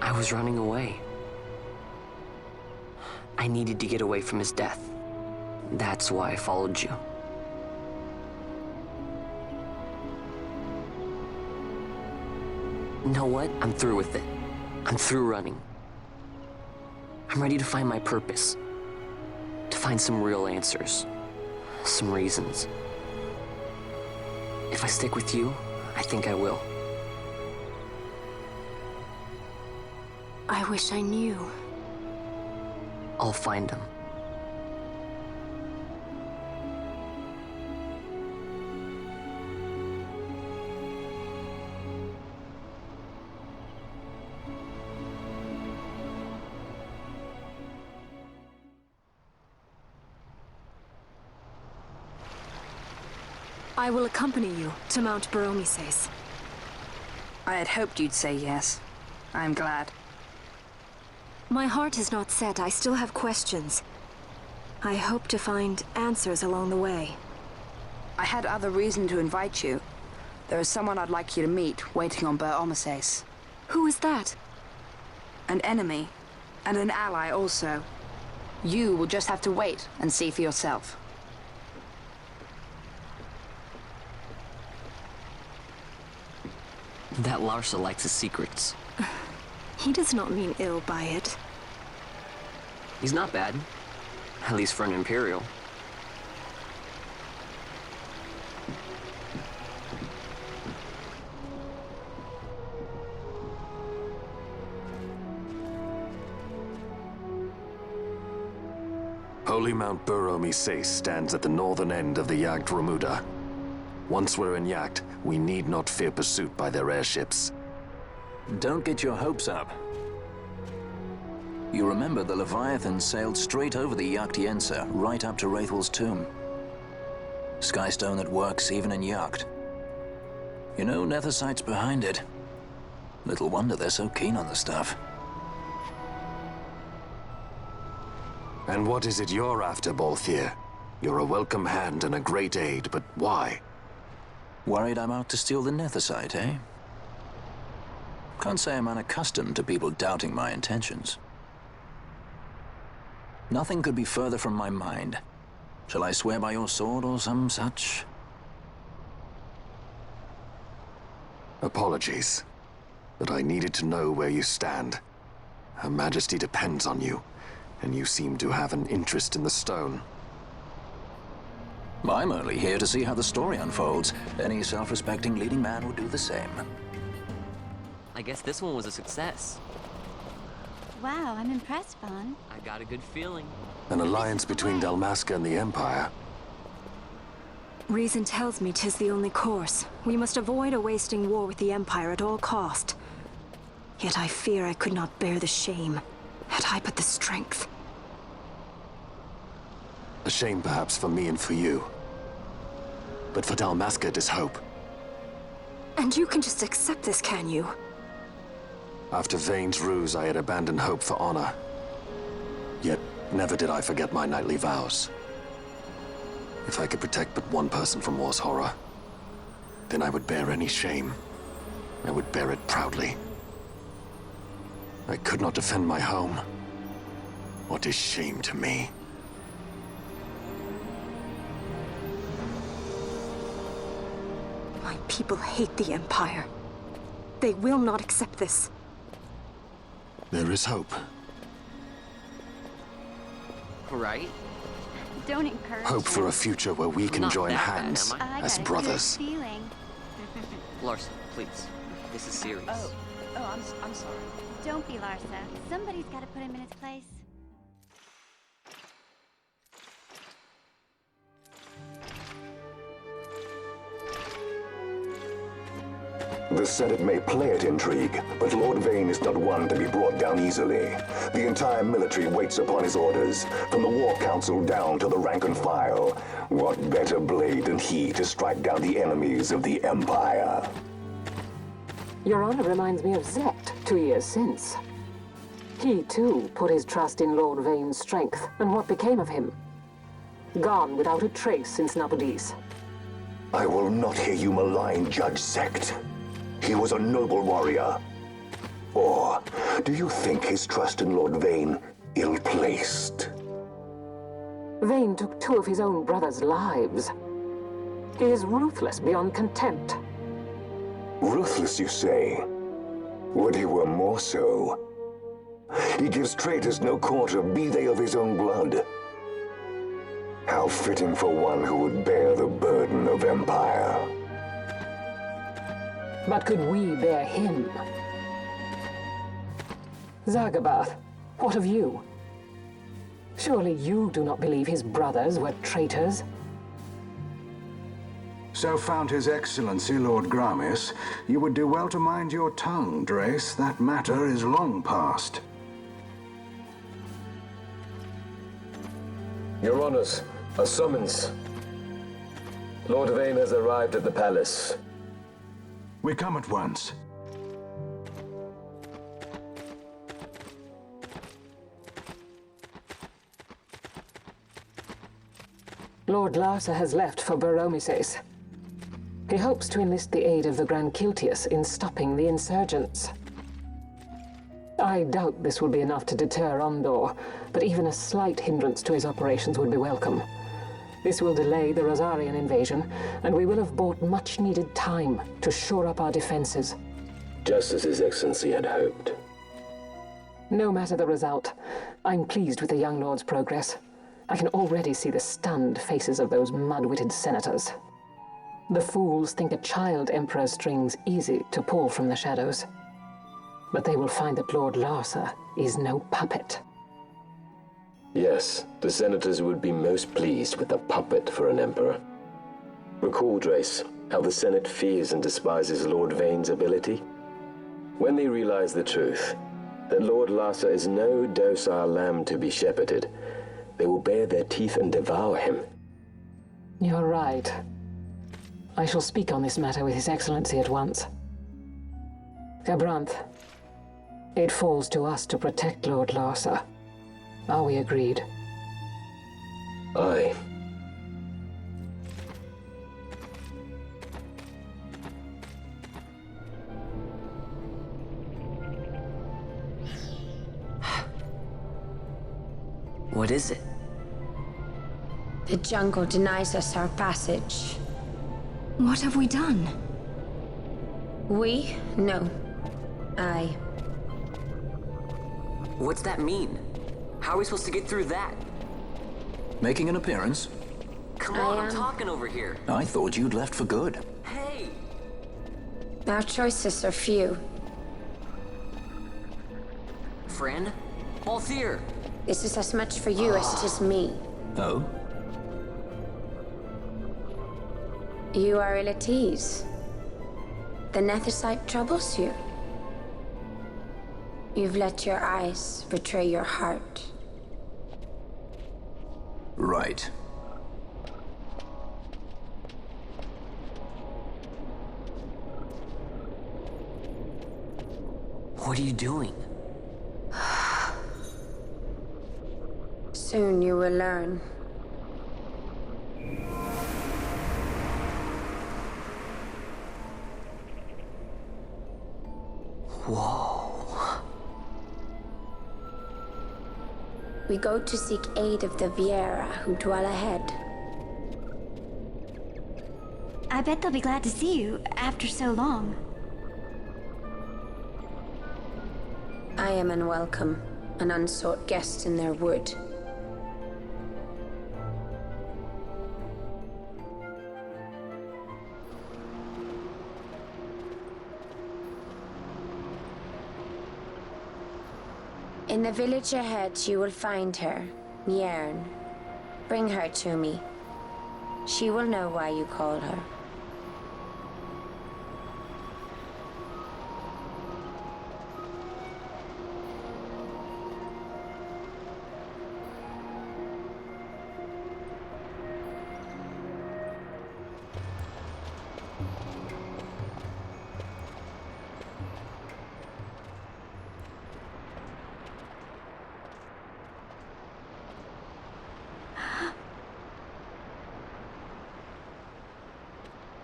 I was running away. I needed to get away from his death. That's why I followed you. You know what? I'm through with it. I'm through running. I'm ready to find my purpose. To find some real answers. Some reasons. If I stick with you, I think I will. I wish I knew. I'll find them. I will accompany you to Mount Baromises. I had hoped you'd say yes. I am glad. My heart is not set. I still have questions. I hope to find answers along the way. I had other reason to invite you. There is someone I'd like you to meet, waiting on Ber Omases. Who is that? An enemy, and an ally also. You will just have to wait and see for yourself. That Larsa likes his secrets. He does not mean ill by it. He's not bad. At least for an Imperial. Holy Mount Bur-Omises stands at the northern end of the Yacht Remuda. Once we're in Yacht, we need not fear pursuit by their airships. Don't get your hopes up. You remember the Leviathan sailed straight over the Yacht Yensa, right up to Wraithel's tomb. Skystone that works even in Yacht. You know Nethersight's behind it. Little wonder they're so keen on the stuff. And what is it you're after, Balthier? You're a welcome hand and a great aid, but why? Worried I'm out to steal the Nethersight, eh? Can't say I'm unaccustomed to people doubting my intentions. Nothing could be further from my mind. Shall I swear by your sword or some such? Apologies, but I needed to know where you stand. Her Majesty depends on you, and you seem to have an interest in the stone. I'm only here to see how the story unfolds. Any self-respecting leading man would do the same. I guess this one was a success. Wow, I'm impressed, Vaan. I got a good feeling. An alliance between Dalmasca and the Empire. Reason tells me 'tis the only course. We must avoid a wasting war with the Empire at all cost. Yet I fear I could not bear the shame, had I but the strength. A shame perhaps for me and for you. But for Dalmasca it is hope. And you can just accept this, can you? After Vane's ruse, I had abandoned hope for honor. Yet, never did I forget my knightly vows. If I could protect but one person from war's horror, then I would bear any shame. I would bear it proudly. I could not defend my home. What is shame to me? My people hate the Empire. They will not accept this. There is hope. Right? Don't encourage Hope for a future where we can join hands as brothers. Larsa, please. This is serious. I'm sorry. Don't be Larsa. Somebody's got to put him in his place. The Senate may play at intrigue, but Lord Vane is not one to be brought down easily. The entire military waits upon his orders, from the War Council down to the rank and file. What better blade than he to strike down the enemies of the Empire? Your honor reminds me of Zet 2 years since. He, too, put his trust in Lord Vane's strength, and what became of him? Gone without a trace since Nabudis. I will not hear you malign Judge Sect. He was a noble warrior. Or do you think his trust in Lord Vane ill-placed? Vane took 2 of his own brothers' lives. He is ruthless beyond contempt. Ruthless, you say? Would he were more so? He gives traitors no quarter, be they of his own blood. How fitting for one who would bear the burden of empire. But could we bear him? Zagabath, what of you? Surely you do not believe his brothers were traitors? So found His Excellency Lord Gramis, you would do well to mind your tongue, Drace. That matter is long past. Your Honors, a summons. Lord Vane has arrived at the palace. We come at once. Lord Larsa has left for Baromises. He hopes to enlist the aid of the Grand Kiltius in stopping the insurgents. I doubt this will be enough to deter Ondor, but even a slight hindrance to his operations would be welcome. This will delay the Rosarian invasion, and we will have bought much-needed time to shore up our defenses. Just as His Excellency had hoped. No matter the result, I'm pleased with the young lord's progress. I can already see the stunned faces of those mud-witted senators. The fools think a child emperor's strings easy to pull from the shadows. But they will find that Lord Larsa is no puppet. Yes, the senators would be most pleased with a puppet for an emperor. Recall, Drace, how the Senate fears and despises Lord Vane's ability. When they realize the truth, that Lord Larsa is no docile lamb to be shepherded, they will bare their teeth and devour him. You're right. I shall speak on this matter with His Excellency at once. Gabranth, it falls to us to protect Lord Larsa. Are we agreed? Aye. What is it? The jungle denies us our passage. What have we done? We? No. I. What's that mean? How are we supposed to get through that? Making an appearance? Come on, I'm talking over here. I thought you'd left for good. Hey! Our choices are few. Friend? Balthier! This is as much for you as it is me. Oh? You are ill at ease. The Nethicite troubles you. You've let your eyes betray your heart. Right. What are you doing? Soon you will learn. Whoa. We go to seek aid of the Viera who dwell ahead. I bet they'll be glad to see you after so long. I am unwelcome, an unsought guest in their wood. In the village ahead, you will find her, Mjern. Bring her to me. She will know why you call her.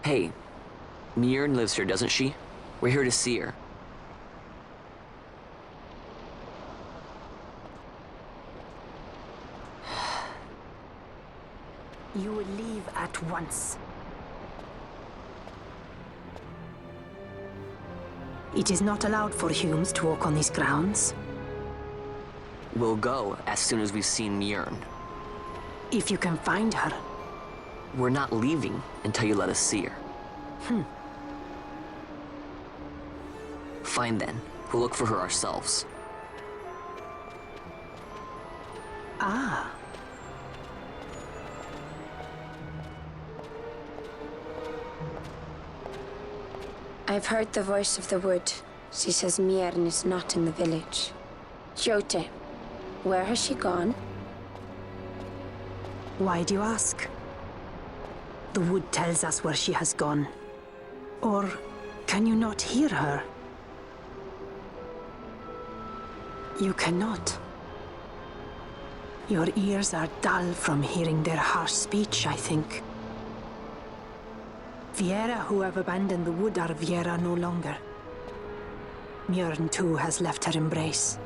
Hey, Mjern lives here, doesn't she? We're here to see her. You will leave at once. It is not allowed for humans to walk on these grounds. We'll go as soon as we've seen Mjern. If you can find her. We're not leaving until you let us see her. Fine then. We'll look for her ourselves. Ah. I've heard the voice of the wood. She says Mjern is not in the village. Jote, where has she gone? Why do you ask? The wood tells us where she has gone. Or can you not hear her? You cannot. Your ears are dull from hearing their harsh speech, I think. Viera who have abandoned the wood are Viera no longer. Mjörn too has left her embrace.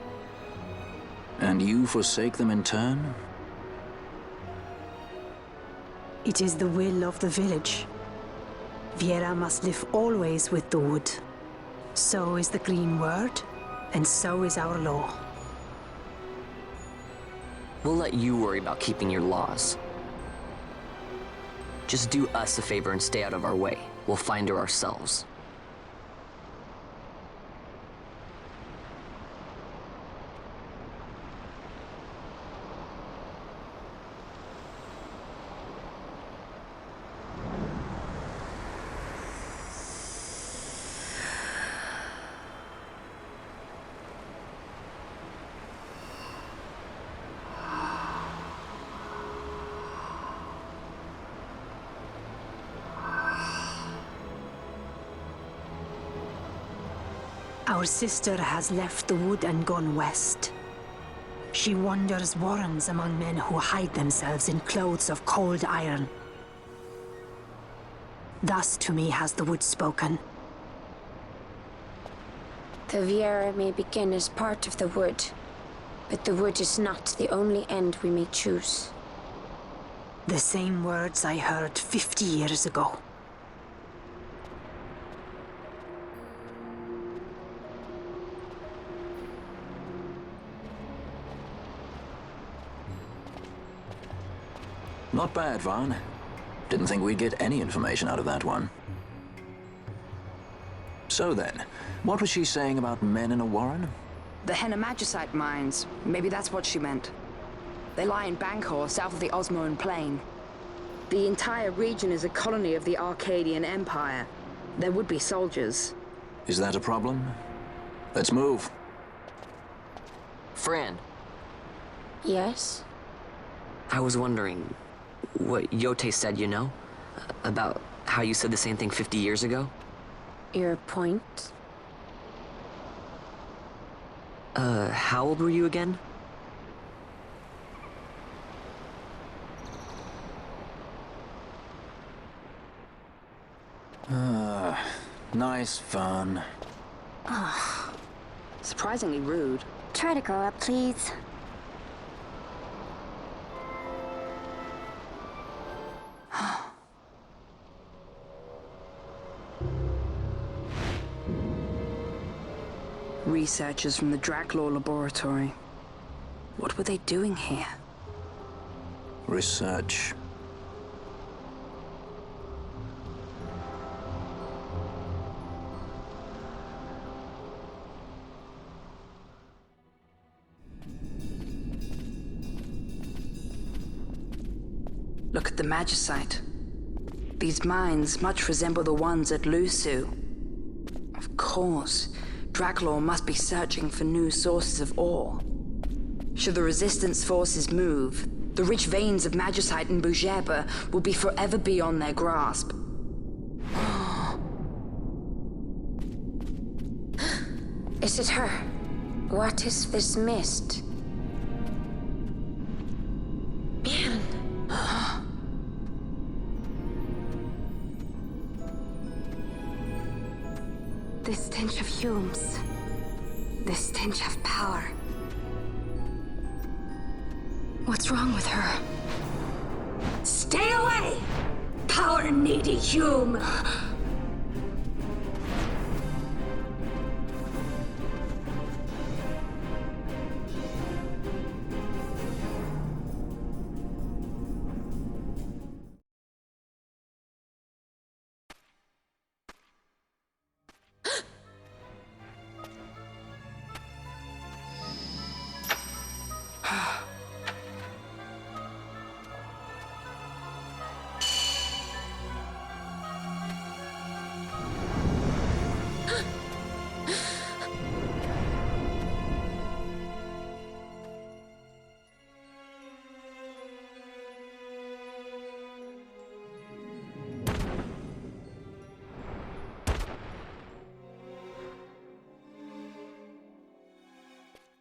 And you forsake them in turn? It is the will of the village. Viera must live always with the wood. So is the green word, and so is our law. We'll let you worry about keeping your laws. Just do us a favor and stay out of our way. We'll find her ourselves. Our sister has left the wood and gone west. She wanders warrens among men who hide themselves in clothes of cold iron. Thus to me has the wood spoken. The Viera may begin as part of the wood, but the wood is not the only end we may choose. The same words I heard 50 years ago. Not bad, Vaan. Didn't think we'd get any information out of that one. So then, what was she saying about men in a warren? The Magicite mines. Maybe that's what she meant. They lie in Bangkor, south of the Osmoan Plain. The entire region is a colony of the Arcadian Empire. There would be soldiers. Is that a problem? Let's move. Fran. Yes? I was wondering what Yote said, you know? About how you said the same thing 50 years ago? Your point? How old were you again? Nice fun. Surprisingly rude. Try to grow up, please. Researchers from the Draclaw laboratory. What were they doing here? Research. Look at the Magicite. These mines much resemble the ones at Lusu. Of course, Draclaw must be searching for new sources of ore. Should the Resistance forces move, the rich veins of Magicite in Bujeba will be forever beyond their grasp. Is it her? What is this mist? The stench of fumes. The stench of power. What's wrong with her? Stay away! Power-needy Hume!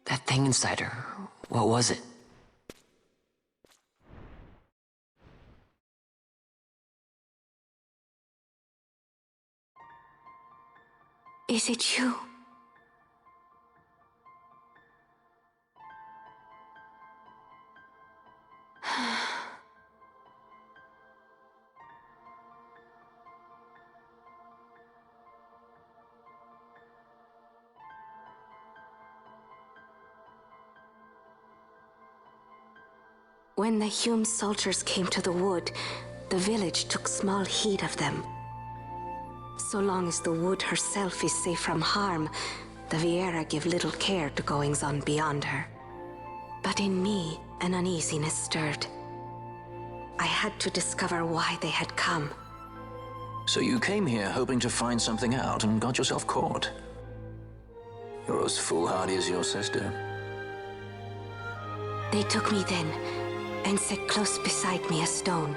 That thing inside her, what was it? Is it you? When the Hume soldiers came to the wood, the village took small heed of them. So long as the wood herself is safe from harm, the Viera give little care to goings-on beyond her. But in me, an uneasiness stirred. I had to discover why they had come. So you came here hoping to find something out and got yourself caught. You're as foolhardy as your sister. They took me then, and set close beside me a stone.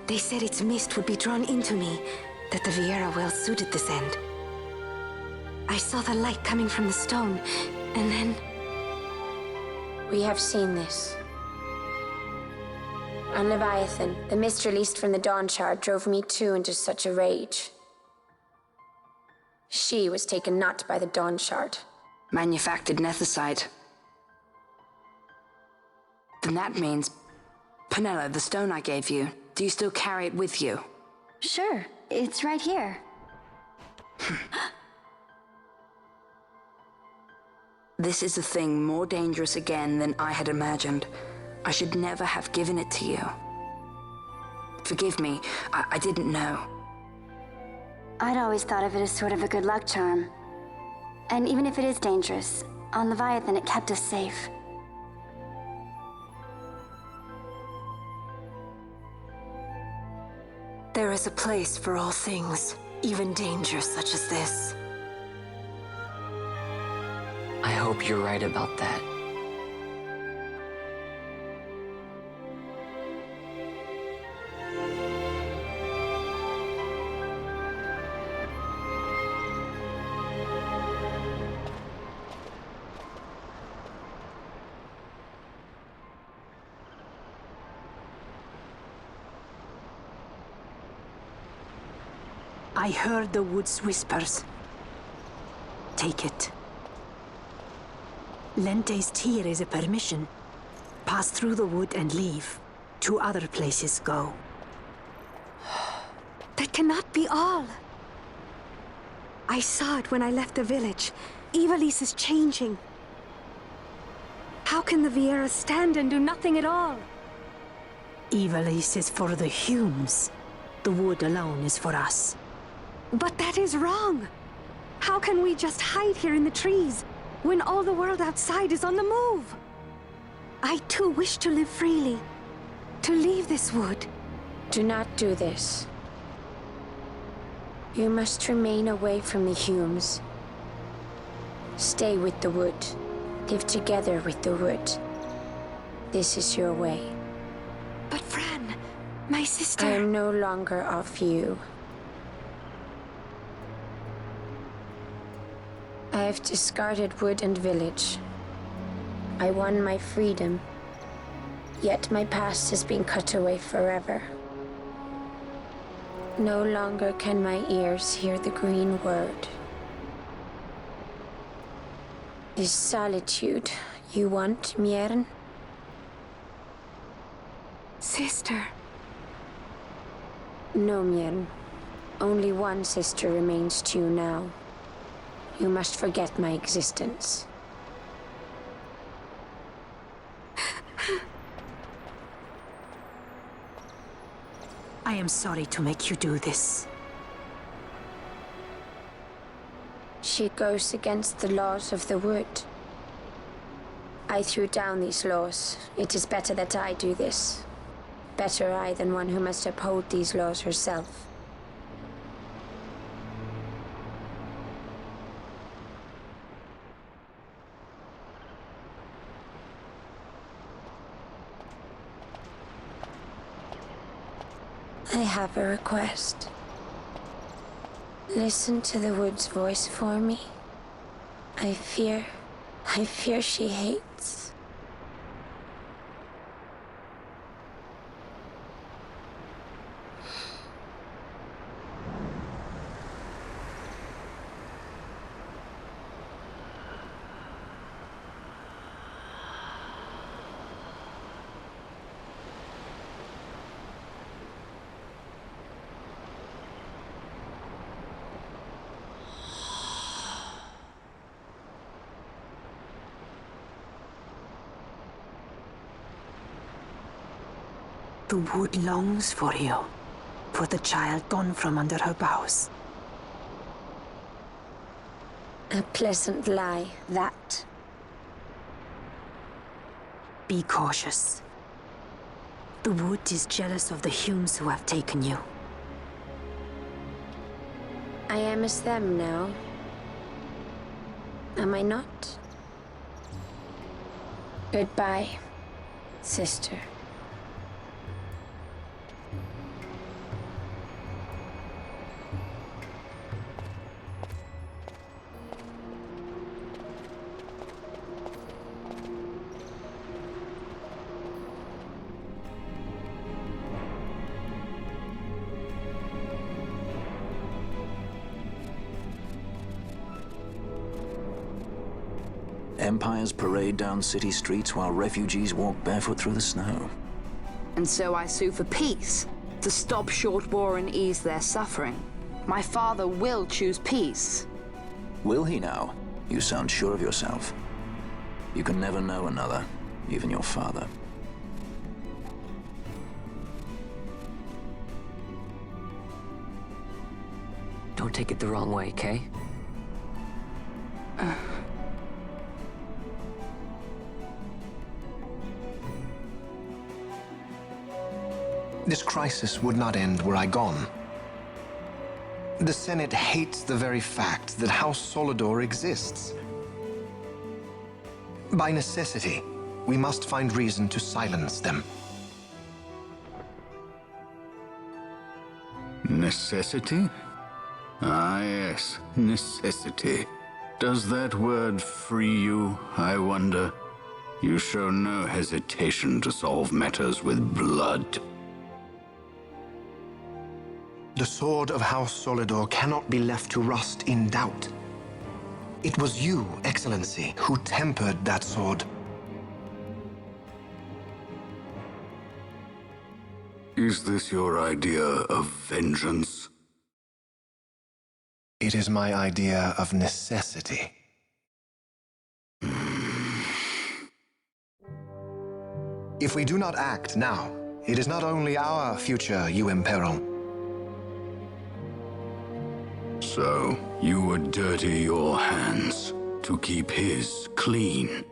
They said its mist would be drawn into me, that the Viera well suited this end. I saw the light coming from the stone, and then... We have seen this. On Leviathan, the mist released from the Dawn Shard drove me too into such a rage. She was taken not by the Dawn Shard. Manufactured nethicite. Then that means... Penelo, the stone I gave you, do you still carry it with you? Sure, it's right here. This is a thing more dangerous again than I had imagined. I should never have given it to you. Forgive me, I didn't know. I'd always thought of it as sort of a good luck charm. And even if it is dangerous, on Leviathan it kept us safe. There is a place for all things, even danger such as this. I hope you're right about that. I heard the wood's whispers. Take it. Lente's tear is a permission. Pass through the wood and leave. To other places go. That cannot be all. I saw it when I left the village. Ivalice is changing. How can the Viera stand and do nothing at all? Ivalice is for the Humes. The wood alone is for us. But that is wrong. How can we just hide here in the trees when all the world outside is on the move? I too wish to live freely, to leave this wood. Do not do this. You must remain away from the Humes. Stay with the wood. Live together with the wood. This is your way. But Fran, my sister... I am no longer of you. I have discarded wood and village. I won my freedom, yet my past has been cut away forever. No longer can my ears hear the green word. Is solitude you want, Miern? Sister. No, Miern. Only one sister remains to you now. You must forget my existence. I am sorry to make you do this. She goes against the laws of the wood. I threw down these laws. It is better that I do this. Better I than one who must uphold these laws herself. I have a request. Listen to the wood's voice for me. I fear she hates. The wood longs for you, for the child gone from under her boughs. A pleasant lie, that. Be cautious. The wood is jealous of the Humes who have taken you. I am as them now. Am I not? Goodbye, sister. Empires parade down city streets while refugees walk barefoot through the snow. And so I sue for peace, to stop short war and ease their suffering. My father will choose peace. Will he now? You sound sure of yourself. You can never know another, even your father. Don't take it the wrong way, Kay? This crisis would not end were I gone. The Senate hates the very fact that House Solidor exists. By necessity, we must find reason to silence them. Necessity? Ah, yes, necessity. Does that word free you, I wonder? You show no hesitation to solve matters with blood. The sword of House Solidor cannot be left to rust in doubt. It was you, Excellency, who tempered that sword. Is this your idea of vengeance? It is my idea of necessity. If we do not act now, it is not only our future you imperil. So, you would dirty your hands to keep his clean.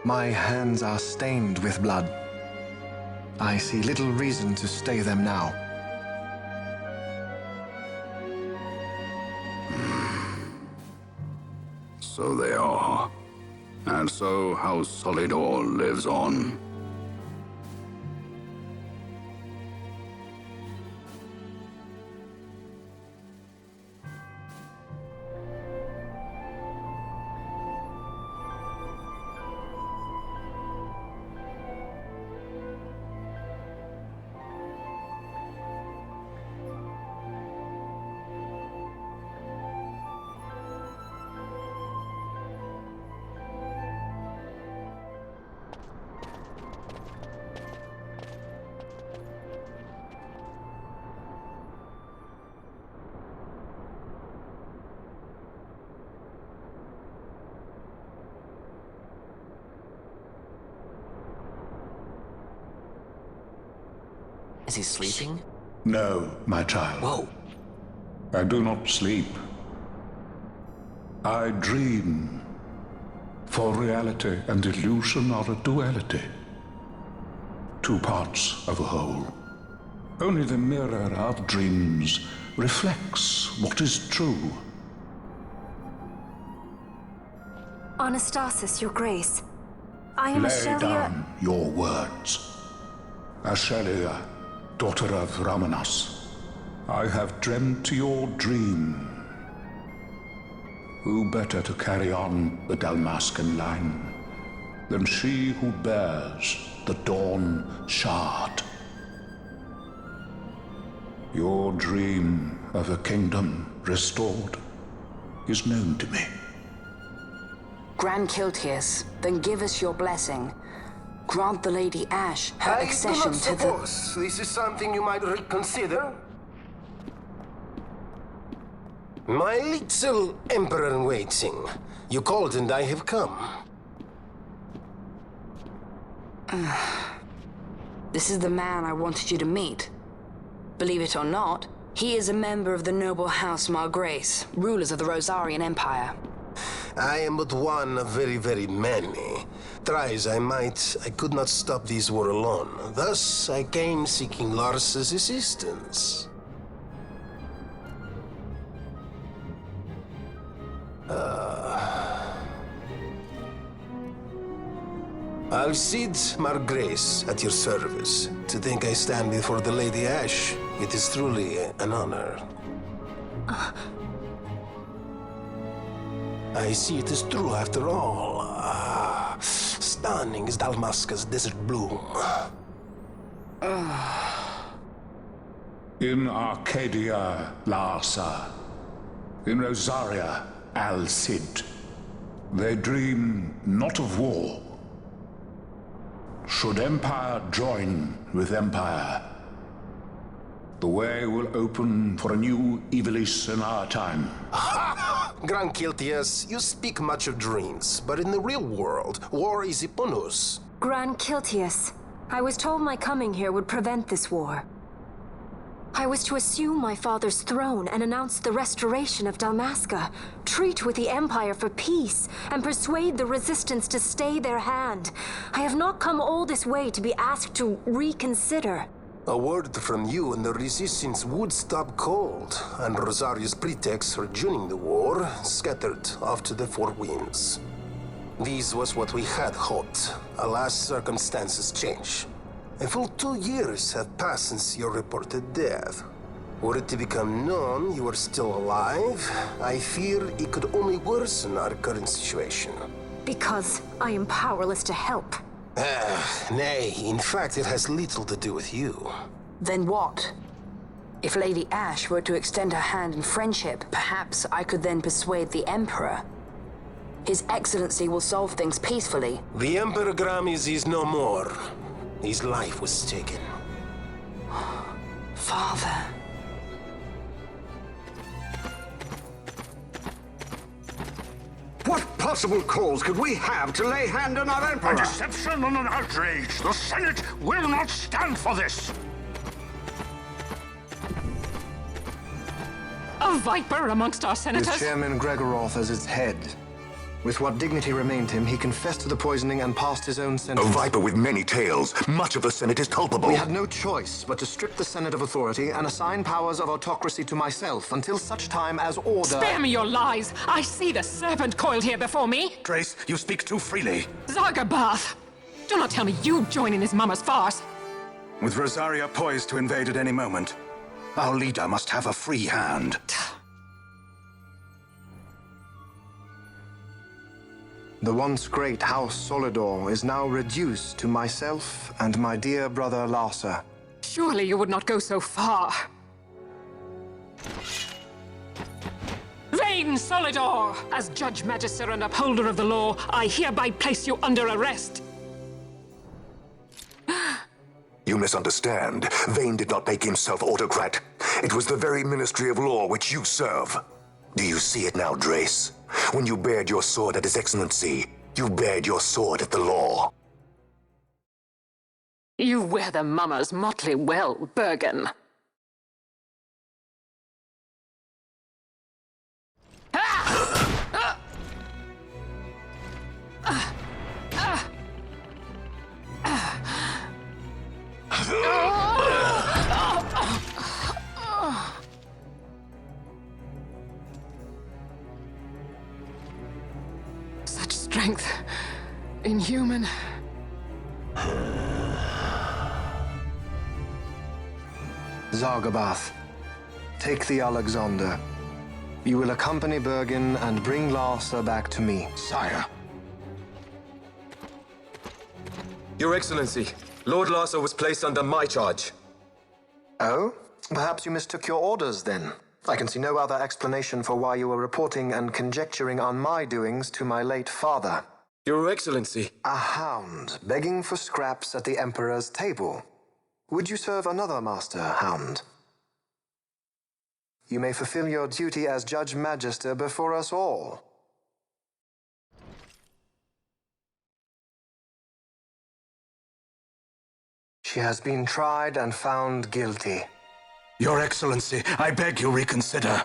My hands are stained with blood. I see little reason to stay them now. So they are. And so House Solidor lives on. Is he sleeping? No, my child. Whoa. I do not sleep. I dream. For reality and illusion are a duality. Two parts of a whole. Only the mirror of dreams reflects what is true. Anastasis, Your Grace. I am Lay Ashelia. down your words. Ashelia, daughter of Ramanas, I have dreamt your dream. Who better to carry on the Dalmascan line than she who bears the Dawn Shard? Your dream of a kingdom restored is known to me. Grand Kiltias, then give us your blessing. Grant the Lady Ashe her accession to the... I do not suppose this is something you might reconsider. My little Emperor-in-waiting. You called and I have come. This is the man I wanted you to meet. Believe it or not, he is a member of the noble house Margrace, rulers of the Rosarian Empire. I am but one of very, very many. Try as I might, I could not stop this war alone. Thus, I came seeking Lars's assistance. Alcide Margrace, at your service. To think I stand before the Lady Ashe, it is truly an honor. I see it is true after all. Stunning is Dalmasca's desert bloom. In Arcadia, Larsa. In Rosaria, Alcide. They dream not of war. Should empire join with empire, the way will open for a new Evilis in our time. Gran Kiltias, you speak much of dreams, but in the real world, war is upon us. Gran Kiltias, I was told my coming here would prevent this war. I was to assume my father's throne and announce the restoration of Dalmasca, treat with the Empire for peace, and persuade the resistance to stay their hand. I have not come all this way to be asked to reconsider. A word from you and the resistance would stop cold, and Rosaria's pretext for joining the war scattered off to the four winds. This was what we had hoped. Alas, circumstances change. A full 2 years have passed since your reported death. Were it to become known you are still alive, I fear it could only worsen our current situation. Because I am powerless to help. Nay, in fact, it has little to do with you. Then what? If Lady Ashe were to extend her hand in friendship, perhaps I could then persuade the Emperor. His Excellency will solve things peacefully. The Emperor Gramis is no more. His life was taken. Father. What possible cause could we have to lay hand on our Emperor? A deception and an outrage. The Senate will not stand for this. A viper amongst our senators? With Chairman Gregoroth as its head. With what dignity remained him, he confessed to the poisoning and passed his own sentence. A viper with many tails. Much of the Senate is culpable. We had no choice but to strip the Senate of authority and assign powers of autocracy to myself until such time as order... Spare me your lies! I see the serpent coiled here before me! Grace, you speak too freely. Zargabath! Do not tell me you join in his mama's farce! With Rosaria poised to invade at any moment, our leader must have a free hand. The once great House Solidor is now reduced to myself and my dear brother Larsa. Surely you would not go so far. Vain Solidor! As Judge Magister and upholder of the law, I hereby place you under arrest. You misunderstand. Vane did not make himself autocrat. It was the very Ministry of Law which you serve. Do you see it now, Drace? When you bared your sword at His Excellency, you bared your sword at the law. You wear the mama's motley well, Bergen. Such strength. Inhuman. Zargabath, take the Alexander. You will accompany Bergen and bring Larsa back to me. Sire. Your Excellency, Lord Larsa was placed under my charge. Oh? Perhaps you mistook your orders, then. I can see no other explanation for why you were reporting and conjecturing on my doings to my late father. Your Excellency. A hound begging for scraps at the Emperor's table. Would you serve another master, hound? You may fulfill your duty as Judge Magister before us all. She has been tried and found guilty. Your Excellency, I beg you reconsider.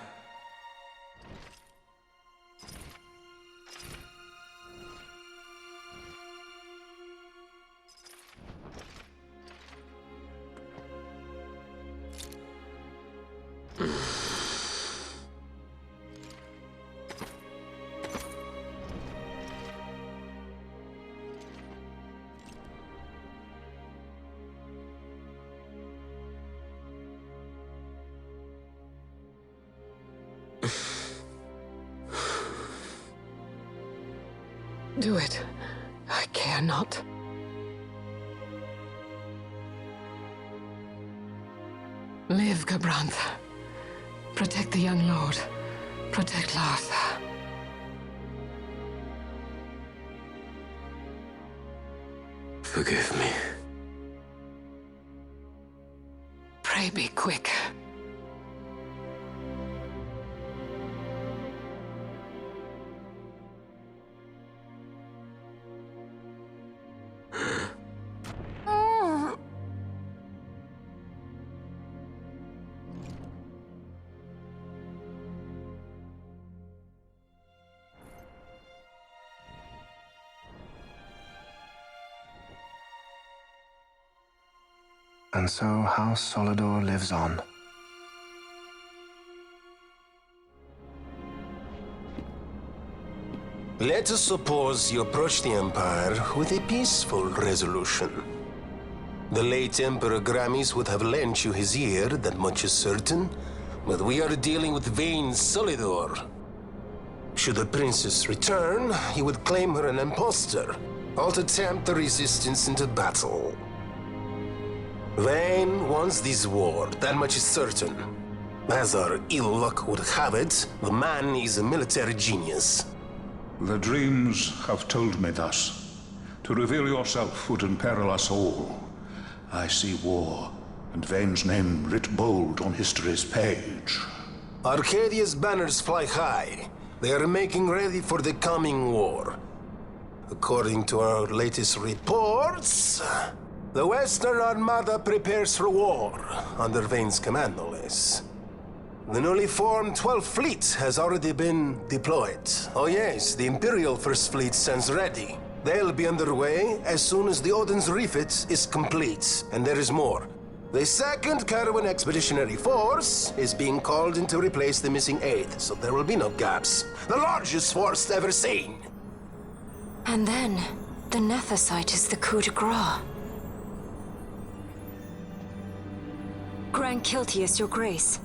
Do it. I care not. Live, Gabrantha. Protect the young lord. Protect Larsa. Forgive me. Pray be quick. And so House Solidor lives on. Let us suppose you approach the Empire with a peaceful resolution. The late Emperor Gramis would have lent you his ear, that much is certain, but we are dealing with Vaan Solidor. Should the princess return, he would claim her an impostor, or to tempt the resistance into battle. Vaan wants this war, that much is certain. As our ill luck would have it, the man is a military genius. The dreams have told me thus. To reveal yourself would imperil us all. I see war, and Vaan's name writ bold on history's page. Arcadia's banners fly high. They are making ready for the coming war. According to our latest reports, the Western Armada prepares for war, under Vaan's command, no less. The newly formed 12th Fleet has already been deployed. Oh yes, the Imperial First Fleet stands ready. They'll be underway as soon as the Odin's refit is complete. And there is more. The 2nd Caravan Expeditionary Force is being called in to replace the missing 8th, so there will be no gaps. The largest force ever seen! And then, the Nethicite is the coup de grace. Grand Kiltius, your grace.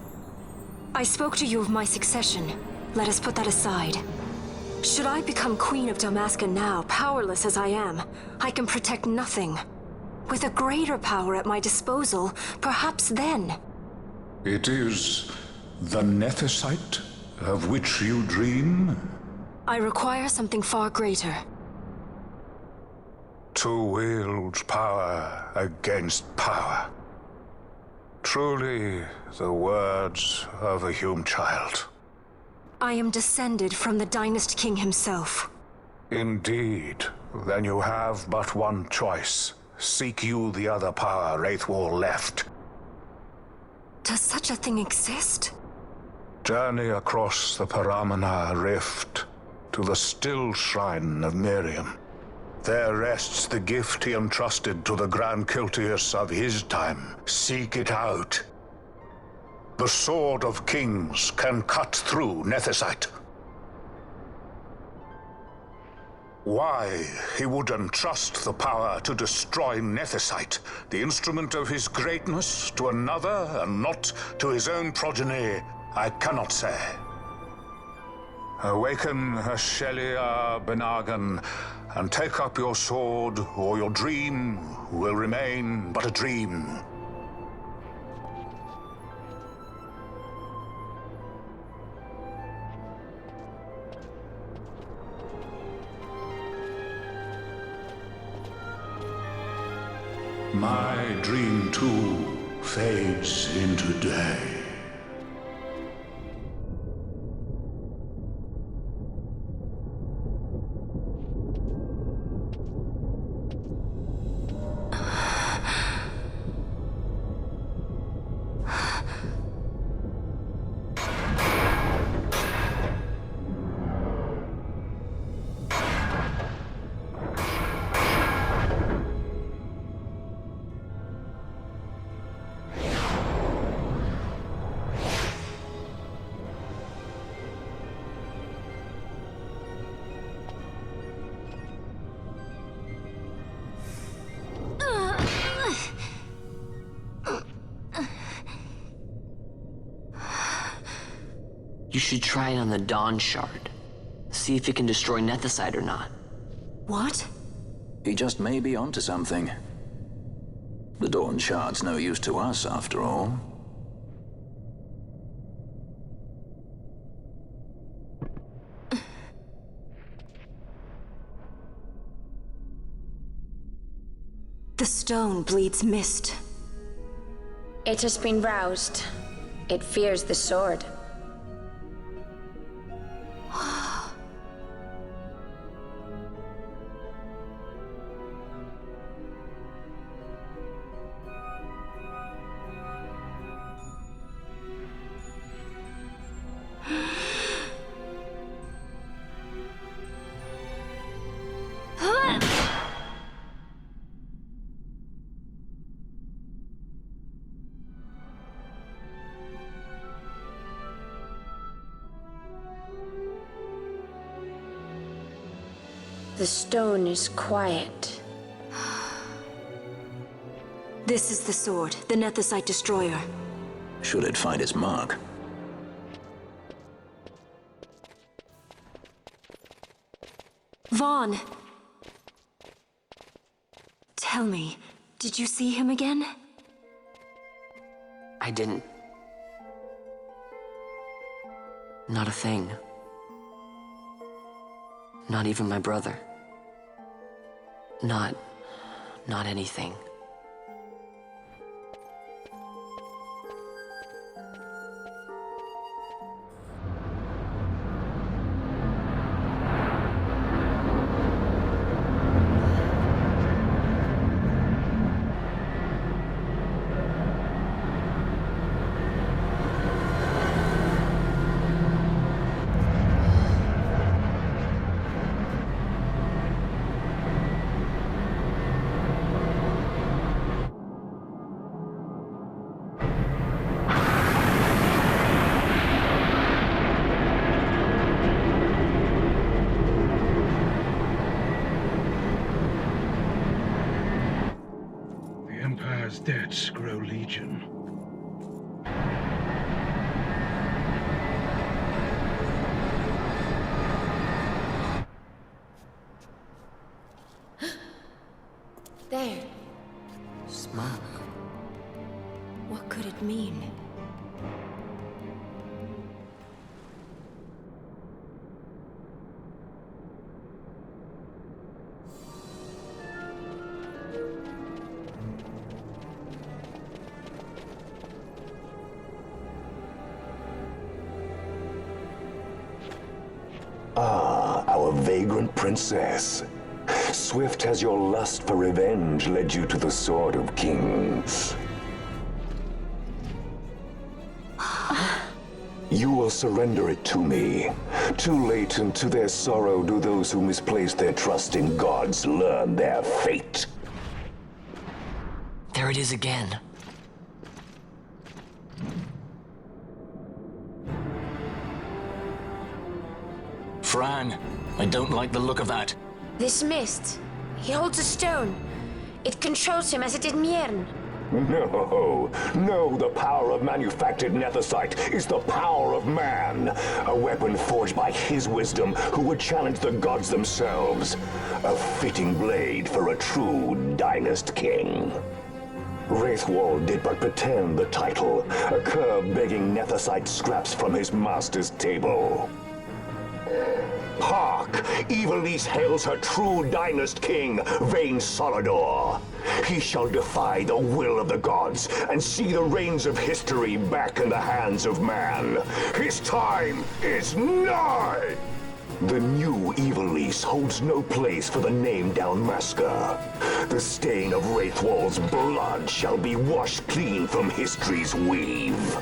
I spoke to you of my succession. Let us put that aside. Should I become Queen of Dalmasca now, powerless as I am, I can protect nothing. With a greater power at my disposal, perhaps then. It is the Nethicite of which you dream? I require something far greater. To wield power against power. Truly, the words of a Hume child. I am descended from the Dynast King himself. Indeed. Then you have but one choice. Seek you the other power Wraithwall left. Does such a thing exist? Journey across the Paramana Rift to the still shrine of Miriam. There rests the gift he entrusted to the Grand Kiltius of his time. Seek it out. The Sword of Kings can cut through Nethicite. Why he would entrust the power to destroy Nethicite, the instrument of his greatness, to another and not to his own progeny, I cannot say. Awaken Ashelia Benagan, and take up your sword, or your dream will remain but a dream. My dream too fades into day. You should try it on the Dawn Shard. See if it can destroy Nethicite or not. What? He just may be onto something. The Dawn Shard's no use to us, after all. The stone bleeds mist. It has been roused. It fears the sword. The stone is quiet. This is the sword, the Nethicite destroyer. Should it find its mark? Vaan! Tell me, did you see him again? I didn't. Not a thing. Not even my brother. Not anything. Debts grow legion. There. Smoke. What could it mean? Ah, our vagrant princess. Swift has your lust for revenge led you to the Sword of Kings. You will surrender it to me. Too late, and to their sorrow do those who misplace their trust in gods learn their fate. There it is again. Fran, I don't like the look of that. This mist. He holds a stone. It controls him as it did Miern. No, the power of manufactured nethicite is the power of man. A weapon forged by his wisdom who would challenge the gods themselves. A fitting blade for a true dynast king. Wraithwall did but pretend the title, a cur begging nethicite scraps from his master's table. Hark! Evilise hails her true dynast king, Vaan Solidor. He shall defy the will of the gods and see the reins of history back in the hands of man. His time is nigh! The new Evilise holds no place for the name Dalmasca. The stain of Wraithwall's blood shall be washed clean from history's weave.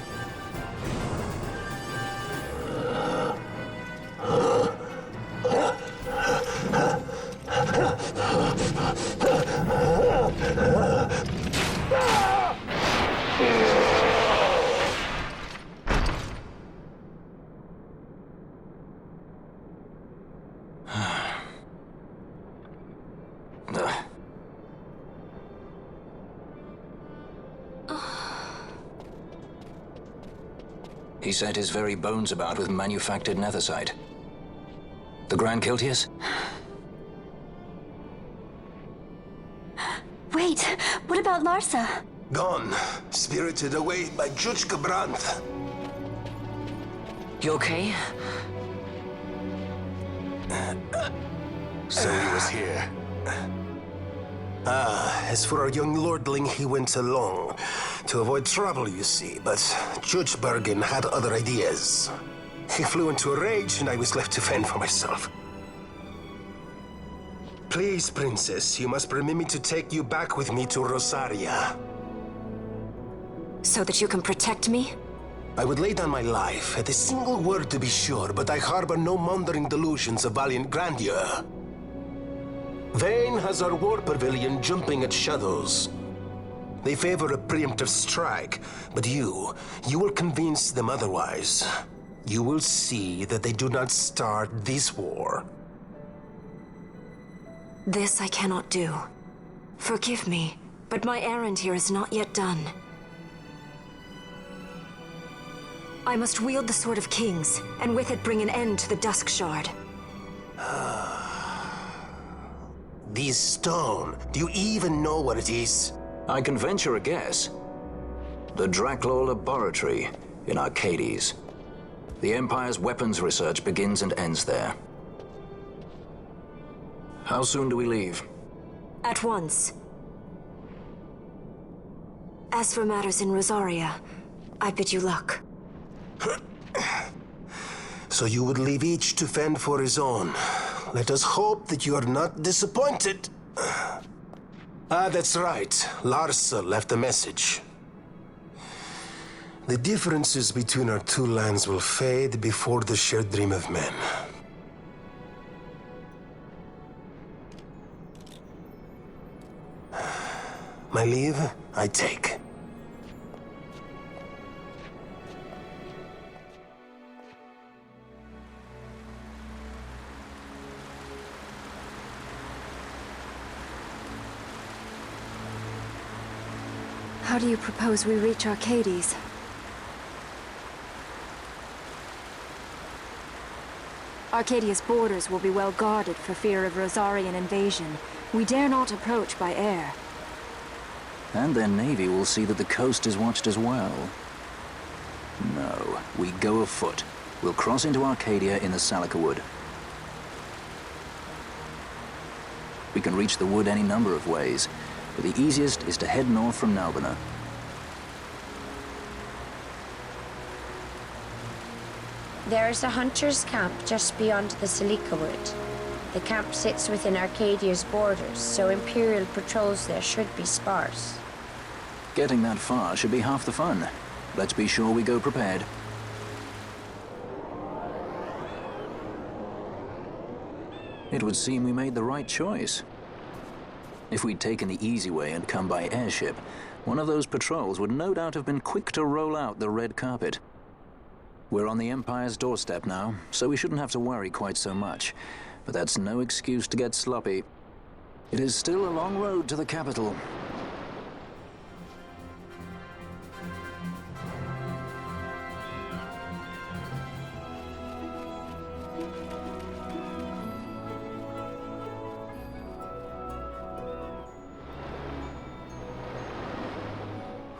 He set his very bones about with manufactured nethicite. The Grand Kiltius? Wait, what about Larsa? Gone. Spirited away by Judge Brandt. You okay? So he was here. As for our young lordling, he went along. To avoid trouble, you see, but Judge Bergen had other ideas. He flew into a rage, and I was left to fend for myself. Please, Princess, you must permit me to take you back with me to Rosaria. So that you can protect me? I would lay down my life, at a single word to be sure, but I harbor no mongering delusions of valiant grandeur. Vaan has our war pavilion jumping at shadows. They favor a preemptive strike, but you will convince them otherwise. You will see that they do not start this war. This I cannot do. Forgive me, but my errand here is not yet done. I must wield the Sword of Kings, and with it bring an end to the Dusk Shard. This stone, do you even know what it is? I can venture a guess. The Draclaw Laboratory in Arcades. The Empire's weapons research begins and ends there. How soon do we leave? At once. As for matters in Rosaria, I bid you luck. So you would leave each to fend for his own. Let us hope that you are not disappointed. That's right. Larsa left a message. The differences between our two lands will fade before the shared dream of men. My leave, I take. How do you propose we reach Arcades? Arcadia's borders will be well guarded for fear of Rosarian invasion. We dare not approach by air. And their navy will see that the coast is watched as well. No, we go afoot. We'll cross into Arcadia in the Salika Wood. We can reach the wood any number of ways, but the easiest is to head north from Nalbina. There is a hunter's camp just beyond the Salika Wood. The camp sits within Arcadia's borders, so Imperial patrols there should be sparse. Getting that far should be half the fun. Let's be sure we go prepared. It would seem we made the right choice. If we'd taken the easy way and come by airship, one of those patrols would no doubt have been quick to roll out the red carpet. We're on the Empire's doorstep now, so we shouldn't have to worry quite so much. But that's no excuse to get sloppy. It is still a long road to the capital.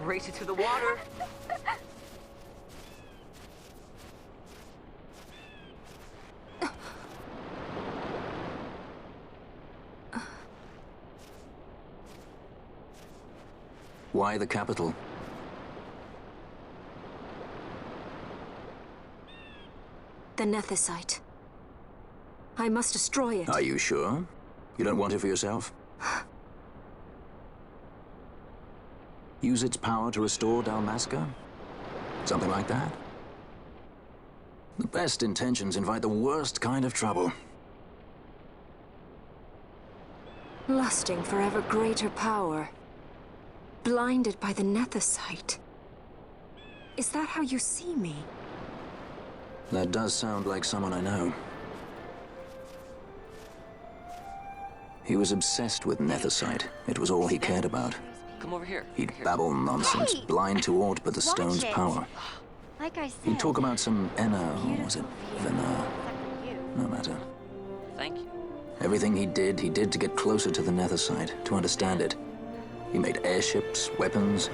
Race it to the water. Why the capital? The nethicite. I must destroy it. Are you sure? You don't want it for yourself? Use its power to restore Dalmasca? Something like that? The best intentions invite the worst kind of trouble. Lusting for ever greater power. Blinded by the nethicite. Is that how you see me? That does sound like someone I know. He was obsessed with nethicite. It was all he cared about. Come over here. He'd babble nonsense, blind to aught but the stone's power. Like I said, He'd talk about some or was it Venar? No matter. Thank you. Everything he did to get closer to the nether side, to understand it. He made airships, weapons.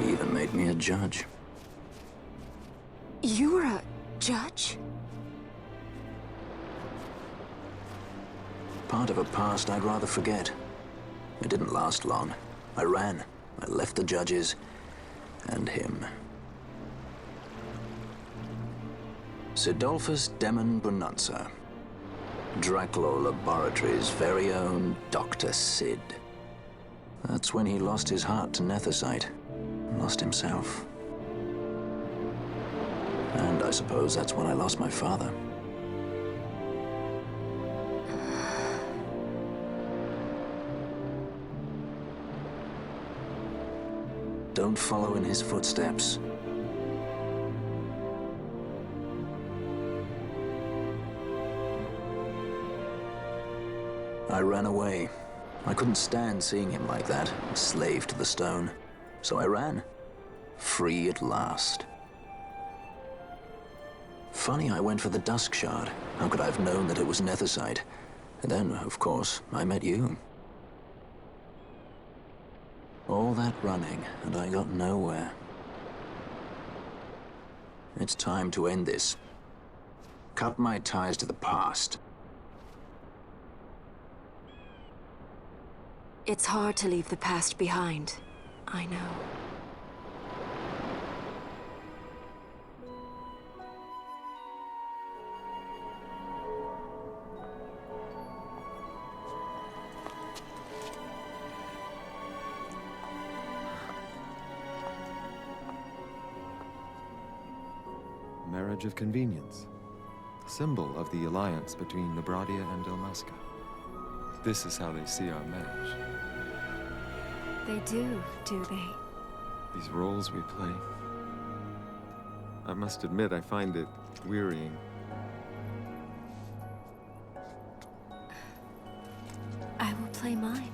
He even made me a judge. You were a judge? Part of a past I'd rather forget. It didn't last long. I ran. I left the judges and him. Sidolphus Demon Bonanza. Draculaur Laboratories' very own Dr. Sid. That's when he lost his heart to Nethersite. Lost himself. And I suppose that's when I lost my father. Don't follow in his footsteps. I ran away. I couldn't stand seeing him like that, a slave to the stone. So I ran. Free at last. Funny I went for the Dusk Shard. How could I have known that it was Nethersite? And then, of course, I met you. All that running, and I got nowhere. It's time to end this. Cut my ties to the past. It's hard to leave the past behind. I know. Marriage of convenience. Symbol of the alliance between Nebradia and Dalmasca. This is how they see our match. They do they? These roles we play. I must admit, I find it wearying. I will play mine.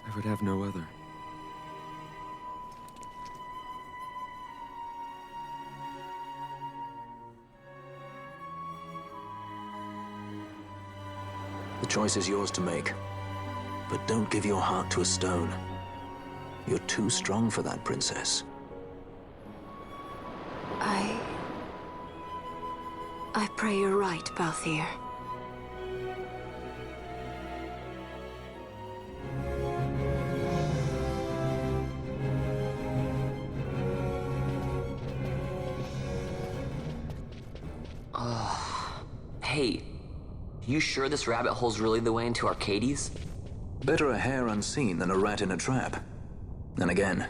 I would have no other. The choice is yours to make. But don't give your heart to a stone. You're too strong for that, princess. I pray you're right, Balthier. Hey, you sure this rabbit hole's really the way into Arcades? Better a hare unseen than a rat in a trap. Then again,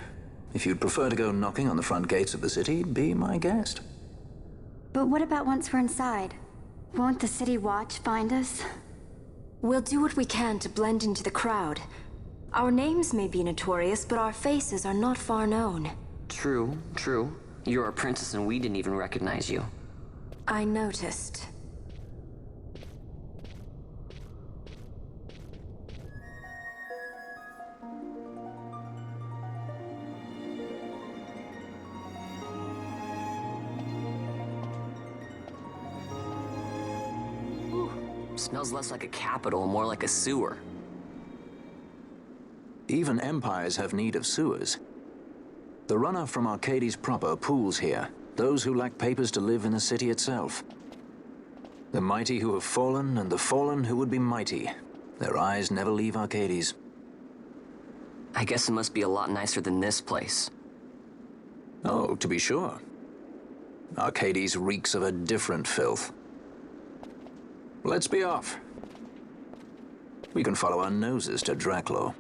if you'd prefer to go knocking on the front gates of the city, be my guest. But what about once we're inside? Won't the city watch find us? We'll do what we can to blend into the crowd. Our names may be notorious, but our faces are not far known. True. You're a princess and we didn't even recognize you. I noticed. Smells less like a capital, more like a sewer. Even empires have need of sewers. The runoff from Arcades proper pools here, those who lack papers to live in the city itself. The mighty who have fallen, and the fallen who would be mighty. Their eyes never leave Arcades. I guess it must be a lot nicer than this place. Oh, to be sure. Arcades reeks of a different filth. Let's be off. We can follow our noses to Draculaur.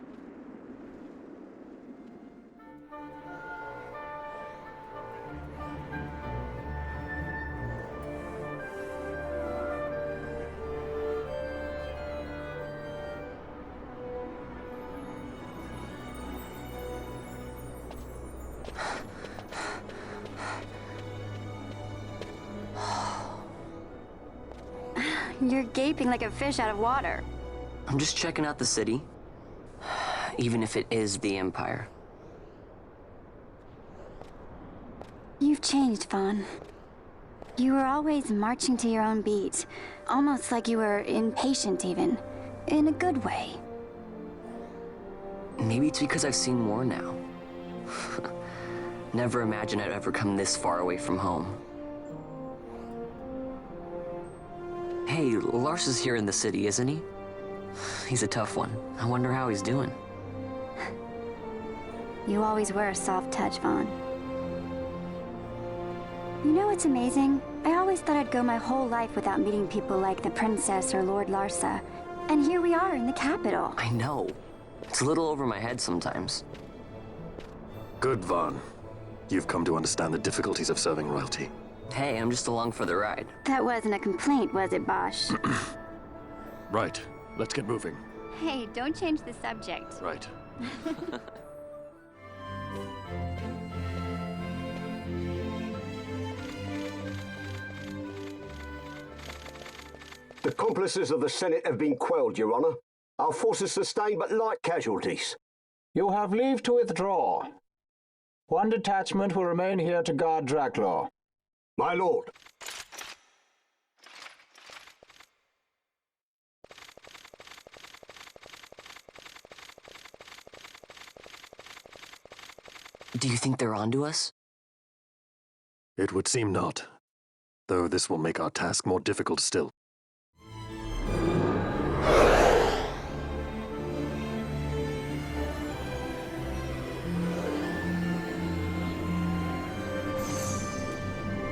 You're gaping like a fish out of water. I'm just checking out the city. Even if it is the Empire. You've changed, Vaan. You were always marching to your own beat. Almost like you were impatient, even. In a good way. Maybe it's because I've seen more now. Never imagined I'd ever come this far away from home. Hey, Lars is here in the city, isn't he? He's a tough one. I wonder how he's doing. You always were a soft touch, Vaan. You know what's amazing? I always thought I'd go my whole life without meeting people like the princess or Lord Larsa. And here we are in the capital. I know. It's a little over my head sometimes. Good, Vaan. You've come to understand the difficulties of serving royalty. Hey, I'm just along for the ride. That wasn't a complaint, was it, Bosch? Right. Let's get moving. Hey, don't change the subject. Right. The accomplices of the Senate have been quelled, Your Honor. Our forces sustained but light casualties. You have leave to withdraw. One detachment will remain here to guard Draclaw. My lord. Do you think they're onto us? It would seem not. Though this will make our task more difficult still.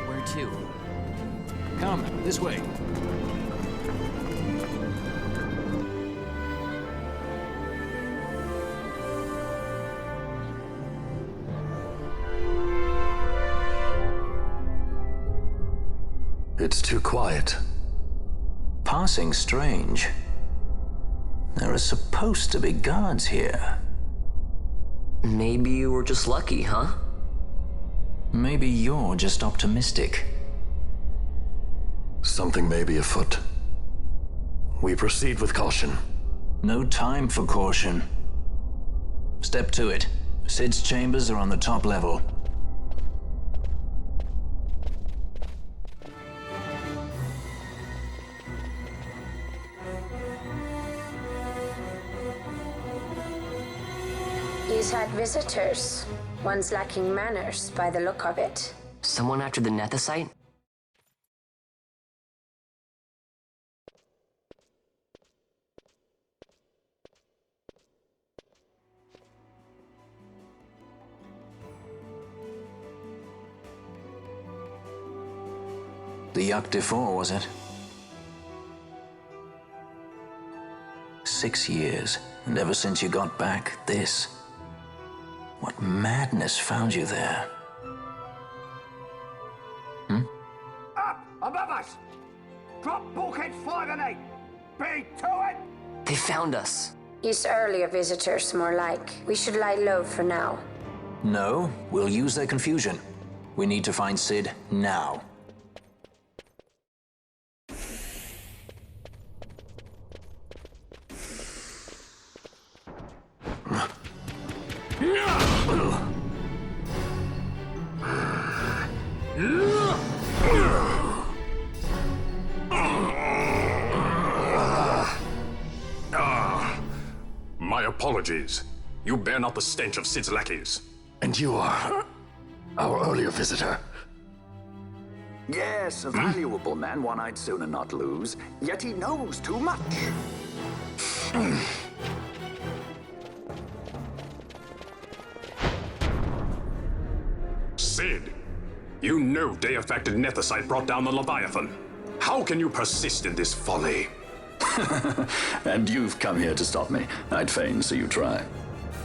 Where to? Come, this way. It's too quiet. Passing strange. There are supposed to be guards here. Maybe you were just lucky, huh? Maybe you're just optimistic. Something may be afoot. We proceed with caution. No time for caution. Step to it. Sid's chambers are on the top level. He's had visitors. One's lacking manners by the look of it. Someone after the Nethicite? The Yuck Defour, was it? 6 years, and ever since you got back, this. What madness found you there? Up! Above us! Drop bulkheads 5 and 8! Be to it! They found us. He's earlier visitors, more like. We should lie low for now. No, we'll use their confusion. We need to find Sid now. My apologies. You bear not the stench of Sid's lackeys. And you are our earlier visitor. Yes, a valuable man, one I'd sooner not lose. Yet he knows too much. Sid, you know Deifacted Nethicite brought down the Leviathan. How can you persist in this folly? And you've come here to stop me. I'd fain see you try.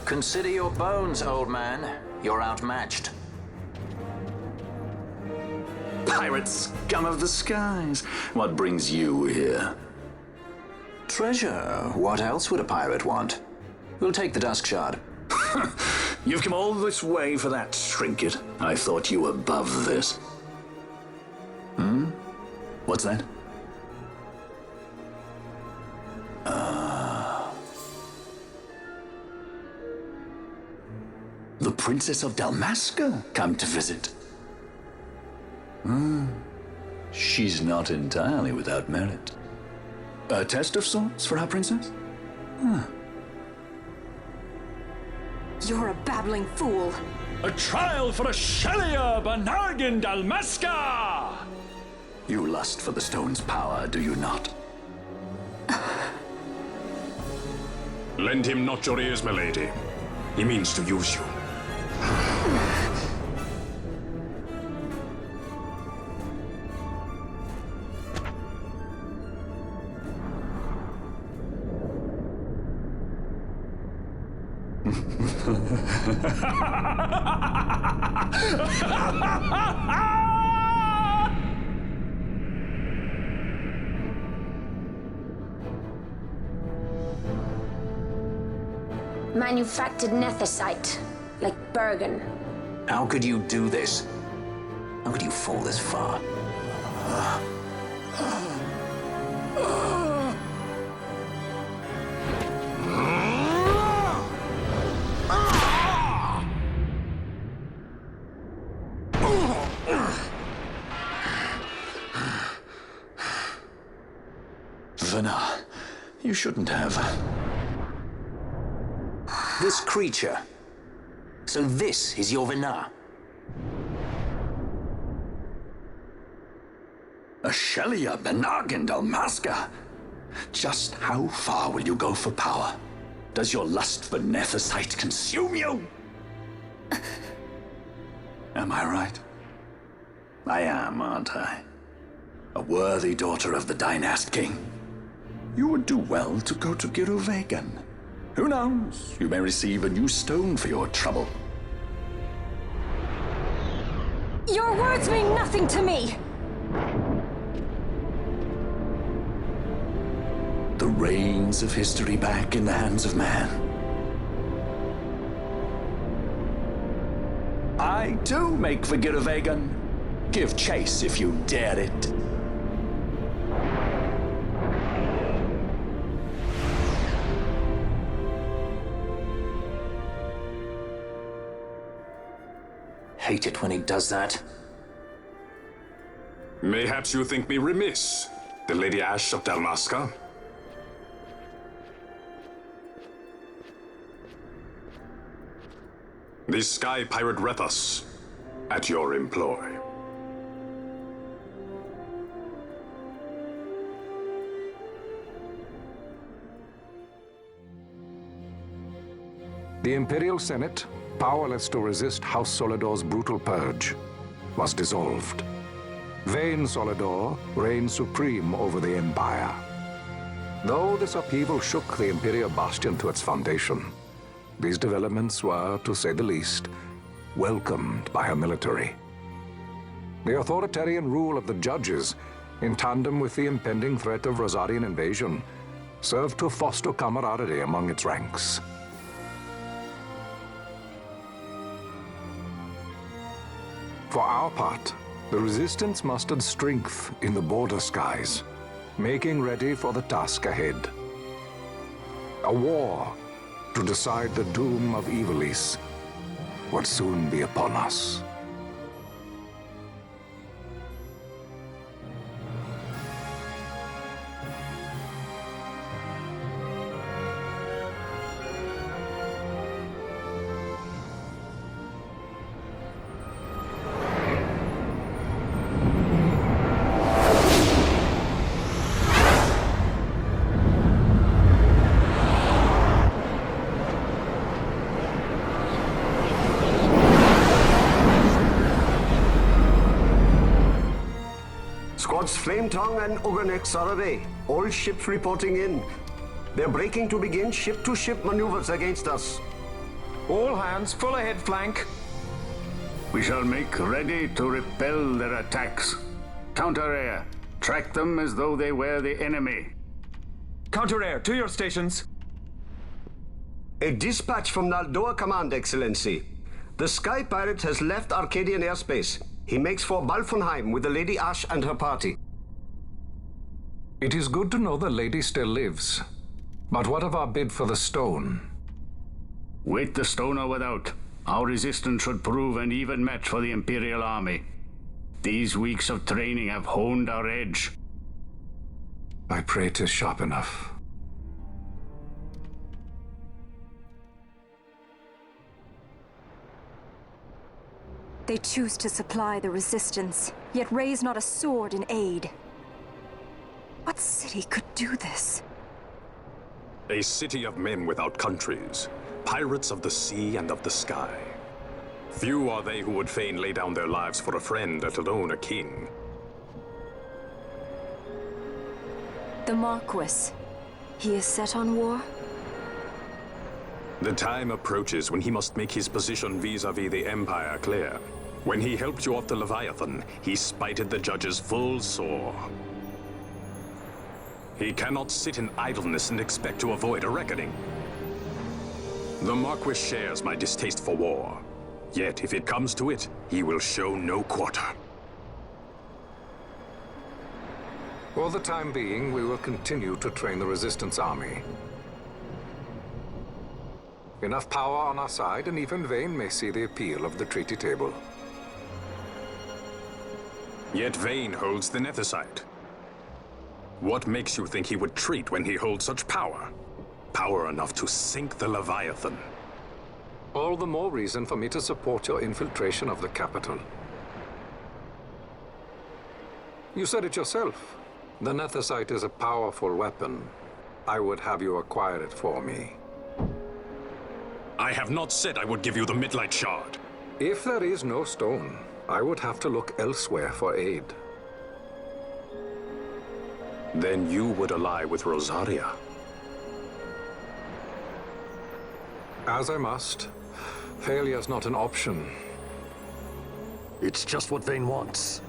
Consider your bones, old man. You're outmatched. Pirate scum of the skies. What brings you here? Treasure. What else would a pirate want? We'll take the Dusk Shard. You've come all this way for that trinket. I thought you were above this. What's that? The Princess of Dalmasca come to visit. She's not entirely without merit. A test of sorts for our princess? You're a babbling fool. A trial for Ashe Banargan Dalmasca! You lust for the stone's power, do you not? Lend him not your ears, milady. He means to use you. Manufactured nethicite, like Bergen. How could you do this? How could you fall this far? Vana, you shouldn't have. This creature. So this is your Vana? Ashe Banargan Dalmasca? Just how far will you go for power? Does your lust for nethicite consume you? Am I right? I am, aren't I? A worthy daughter of the Dynast King. You would do well to go to Giruvegan. Who knows? You may receive a new stone for your trouble. Your words mean nothing to me! The reins of history back in the hands of man. I too make for Giruvegan. Give chase if you dare it. Hate it when he does that. Mayhaps you think me remiss, the Lady Ashe of Dalmasca? The Sky Pirate Rethus, at your employ. The Imperial Senate, powerless to resist House Solidor's brutal purge, was dissolved. Vayne Solidor reigned supreme over the Empire. Though this upheaval shook the Imperial Bastion to its foundation, these developments were, to say the least, welcomed by her military. The authoritarian rule of the judges, in tandem with the impending threat of Rosarian invasion, served to foster camaraderie among its ranks. For our part, the Resistance mustered strength in the border skies, making ready for the task ahead. A war to decide the doom of Ivalice would soon be upon us. Flametongue and Oganex are away. All ships reporting in. They're breaking to begin ship-to-ship maneuvers against us. All hands, full ahead flank. We shall make ready to repel their attacks. Counter-air. Track them as though they were the enemy. Counter-air, to your stations. A dispatch from Naldoa Command, Excellency. The Sky Pirate has left Arcadian airspace. He makes for Balfonheim with the Lady Ashe and her party. It is good to know the lady still lives. But what of our bid for the stone? With the stone or without, our resistance should prove an even match for the Imperial army. These weeks of training have honed our edge. I pray 'tis sharp enough. They choose to supply the resistance, yet raise not a sword in aid. What city could do this? A city of men without countries, pirates of the sea and of the sky. Few are they who would fain lay down their lives for a friend, let alone a king. The Marquis. He is set on war? The time approaches when he must make his position vis-à-vis the Empire clear. When he helped you off the Leviathan, he spited the judges full sore. He cannot sit in idleness and expect to avoid a reckoning. The Marquis shares my distaste for war. Yet, if it comes to it, he will show no quarter. For the time being, we will continue to train the Resistance Army. Enough power on our side, and even Vaan may see the appeal of the treaty table. Yet Vaan holds the Nethicite. What makes you think he would treat when he holds such power? Power enough to sink the Leviathan. All the more reason for me to support your infiltration of the capital. You said it yourself. The Nethicite is a powerful weapon. I would have you acquire it for me. I have not said I would give you the Midlight Shard. If there is no stone, I would have to look elsewhere for aid. Then you would ally with Rosaria. As I must. Failure's not an option. It's just what Vaan wants.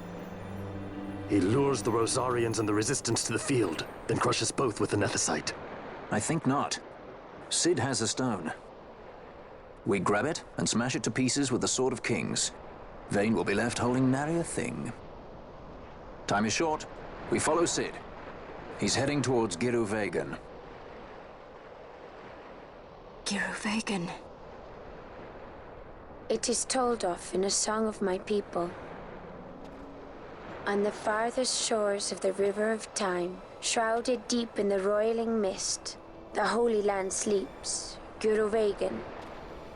He lures the Rosarians and the Resistance to the field, then crushes both with the Nethicite. I think not. Cid has a stone. We grab it and smash it to pieces with the Sword of Kings. Vaan will be left holding nary a thing. Time is short. We follow Cid. He's heading towards Giruvegan. Giruvegan. It is told of in a song of my people. On the farthest shores of the river of time, shrouded deep in the roiling mist, the Holy Land sleeps, Giruvegan.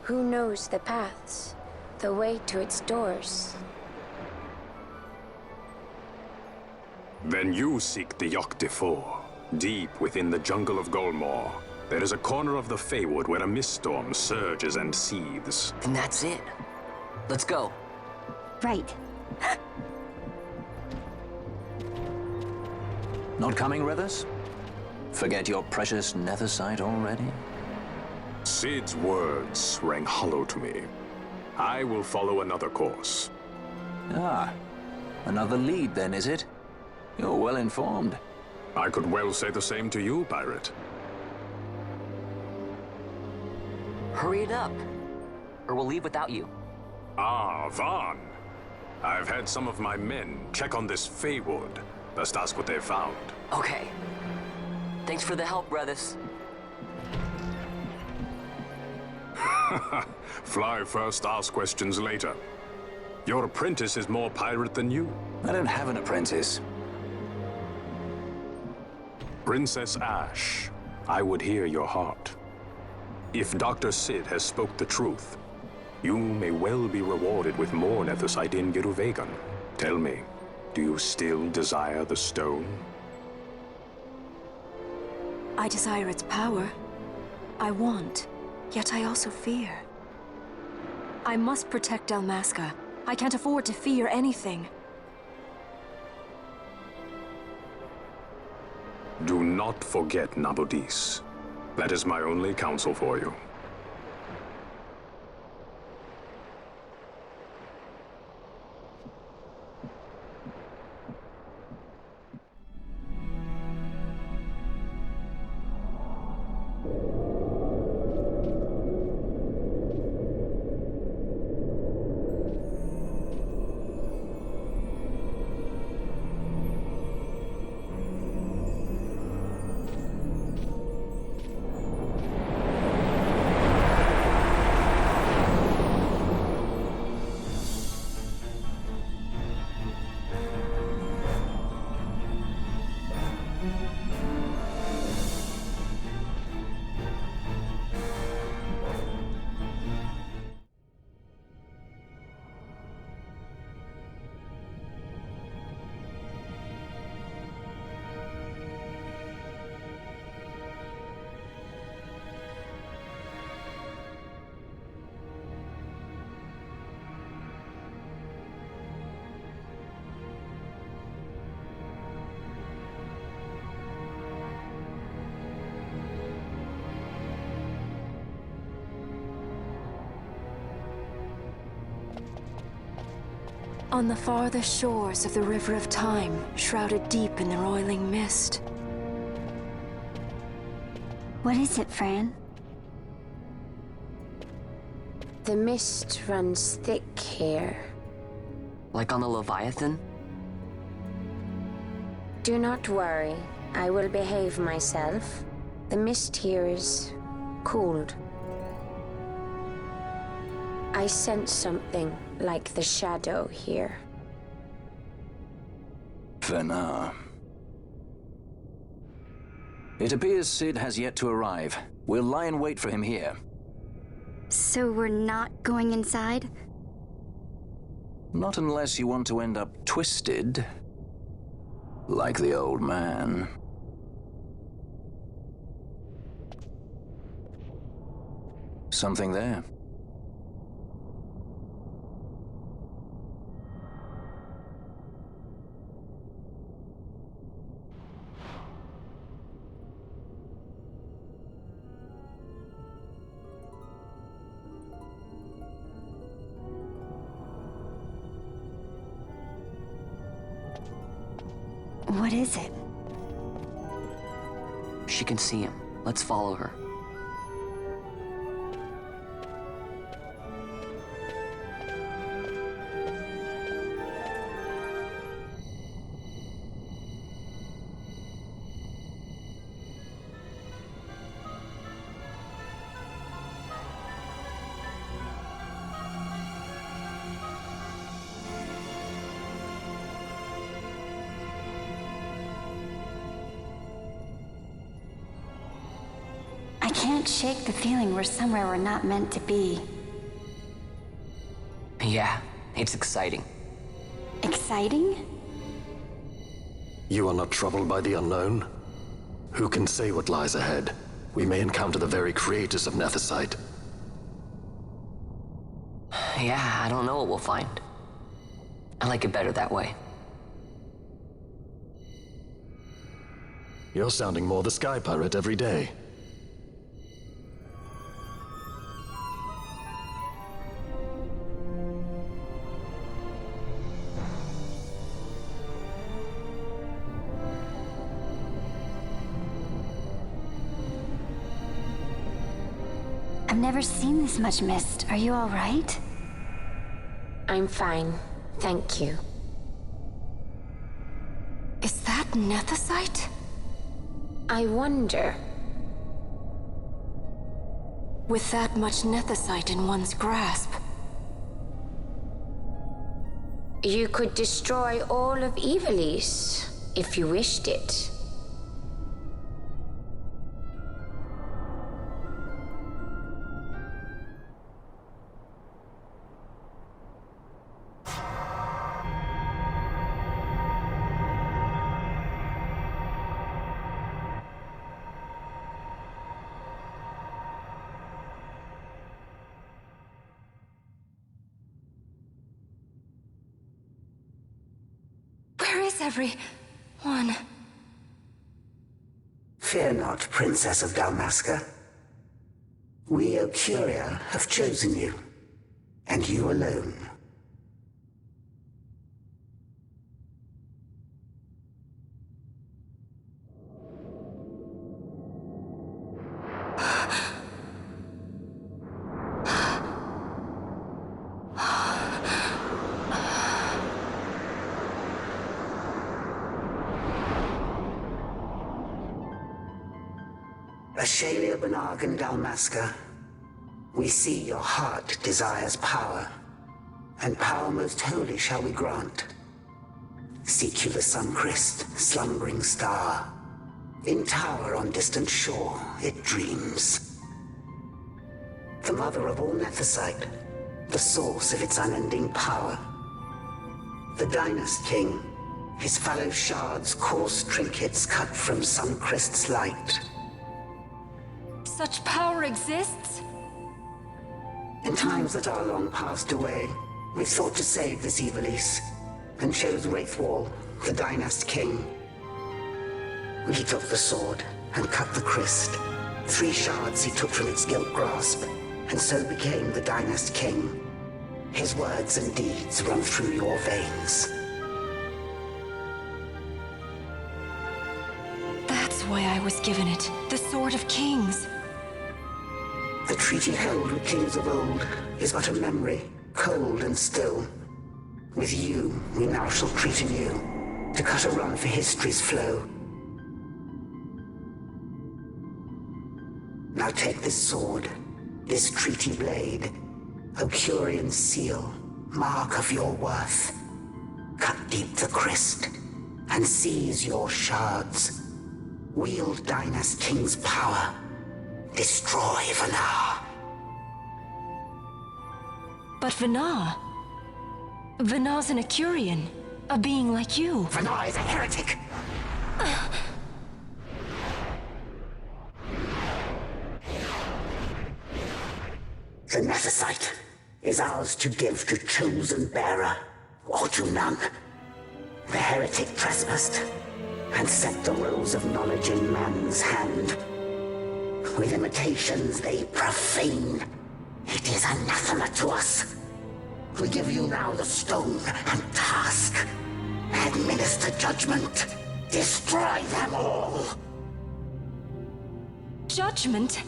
Who knows the paths, the way to its doors? Then you seek the Yogg Defoe. Deep within the jungle of Golmore, there is a corner of the Feywood where a mist storm surges and seethes. And that's it. Let's go. Right. Not coming with us? Forget your precious Nethicite already? Cid's words rang hollow to me. I will follow another course. Ah, another lead then, is it? You're well informed. I could well say the same to you, pirate. Hurry it up, or we'll leave without you. Ah, Vaan. I've had some of my men check on this Feywood. Best ask what they've found. Okay. Thanks for the help, brothers. Fly first, ask questions later. Your apprentice is more pirate than you. I don't have an apprentice. Princess Ashe, I would hear your heart. If Dr. Cid has spoke the truth, you may well be rewarded with more Nethicite in Giruvegan. Tell me, do you still desire the stone? I desire its power. I want, yet I also fear. I must protect Dalmasca. I can't afford to fear anything. Do not forget Nabudis. That is my only counsel for you. On the farthest shores of the River of Time, shrouded deep in the roiling mist. What is it, Fran? The mist runs thick here. Like on the Leviathan? Do not worry. I will behave myself. The mist here is cooled. I sense something like the shadow here. Vaan. It appears Sid has yet to arrive. We'll lie in wait for him here. So we're not going inside? Not unless you want to end up twisted. Like the old man. Something there. What is it? She can see him. Let's follow her. I can't shake the feeling we're somewhere we're not meant to be. Yeah, it's exciting. Exciting? You are not troubled by the unknown? Who can say what lies ahead? We may encounter the very creators of Nethicite. Yeah, I don't know what we'll find. I like it better that way. You're sounding more the Sky Pirate every day. I've never seen this much mist. Are you all right? I'm fine, thank you. Is that Nethicite? I wonder. With that much Nethicite in one's grasp. You could destroy all of Evilise, if you wished it. Everyone. Fear not, Princess of Dalmasca. We, Historia, have chosen you, and you alone. Ashe, Benarg and Dalmasca, we see your heart desires power, and power most holy shall we grant. Seek you the sun-kissed, slumbering star. In tower on distant shore, it dreams. The mother of all Nethicite, the source of its unending power. The Dynast King, his fallow shards coarse trinkets cut from sun-kissed's light. Such power exists? In times that are long passed away, we sought to save this Evilise, and chose Wraithwall, the Dynast King. He took the sword and cut the crest. 3 shards he took from its gilt grasp, and so became the Dynast King. His words and deeds run through your veins. That's why I was given it. The Sword of Kings. The treaty held with kings of old is but a memory, cold and still. With you, we now shall treat anew, to cut a run for history's flow. Now take this sword, this treaty blade, Ocurian seal, mark of your worth. Cut deep the crest, and seize your shards. Wield Dynast King's power. Destroy Vaan. But Vaan... Vaan's an Ocurian, a being like you. Vaan is a heretic! The Nephesite is ours to give to chosen bearer, or to none. The heretic trespassed, and set the rose of knowledge in man's hand. With imitations they profane. It is anathema to us. We give you now the stone and task. Administer judgment. Destroy them all. Judgment?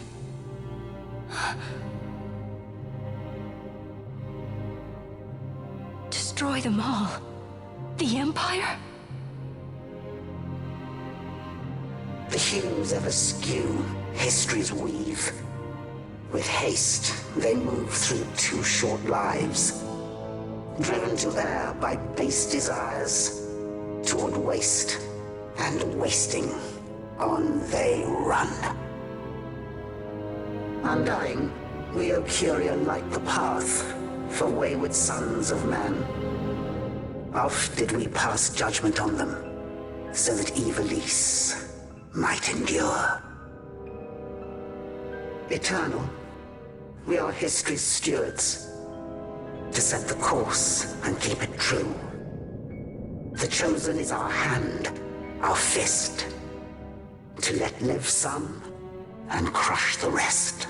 Destroy them all? The Empire? The hues ever skew history's weave. With haste, they move through too short lives. Driven to err by base desires, toward waste, and wasting, on they run. Undying, we Ocurian light the path for wayward sons of man. Oft did we pass judgment on them, so that Ivalice might endure. Eternal, we are history's stewards, to set the course and keep it true. The chosen is our hand, our fist, to let live some and crush the rest.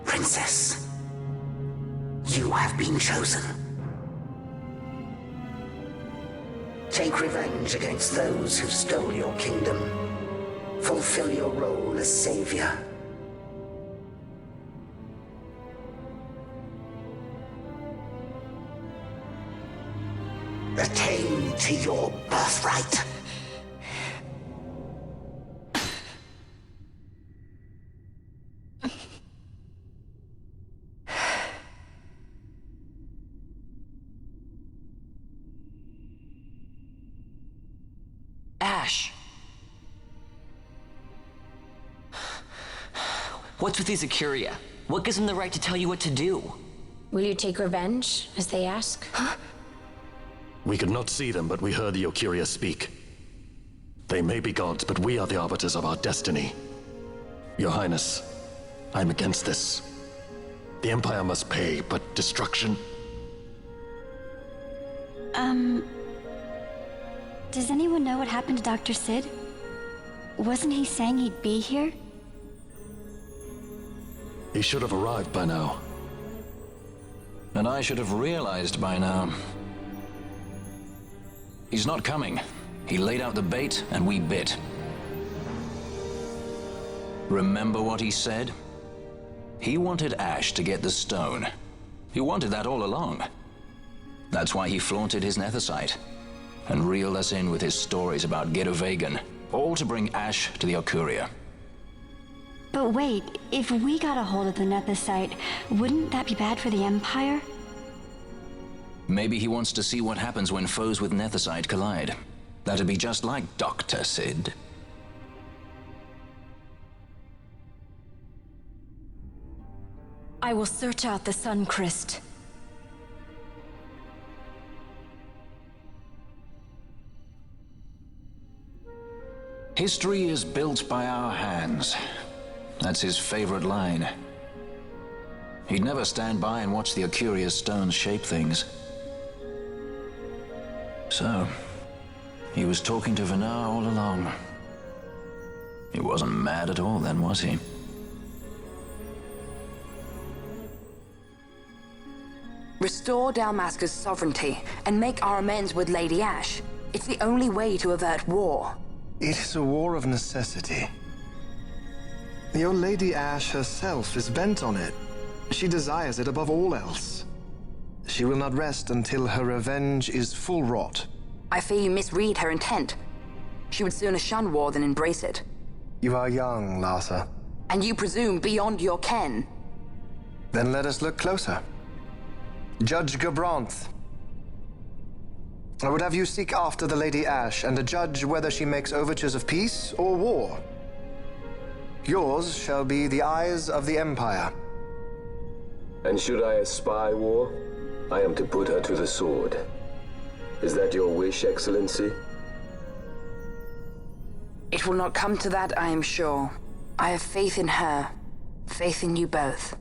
Princess, you have been chosen. Take revenge against those who stole your kingdom. Fulfill your role as savior. Attain to your birthright. Ashe! What's with these Ocuria? What gives them the right to tell you what to do? Will you take revenge, as they ask? We could not see them, but we heard the Ocuria speak. They may be gods, but we are the arbiters of our destiny. Your Highness, I'm against this. The Empire must pay, but destruction? Does anyone know what happened to Dr. Sid? Wasn't he saying he'd be here? He should have arrived by now. And I should have realized by now. He's not coming. He laid out the bait, and we bit. Remember what he said? He wanted Ashe to get the stone. He wanted that all along. That's why he flaunted his Nethicite, and reeled us in with his stories about Giruvegan, all to bring Ashe to the Ocuria. But wait, if we got a hold of the Nethicite, wouldn't that be bad for the Empire? Maybe he wants to see what happens when foes with Nethicite collide. That'd be just like Dr. Sid. I will search out the Sun Crest. History is built by our hands. That's his favorite line. He'd never stand by and watch the Ocuria's stones shape things. So, he was talking to Vaan all along. He wasn't mad at all then, was he? Restore Dalmasca's sovereignty and make our amends with Lady Ashe. It's the only way to avert war. It is a war of necessity. Your Lady Ashe herself is bent on it. She desires it above all else. She will not rest until her revenge is full wrought. I fear you misread her intent. She would sooner shun war than embrace it. You are young, Larsa. And you presume beyond your ken. Then let us look closer. Judge Gabranth. I would have you seek after the Lady Ashe and judge whether she makes overtures of peace or war. Yours shall be the eyes of the Empire. And should I espy war, I am to put her to the sword. Is that your wish, Excellency? It will not come to that, I am sure. I have faith in her, faith in you both.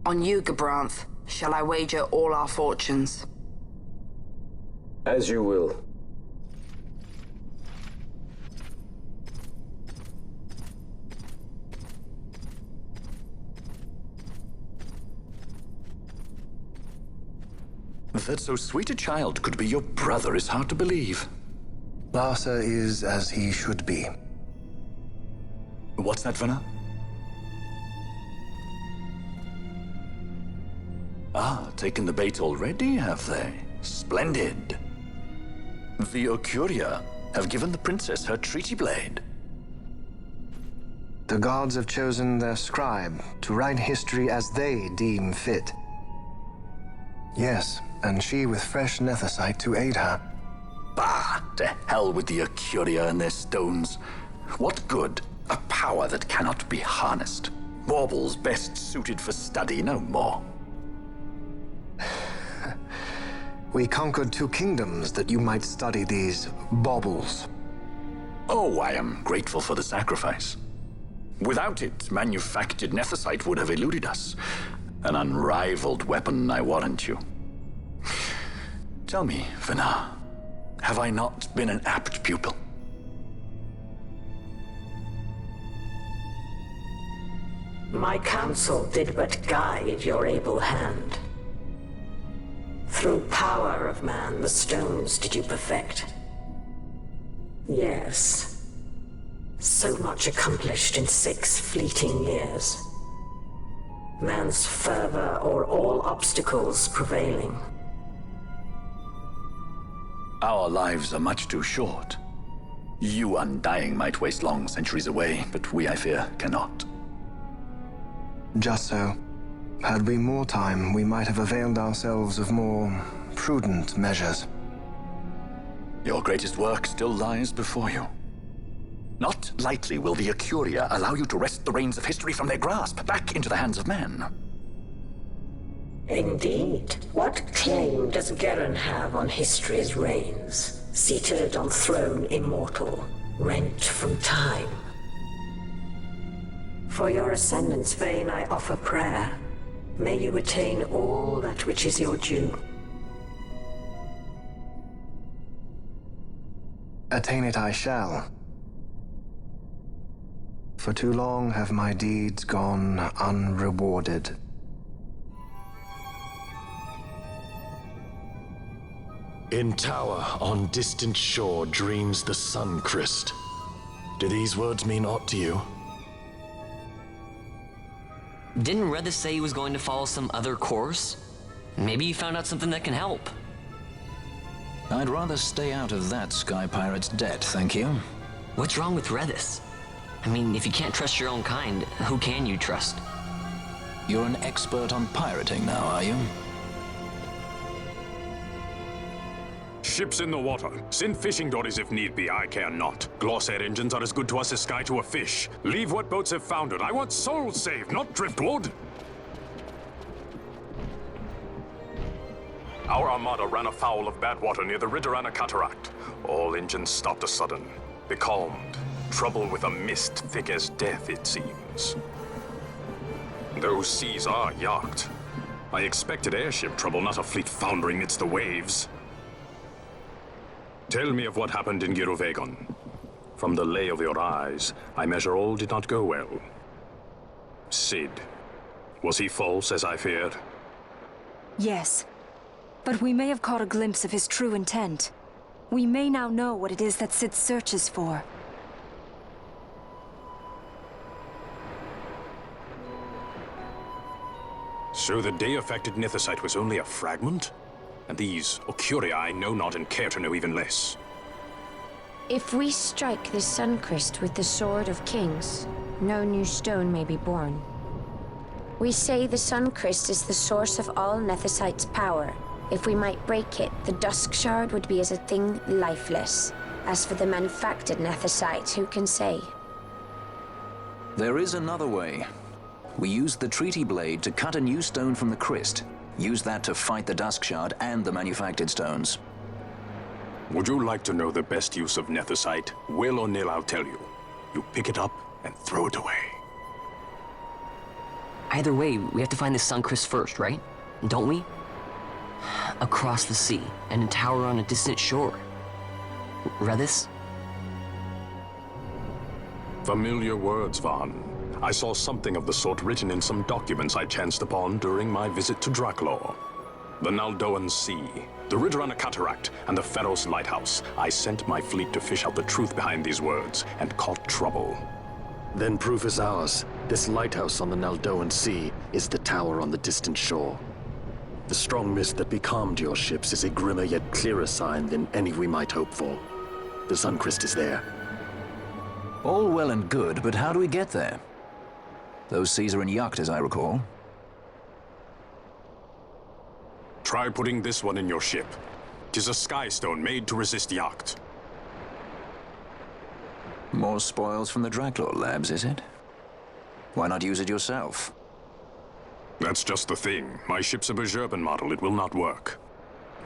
On you, Gabranth, shall I wager all our fortunes. As you will. That so sweet a child could be your brother is hard to believe. Larsa is as he should be. What's that, Vanna? Ah, taken the bait already, have they? Splendid. The Ocuria have given the princess her treaty blade. The gods have chosen their scribe to write history as they deem fit. Yes, and she with fresh nethicite to aid her. Bah! To hell with the Ocuria and their stones. What good? A power that cannot be harnessed. Baubles best suited for study, no more. We conquered 2 kingdoms that you might study these baubles. Oh, I am grateful for the sacrifice. Without it, manufactured nethicite would have eluded us. An unrivaled weapon, I warrant you. Tell me, Vanna, have I not been an apt pupil? My counsel did but guide your able hand. Through power of man, the stones did you perfect. Yes. So much accomplished in 6 fleeting years. Man's fervor o'er all obstacles prevailing. Our lives are much too short. You undying might waste long centuries away, but we, I fear, cannot. Just so. Had we more time, we might have availed ourselves of more prudent measures. Your greatest work still lies before you. Not lightly will the Ocuria allow you to wrest the reins of history from their grasp, back into the hands of man. Indeed. What claim does Geren have on history's reins? Seated on throne immortal, rent from time. For your ascendant's vein I offer prayer. May you attain all that which is your due. Attain it I shall. For too long have my deeds gone unrewarded. In tower on distant shore dreams the sun Christ. Do these words mean aught to you? Didn't Redis say he was going to follow some other course? Maybe he found out something that can help. I'd rather stay out of that Sky Pirate's debt, thank you. What's wrong with Redis? I mean, if you can't trust your own kind, who can you trust? You're an expert on pirating now, are you? Ships in the water. Send fishing dories if need be, I care not. Glossair engines are as good to us as sky to a fish. Leave what boats have foundered. I want souls saved, not driftwood. Our armada ran afoul of bad water near the Ridorana Cataract. All engines stopped a sudden. Becalmed. Trouble with a mist thick as death, it seems. Those seas are yacht. I expected airship trouble, not a fleet foundering midst the waves. Tell me of what happened in Giruvegon. From the lay of your eyes, I measure all did not go well. Sid. Was he false, as I feared? Yes. But we may have caught a glimpse of his true intent. We may now know what it is that Sid searches for. So the day-affected Nithosite was only a fragment? And these Ocuria I know not and care to know even less. If we strike the Suncrest with the Sword of Kings, no new stone may be born. We say the Suncrest is the source of all Nethosite's power. If we might break it, the Dusk Shard would be as a thing lifeless. As for the manufactured Nethosite, who can say? There is another way. We used the Treaty Blade to cut a new stone from the Crest. Use that to fight the Dusk Shard and the manufactured stones. Would you like to know the best use of Nethosite? Will or nil, I'll tell you. You pick it up and throw it away. Either way, we have to find the Suncrest first, right? Don't we? Across the sea, and a tower on a distant shore. Read this? Familiar words, Vaan. I saw something of the sort written in some documents I chanced upon during my visit to Draklor. The Naldoan Sea, the Ridgerana Cataract, and the Pharos Lighthouse. I sent my fleet to fish out the truth behind these words, and caught trouble. Then proof is ours. This lighthouse on the Naldoan Sea is the tower on the distant shore. The strong mist that becalmed your ships is a grimmer yet clearer sign than any we might hope for. The Suncrest is there. All well and good, but how do we get there? Those seas are in Yacht, as I recall. Try putting this one in your ship. 'Tis a skystone made to resist Yacht. More spoils from the Draklor labs, is it? Why not use it yourself? That's just the thing. My ship's a Bergerben model. It will not work.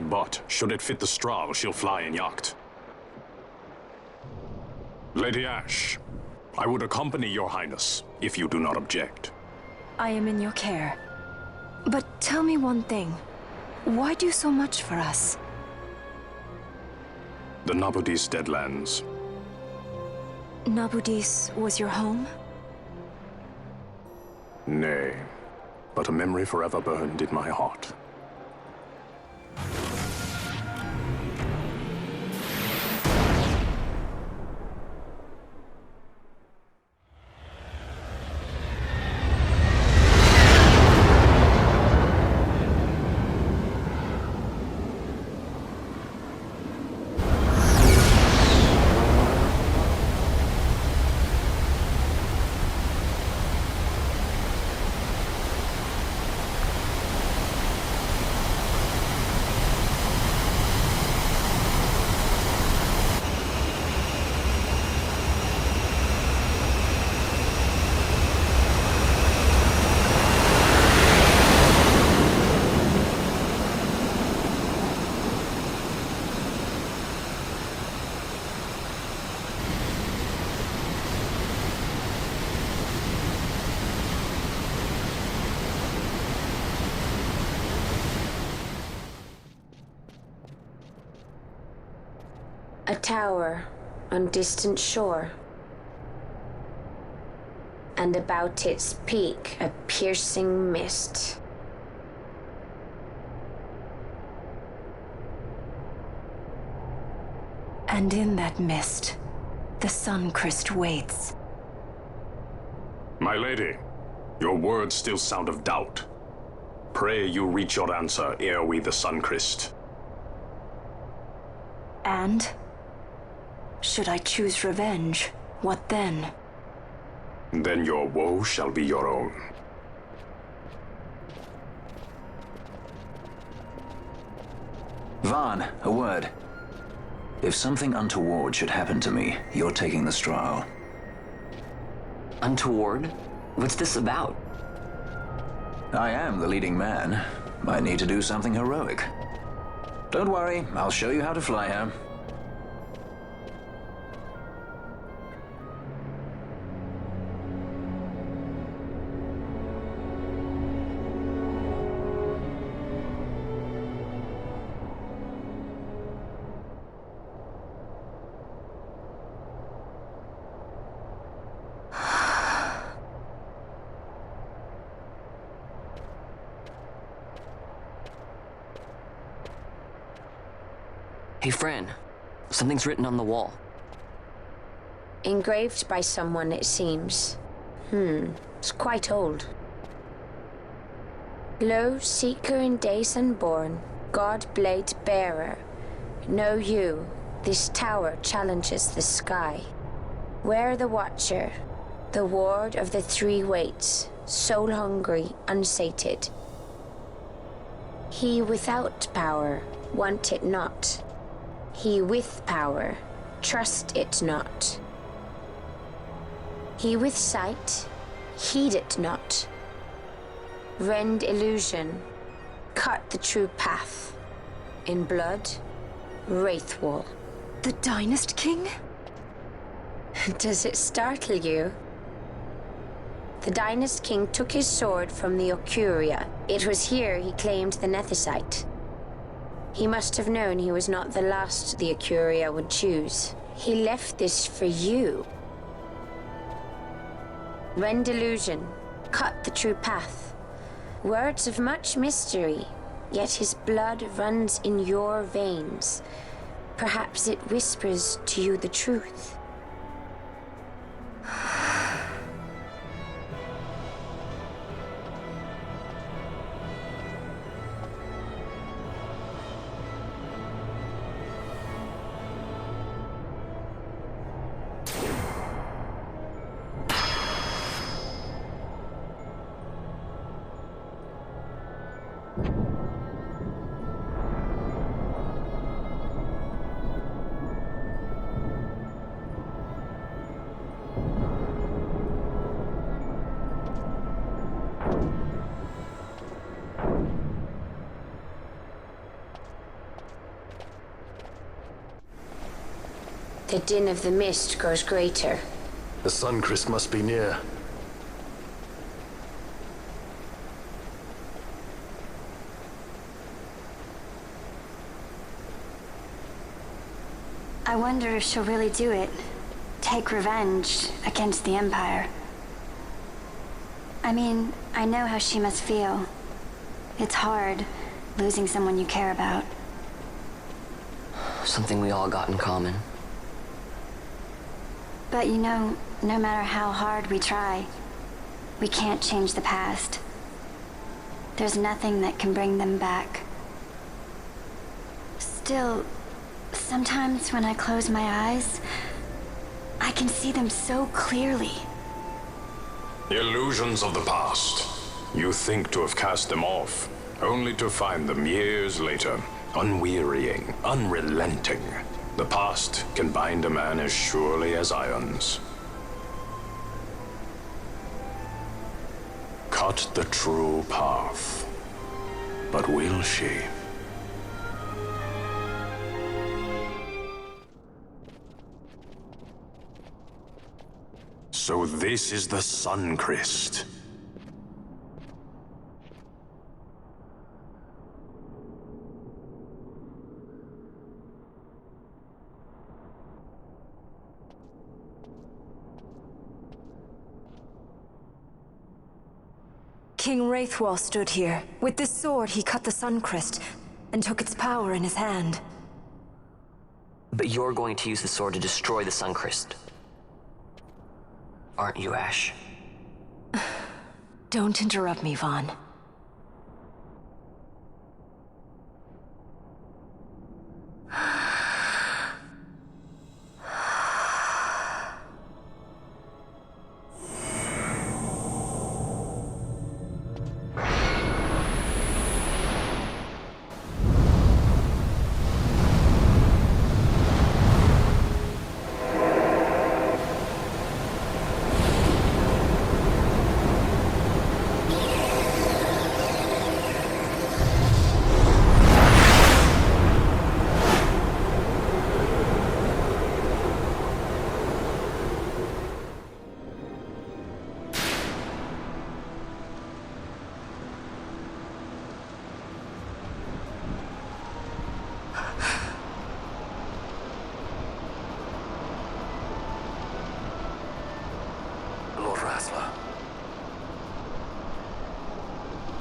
But should it fit the Strahl, she'll fly in Yacht. Lady Ashe, I would accompany your highness, if you do not object. I am in your care. But tell me one thing. Why do so much for us? The Nabudis Deadlands. Nabudis was your home? Nay, but a memory forever burned in my heart. A tower on distant shore, and about its peak a piercing mist. And in that mist, the Suncrest waits. My lady, your words still sound of doubt. Pray you reach your answer ere we the Suncrest. And? Should I choose revenge, what then? Then your woe shall be your own. Vaan, a word. If something untoward should happen to me, you're taking the Strahl. Untoward? What's this about? I am the leading man. I need to do something heroic. Don't worry, I'll show you how to fly her. Hey, Fran. Something's written on the wall. Engraved by someone, it seems. It's quite old. Lo, seeker in days unborn, God blade bearer. Know you, this tower challenges the sky. Where the watcher, the ward of the three waits, soul hungry, unsated. He without power, want it not. He with power, trust it not. He with sight, heed it not. Rend illusion, cut the true path. In blood, Wraithwall. The Dynast King? Does it startle you? The Dynast King took his sword from the Ocuria. It was here he claimed the Nethicite. He must have known he was not the last the Ocuria would choose. He left this for you. Rend illusion, cut the true path. Words of much mystery, yet his blood runs in your veins. Perhaps it whispers to you the truth. The din of the mist grows greater. The Suncrest must be near. I wonder if she'll really do it. Take revenge against the Empire. I mean, I know how she must feel. It's hard, losing someone you care about. Something we all got in common. But you know, no matter how hard we try, we can't change the past. There's nothing that can bring them back. Still, sometimes when I close my eyes, I can see them so clearly. Illusions of the past. You think to have cast them off, only to find them years later, unwearying, unrelenting. The past can bind a man as surely as irons. Cut the true path. But will she? So this is the Suncrest. King Wraithwall stood here. With this sword, he cut the Suncrest and took its power in his hand. But you're going to use the sword to destroy the Suncrest. Aren't you, Ashe? Don't interrupt me, Vaan.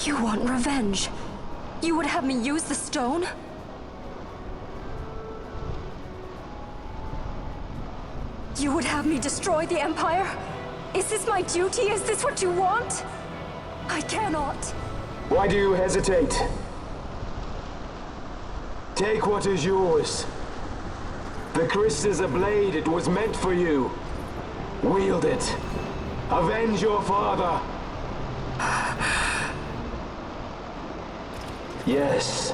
You want revenge? You would have me use the stone? You would have me destroy the Empire? Is this my duty? Is this what you want? I cannot. Why do you hesitate? Take what is yours. The Christ is a blade. It was meant for you. Wield it. Avenge your father. Yes,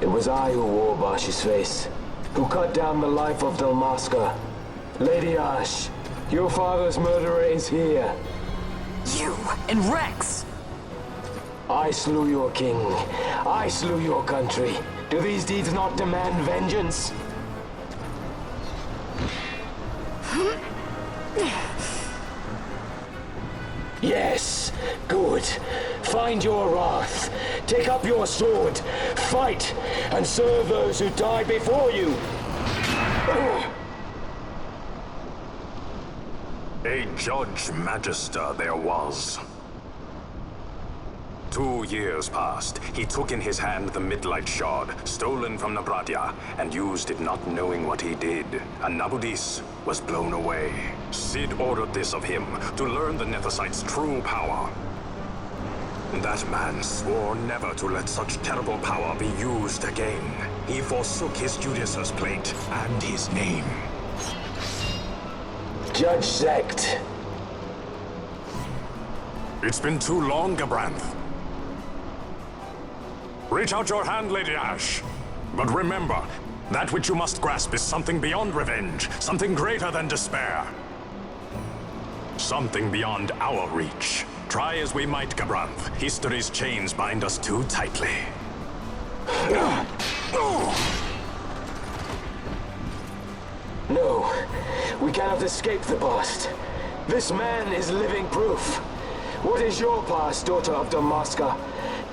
it was I who wore Bash's face, who cut down the life of Dalmasca. Lady Ashe, your father's murderer is here. You and Rex! I slew your king. I slew your country. Do these deeds not demand vengeance? Yes, good. Find your wrath. Take up your sword. Fight, and serve those who died before you. A Judge Magister there was. 2 years passed. He took in his hand the Midlight Shard, stolen from Nabradia, and used it not knowing what he did. And Nabudis was blown away. Sid ordered this of him, to learn the Nethicite's true power. That man swore never to let such terrible power be used again. He forsook his Judaser's plate and his name. Judge Sect. It's been too long, Gabranth. Reach out your hand, Lady Ashe. But remember, that which you must grasp is something beyond revenge, something greater than despair. Something beyond our reach. Try as we might, Gabranth, history's chains bind us too tightly. No, we cannot escape the past. This man is living proof. What is your past, daughter of Dalmasca?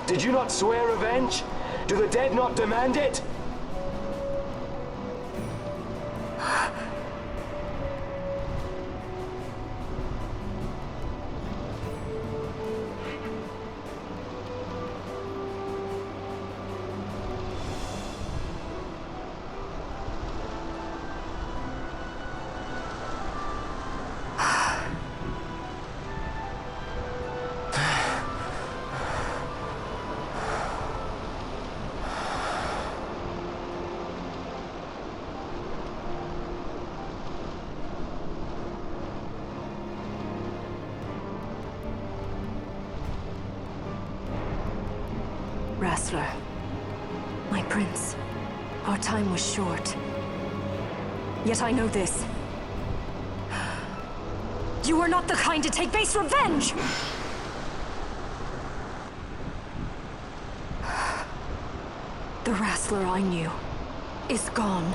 Did you not swear revenge? Do the dead not demand it? Wrestler, my prince, our time was short. Yet I know this. You are not the kind to take base revenge! The Wrestler I knew is gone.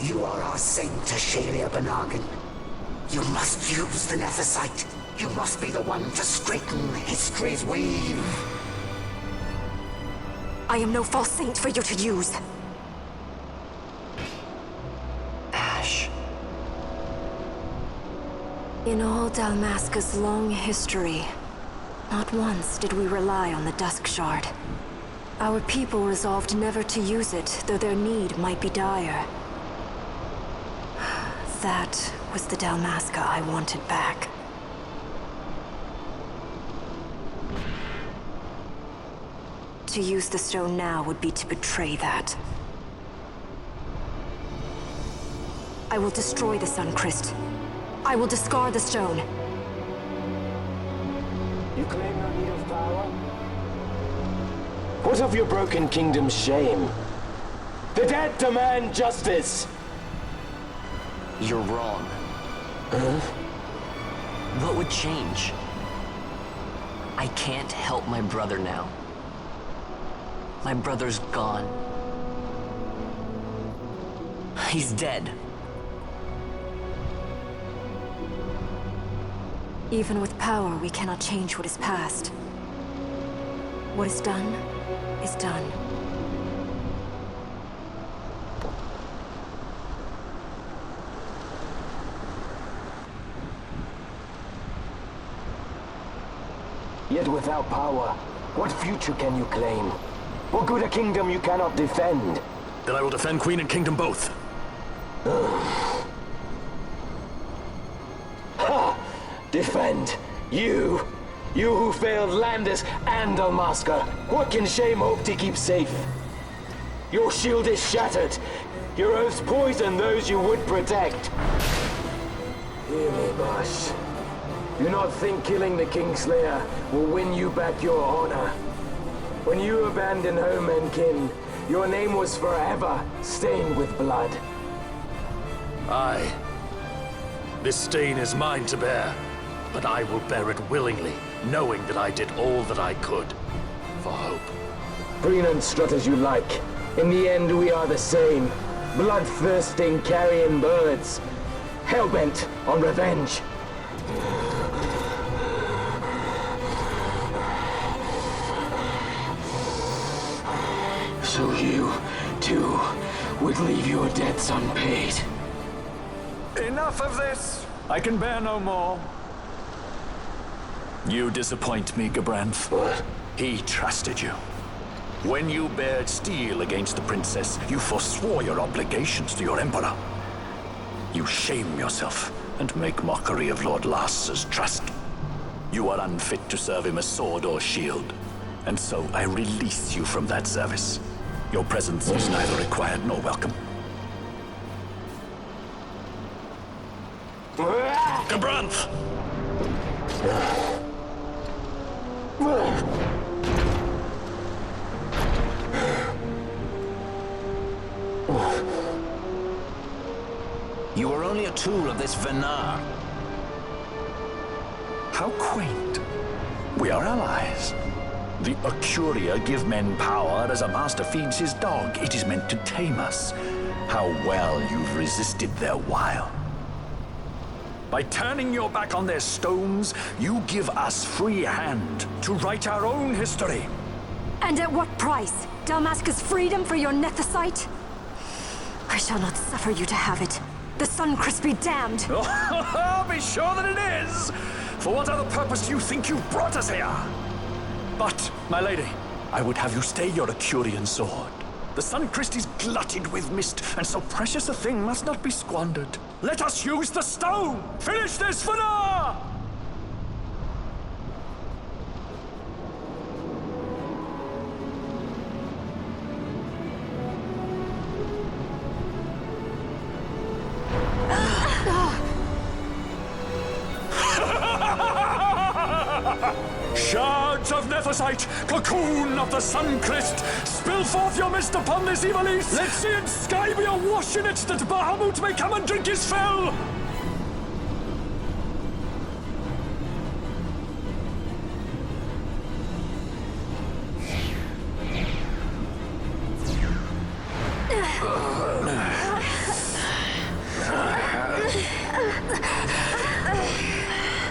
You are our saint, Ashe Banagin. You must use the Nethicite. You must be the one to straighten history's weave. I am no false saint for you to use. Ashe. In all Dalmasca's long history, not once did we rely on the Dusk Shard. Our people resolved never to use it, though their need might be dire. That was the Dalmasca I wanted back. To use the stone now would be to betray that. I will destroy the Sun Christ. I will discard the stone. You claim no need of power? What of your broken kingdom's shame? The dead demand justice! You're wrong. Huh? What would change? I can't help my brother now. My brother's gone. He's dead. Even with power, we cannot change what is past. What is done, is done. Yet without power, what future can you claim? What good a kingdom you cannot defend? Then I will defend Queen and Kingdom both. Ha! Defend? You? You who failed Landis and Dalmasca. What can shame hope to keep safe? Your shield is shattered. Your oaths poison those you would protect. Hear me, Bash. Do not think killing the Kingslayer will win you back your honor. When you abandoned home and kin, your name was forever stained with blood. Aye. This stain is mine to bear, but I will bear it willingly, knowing that I did all that I could for hope. Preen and strut as you like. In the end, we are the same. Bloodthirsting carrion birds. Hellbent on revenge. So you, too, would leave your debts unpaid. Enough of this! I can bear no more. You disappoint me, Gabranth. What? He trusted you. When you bared steel against the princess, you forswore your obligations to your emperor. You shame yourself and make mockery of Lord Lars's trust. You are unfit to serve him as sword or shield, and so I release you from that service. Your presence is neither required nor welcome. Gabranth! You are only a tool of this Vaan. How quaint. We are allies. The Arcadia give men power as a master feeds his dog. It is meant to tame us. How well you've resisted their wile. By turning your back on their stones, you give us free hand to write our own history. And at what price? Dalmasca's freedom for your nethicite? I shall not suffer you to have it. The Sunchrist be damned! Oh, be sure that it is! For what other purpose do you think you brought us here? But, my lady, I would have you stay your Arcadian sword. The Sunchrist is glutted with mist, and so precious a thing must not be squandered. Let us use the stone! Finish this for now! Shards of nethicite, cocoon of the Sunchrist, spill forth your mist upon this evil east. Let sea and sky be awash in it, that Bahamut may come and drink his fill.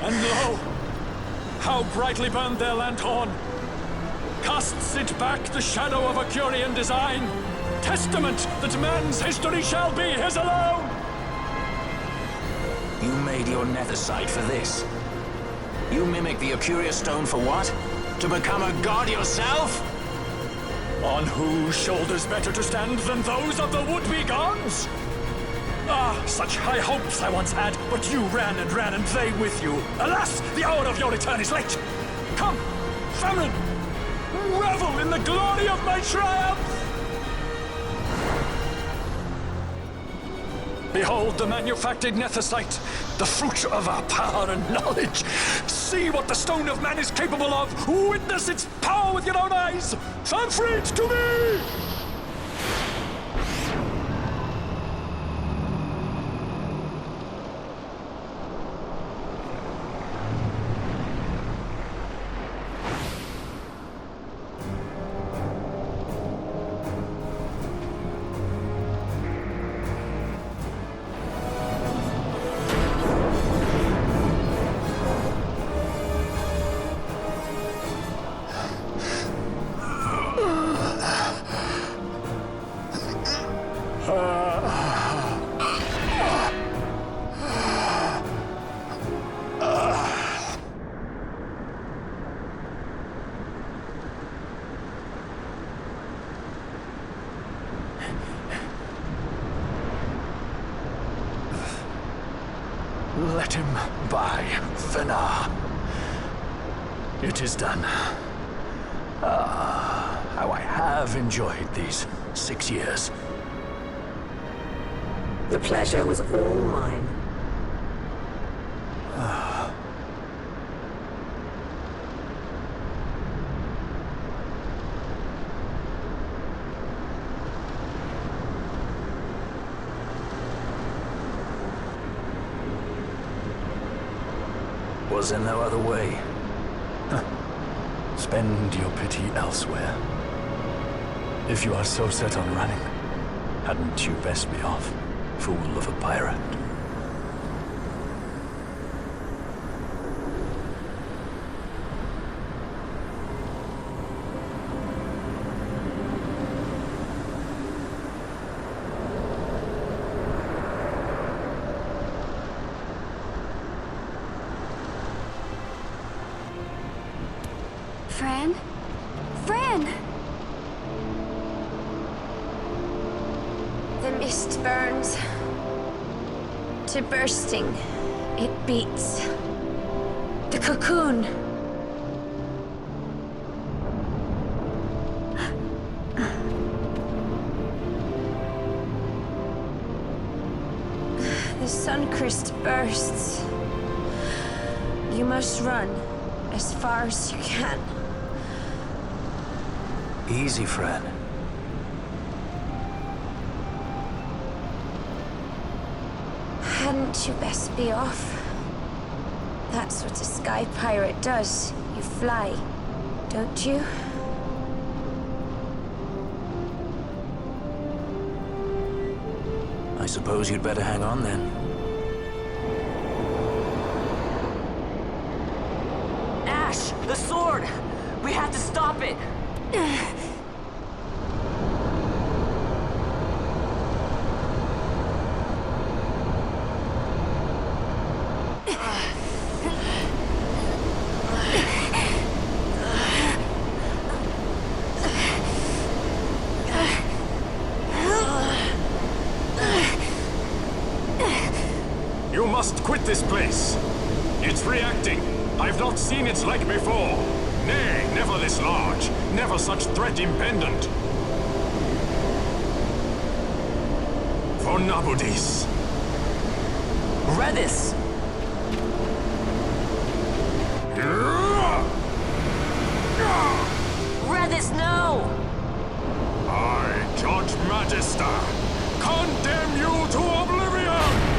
And lo, how brightly burned their lanthorn! Casts it back the shadow of Arcadian design, testament that man's history shall be his alone! You made your nethicite for this. You mimic the Arcadia stone for what? To become a god yourself? On whose shoulders better to stand than those of the would-be gods? Ah, such high hopes I once had, but you ran, and they with you. Alas, the hour of your return is late. Come, famine, revel in the glory of my triumph! Behold the manufactured nethicite, the fruit of our power and knowledge. See what the stone of man is capable of. Witness its power with your own eyes. Fanfreed to me! Lift him by Fenar. It is done. How I have enjoyed these 6 years. The pleasure was all mine. Was there no other way? Spend your pity elsewhere. If you are so set on running, hadn't you best be off, fool of a pirate? Fran? Fran! The mist burns to bursting. It beats. The cocoon. The sun-crest bursts. You must run as far as you can. Easy, Fran. Hadn't you best be off? That's what a sky pirate does. You fly, don't you? I suppose you'd better hang on then. Ashe, the sword! We have to stop it! You must quit this place. It's reacting. I've not seen its like before. Nay, never this large. Never such threat impendent. For Nabudis. Redis! Redis, no! I, Judge Magister, condemn you to oblivion!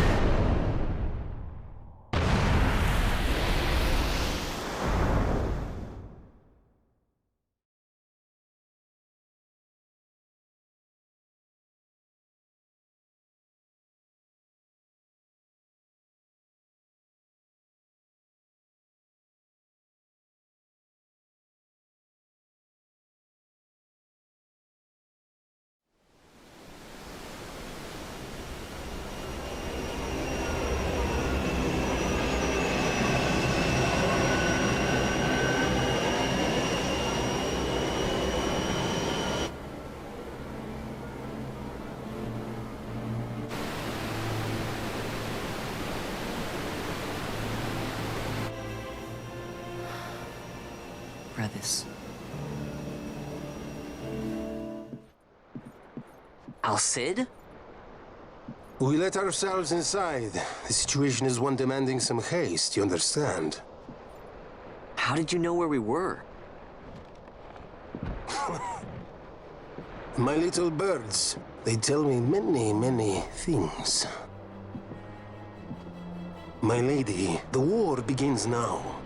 Redis. Al-Cid? We let ourselves inside. The situation is one demanding some haste, you understand? How did you know where we were? My little birds. They tell me many, many things. My lady, the war begins now.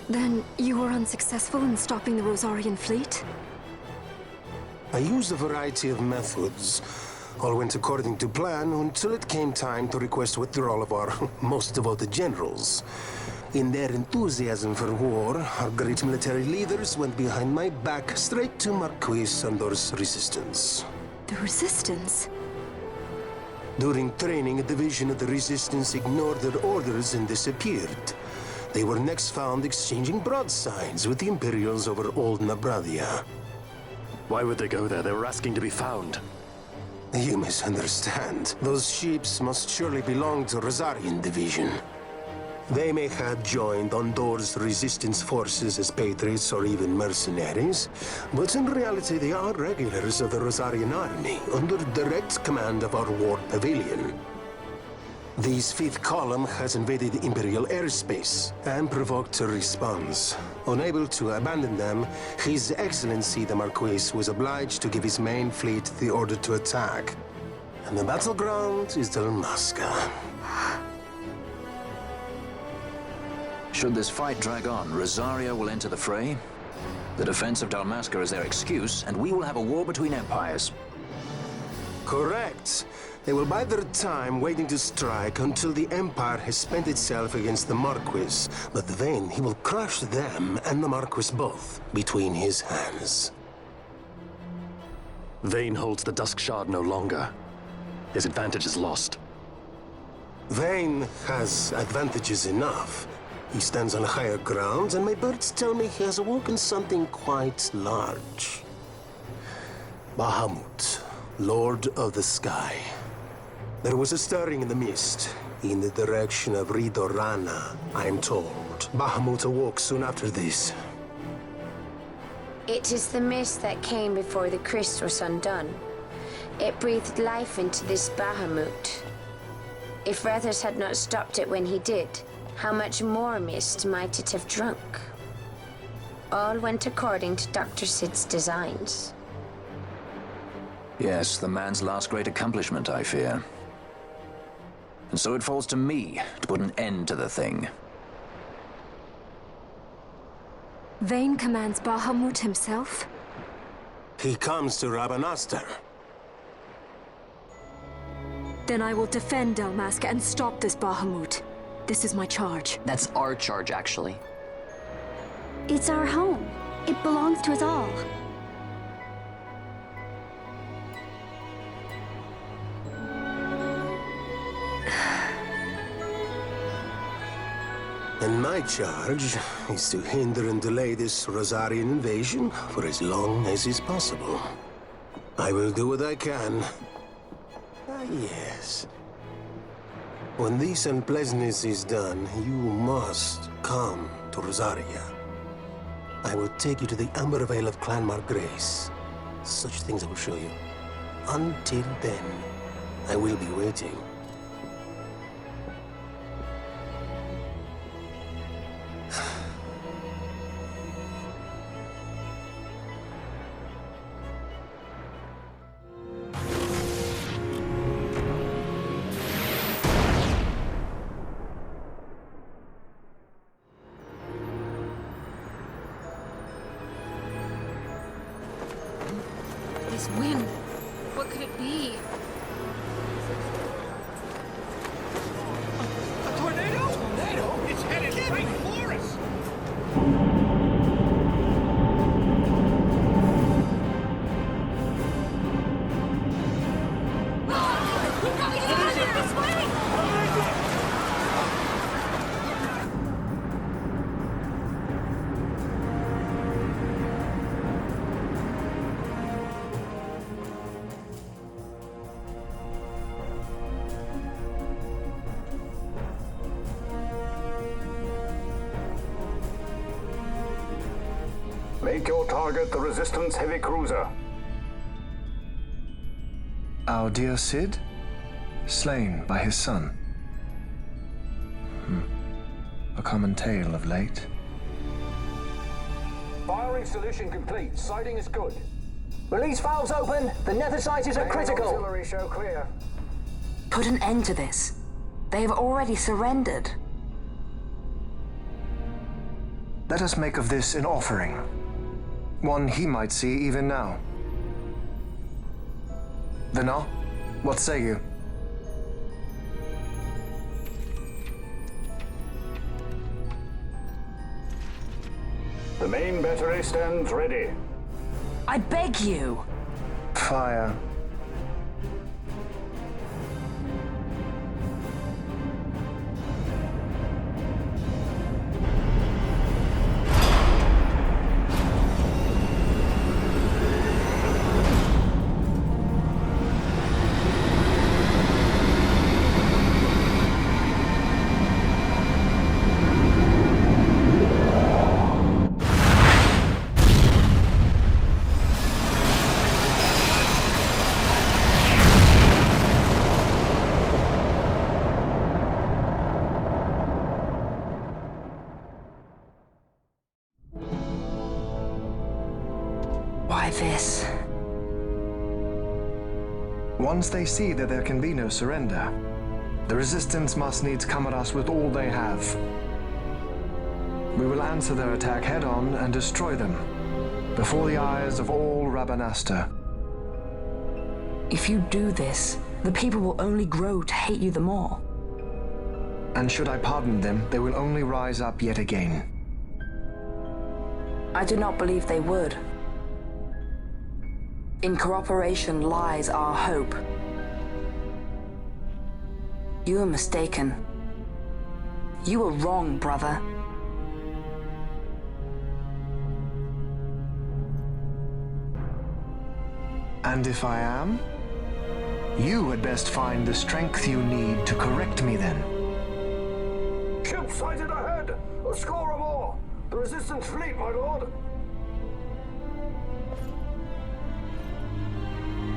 Then you were unsuccessful in stopping the Rosarian fleet? I used a variety of methods. All went according to plan until it came time to request withdrawal of our most devoted generals. In their enthusiasm for war, our great military leaders went behind my back straight to Marquis Sandor's resistance. The Resistance? During training, a division of the Resistance ignored their orders and disappeared. They were next found exchanging broadsides with the Imperials over Old Nabradia. Why would they go there? They were asking to be found. You misunderstand. Those ships must surely belong to Rosarian Division. They may have joined Ondor's resistance forces as patriots or even mercenaries, but in reality they are regulars of the Rosarian army, under direct command of our war pavilion. This fifth column has invaded Imperial airspace and provoked a response. Unable to abandon them, His Excellency the Marquis was obliged to give his main fleet the order to attack. And the battleground is Dalmasca. Should this fight drag on, Rosaria will enter the fray. The defense of Dalmasca is their excuse, and we will have a war between empires. Correct. They will bide their time waiting to strike until the Empire has spent itself against the Marquis. But then he will crush them and the Marquis both between his hands. Vaan holds the Dusk Shard no longer. His advantage is lost. Vaan has advantages enough. He stands on higher ground, and my birds tell me he has awoken something quite large. Bahamut, Lord of the Sky. There was a stirring in the mist, in the direction of Ridorana, I am told. Bahamut awoke soon after this. It is the mist that came before the Christ was undone. It breathed life into this Bahamut. If Rethers had not stopped it when he did, how much more mist might it have drunk? All went according to Dr. Sid's designs. Yes, the man's last great accomplishment, I fear. And so it falls to me to put an end to the thing. Vaan commands Bahamut himself? He comes to Rabanastre. Then I will defend Dalmasca and stop this Bahamut. This is my charge. That's our charge, actually. It's our home. It belongs to us all. And my charge is to hinder and delay this Rosarian invasion for as long as is possible. I will do what I can. Ah, yes. When this unpleasantness is done, you must come to Rosaria. I will take you to the Amber Vale of Clan Margrace. Such things I will show you. Until then, I will be waiting. This wind, what could it be? A tornado? Tornado? It's headed right for us! We've got to get out of here this way! Make your target the Resistance heavy cruiser. Our dear Sid? Slain by his son. A common tale of late. Firing solution complete. Sighting is good. Release valves open. The nether sizes are critical. Auxiliary show clear. Put an end to this. They have already surrendered. Let us make of this an offering. One he might see even now. Vena, what say you? The main battery stands ready. I beg you. Fire. Why this? Once they see that there can be no surrender, the Resistance must needs come at us with all they have. We will answer their attack head-on and destroy them, before the eyes of all Rabanastre. If you do this, the people will only grow to hate you the more. And should I pardon them, they will only rise up yet again. I do not believe they would. In cooperation lies our hope. You are mistaken. You are wrong, brother. And if I am? You had best find the strength you need to correct me then. Ship sighted ahead! A score or more! The Resistance fleet, my lord!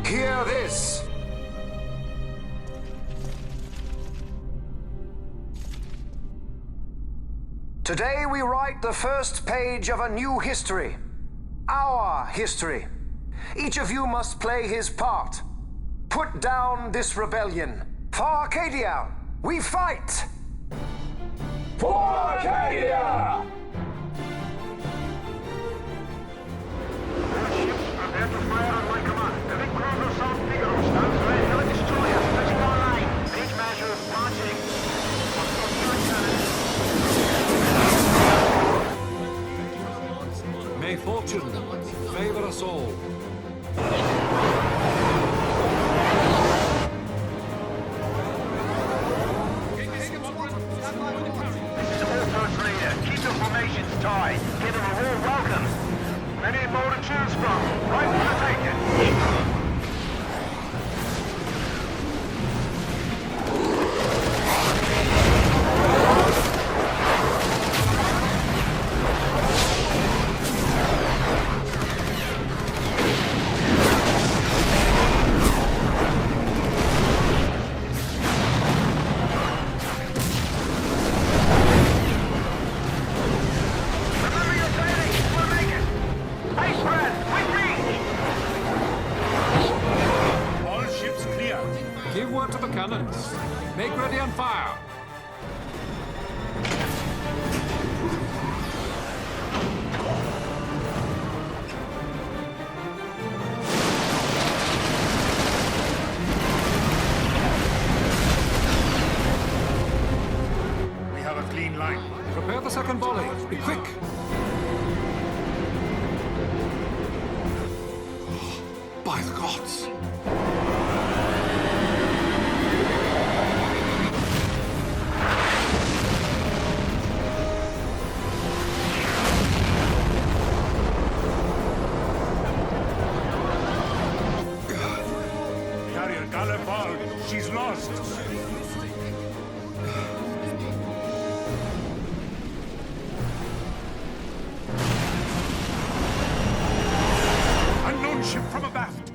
Hear this! Today we write the first page of a new history. Our history. Each of you must play his part. Put down this rebellion. For Arcadia, we fight! For Arcadia! Prepare to fire on my command. The big cruiser South Figaro stands ready. Our destroyer stretching our line. Each measure is marching. May fortune favor us all. Keep your formations tight. Give them a warm welcome. Many more to choose from. Right for the taking. Give word to the cannons. Make ready and fire. We have a clean line. Prepare the second volley. Be quick. By the gods. She's lost. Unknown ship from abaft.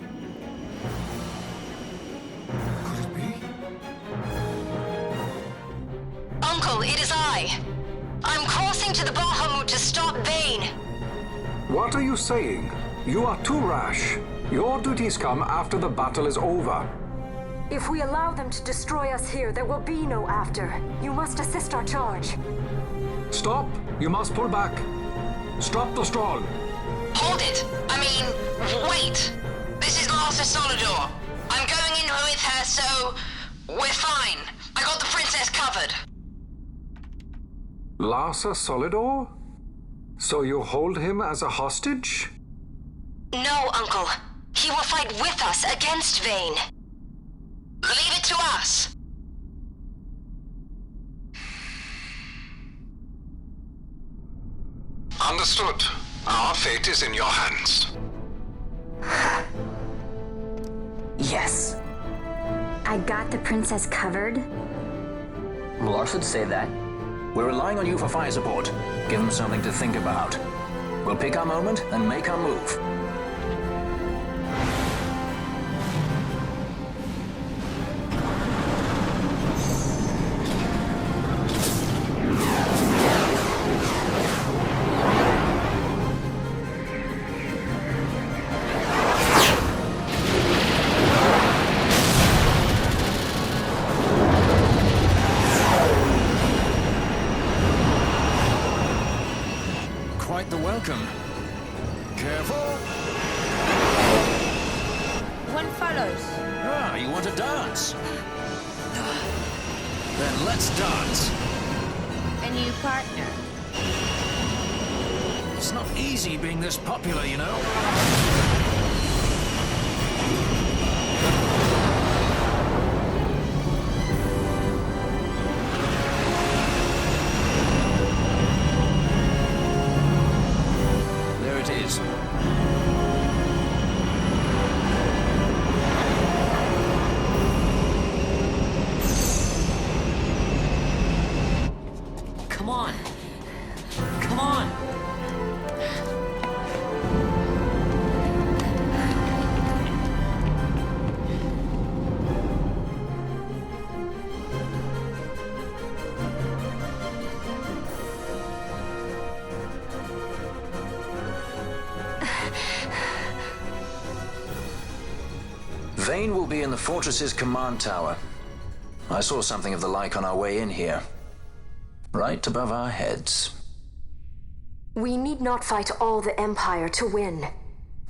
Could it be? Uncle, it is I. I'm crossing to the Bahamut to stop Vaan. What are you saying? You are too rash. Your duties come after the battle is over. If we allow them to destroy us here, there will be no after. You must assist our charge. Stop! You must pull back. Stop the stroll. Hold it! Wait! This is Larsa Solidor. I'm going in with her, so we're fine. I got the princess covered. Larsa Solidor? So you hold him as a hostage? No, Uncle. He will fight with us against Vaan. Leave it to us. Understood. Our fate is in your hands. Yes. I got the princess covered? Lars would say that. We're relying on you for fire support. Give them something to think about. We'll pick our moment and make our move. quite the welcome. Careful! One follows. Ah, you want to dance? Then let's dance. A new partner. It's not easy being this popular, you know. There it is. Come on. Come on. Vaan will be in the fortress's command tower. I saw something of the like on our way in here. Right above our heads. We need not fight all the Empire to win.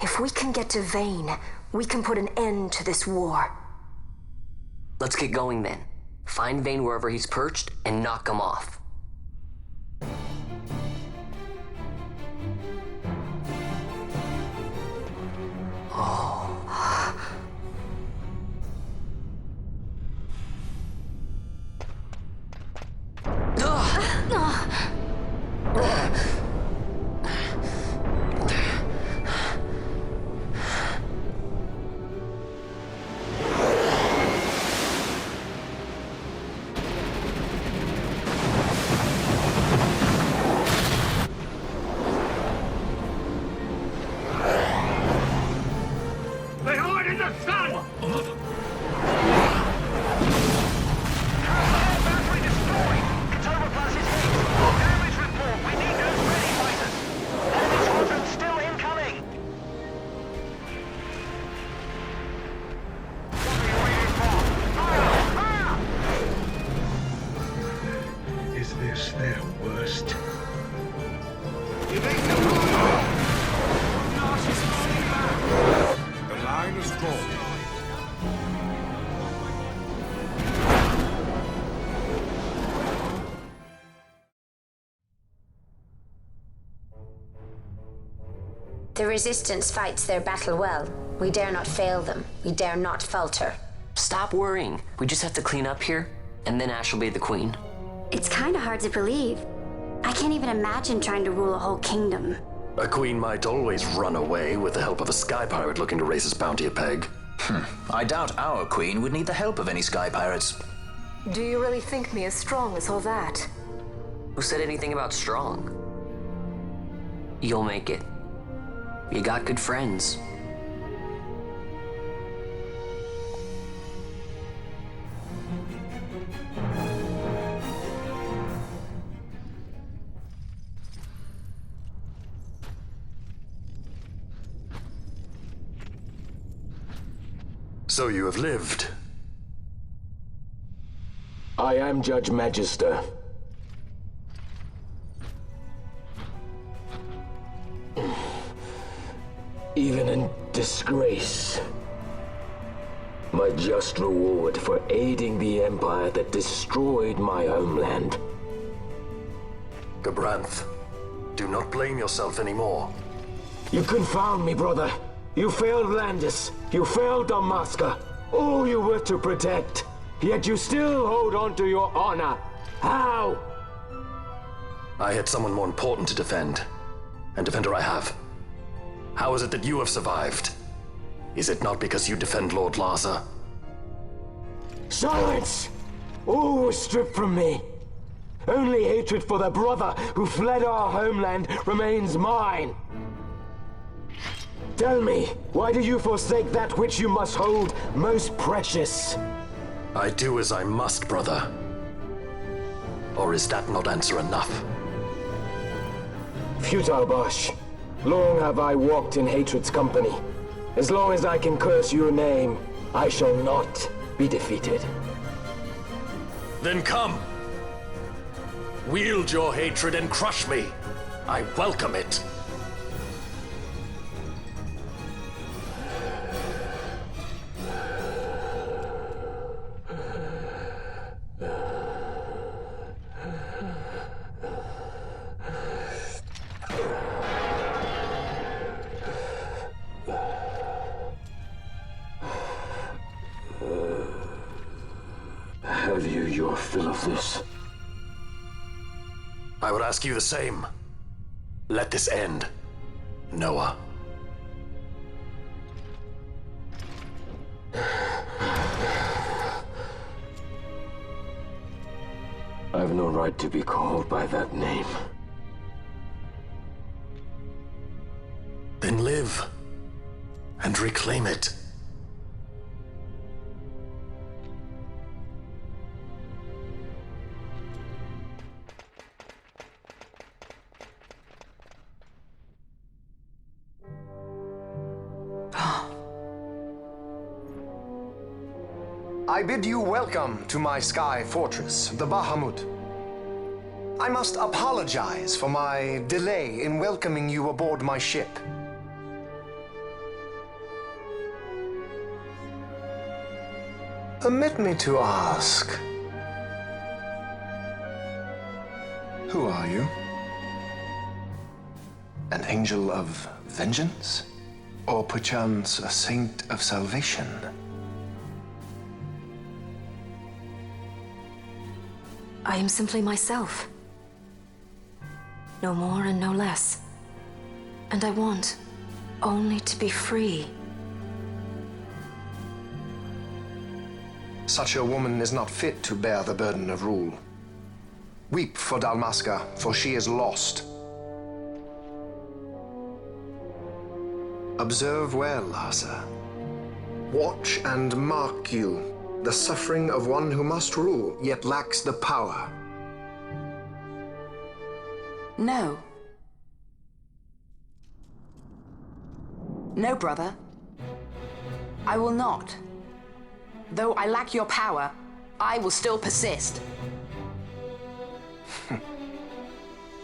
If we can get to Vaan, we can put an end to this war. Let's get going then. Find Vaan wherever he's perched and knock him off. They hide in the sun! Battery destroyed! It's overpass is hit! Damage report! We need those ready fighters! Enemy squadron still incoming! What are you waiting for? Fire! Fire! Is this their worst? The line is drawn. The Resistance fights their battle well. We dare not fail them. We dare not falter. Stop worrying. We just have to clean up here, and then Ashe will be the queen. It's kind of hard to believe. I can't even imagine trying to rule a whole kingdom. A queen might always run away with the help of a sky pirate looking to raise his bounty a peg. I doubt our queen would need the help of any sky pirates. Do you really think me as strong as all that? Who said anything about strong? You'll make it. You got good friends. So you have lived. I am Judge Magister. Even in disgrace, my just reward for aiding the Empire that destroyed my homeland. Gabranth, do not blame yourself anymore. You confound me, brother. You failed Landis. You failed Dalmasca. All you were to protect. Yet you still hold on to your honor. How? I had someone more important to defend. And defender I have. How is it that you have survived? Is it not because you defend Lord Larsa? Silence! All was stripped from me. Only hatred for the brother who fled our homeland remains mine. Tell me, why do you forsake that which you must hold most precious? I do as I must, brother. Or is that not answer enough? Futile Bosh. Long have I walked in hatred's company. As long as I can curse your name, I shall not be defeated. Then come! Wield your hatred and crush me! I welcome it. Have you your fill of this? I would ask you the same. Let this end, Noah. I've no right to be called by that name. Then live and reclaim it. I bid you welcome to my sky fortress, the Bahamut. I must apologize for my delay in welcoming you aboard my ship. Permit me to ask, who are you? An angel of vengeance? Or perchance a saint of salvation? I am simply myself. No more and no less. And I want only to be free. Such a woman is not fit to bear the burden of rule. Weep for Dalmasca, for she is lost. Observe well, Asa. Watch and mark you the suffering of one who must rule, yet lacks the power. No. No, brother. I will not. Though I lack your power, I will still persist.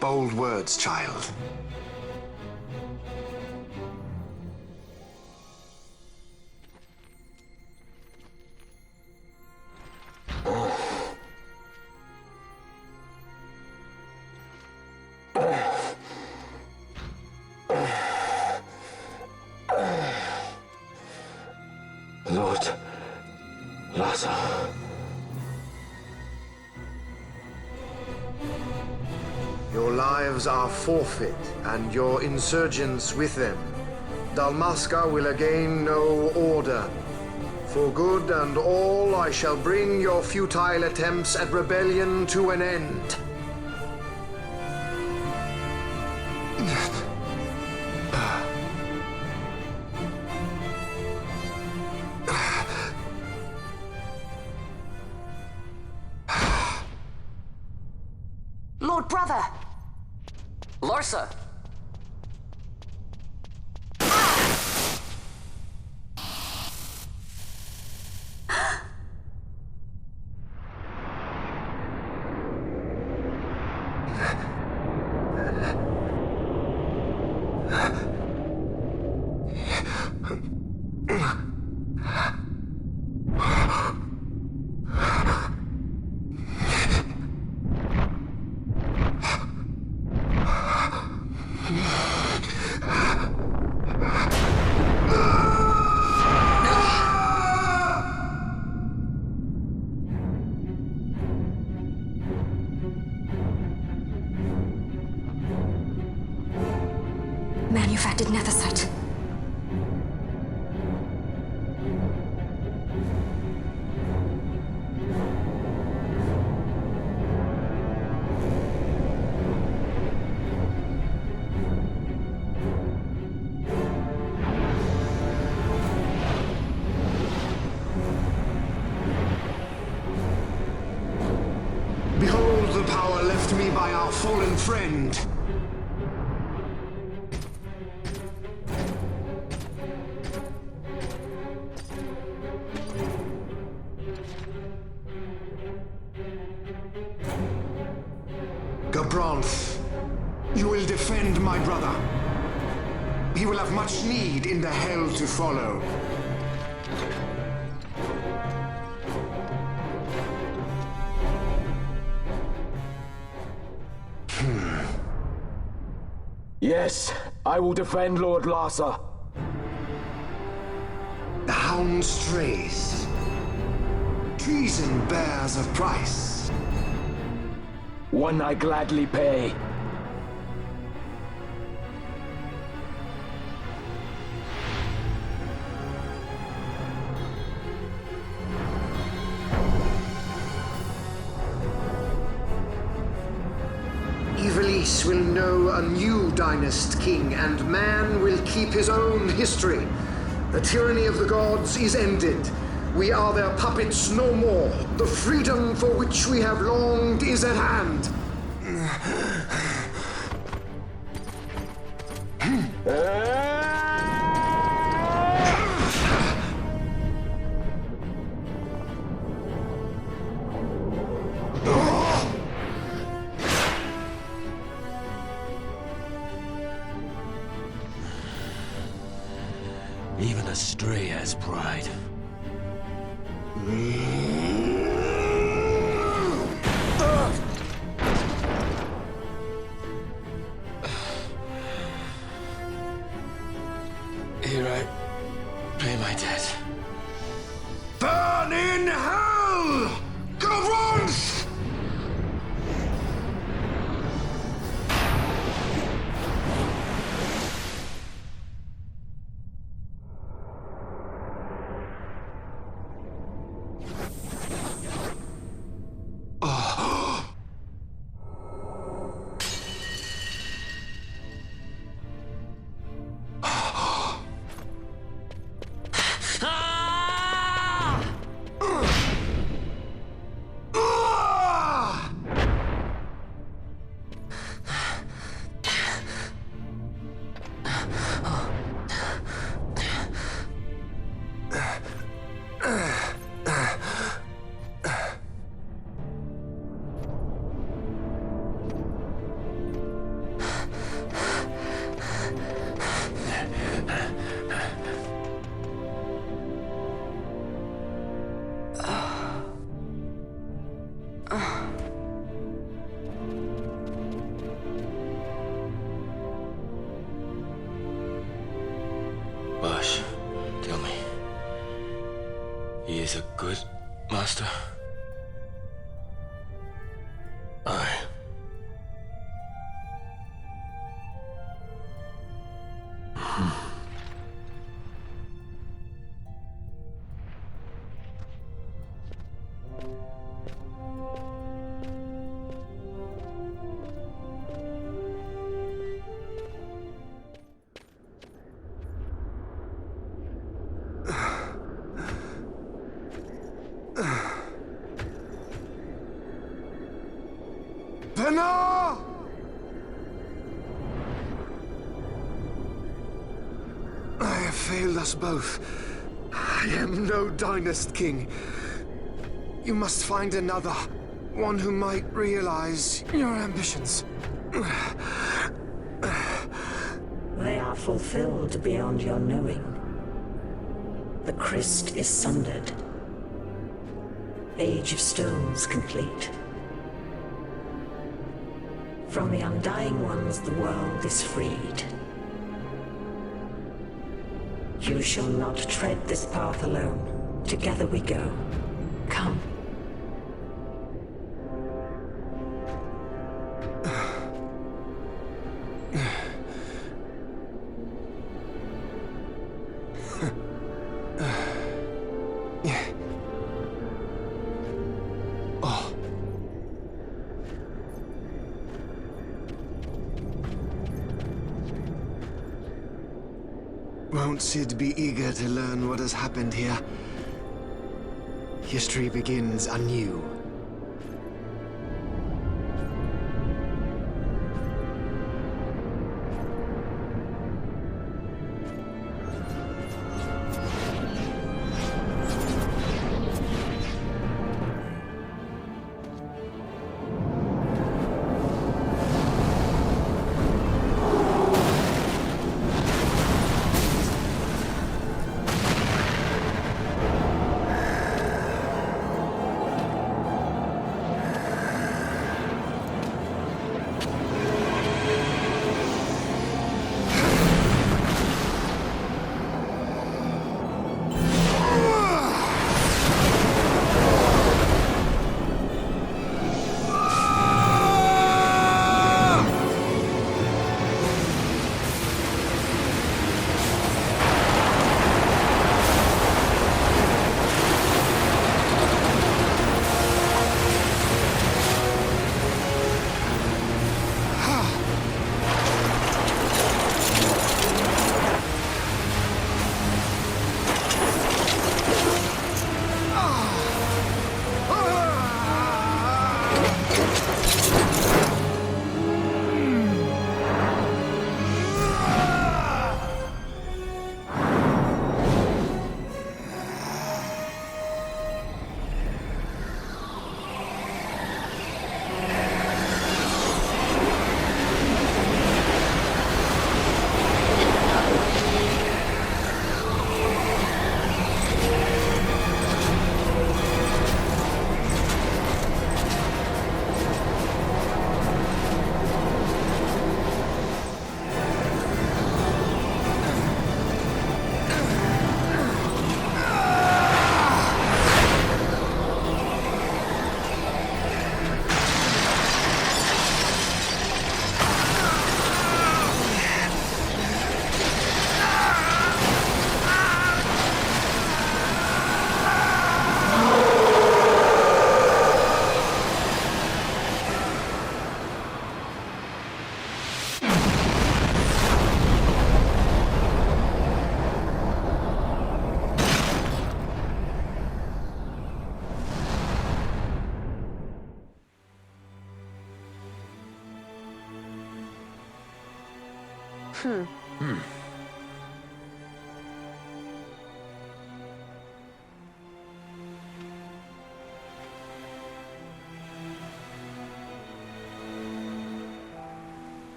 Bold words, child. Lord Laza. Your lives are forfeit, and your insurgents with them. Dalmasca will again know order. For good and all, I shall bring your futile attempts at rebellion to an end. Lord brother! Larsa! Manufactured nethicite. Behold the power left me by our fallen friend. Gabranth, You will defend my brother. He will have much need in the hell to follow. Yes, I will defend Lord Larsa. The hound strays. Treason bears a price. One I gladly pay. Evilise will know a new dynast king, and man will keep his own history. The tyranny of the gods is ended. We are their puppets no more. The freedom for which we have longed is at hand. Even a stray has pride. Here I pay my debt. Burn in hell! Governance! Ashe, tell me, he is a good master? Aye. Penna! I have failed us both. I am no dynast king. You must find another, one who might realize your ambitions. They are fulfilled beyond your knowing. The Christ is sundered. Age of Stones complete. From the Undying Ones, the world is freed. You shall not tread this path alone. Together we go. Come. Won't Sid be eager to learn what has happened here? History begins anew.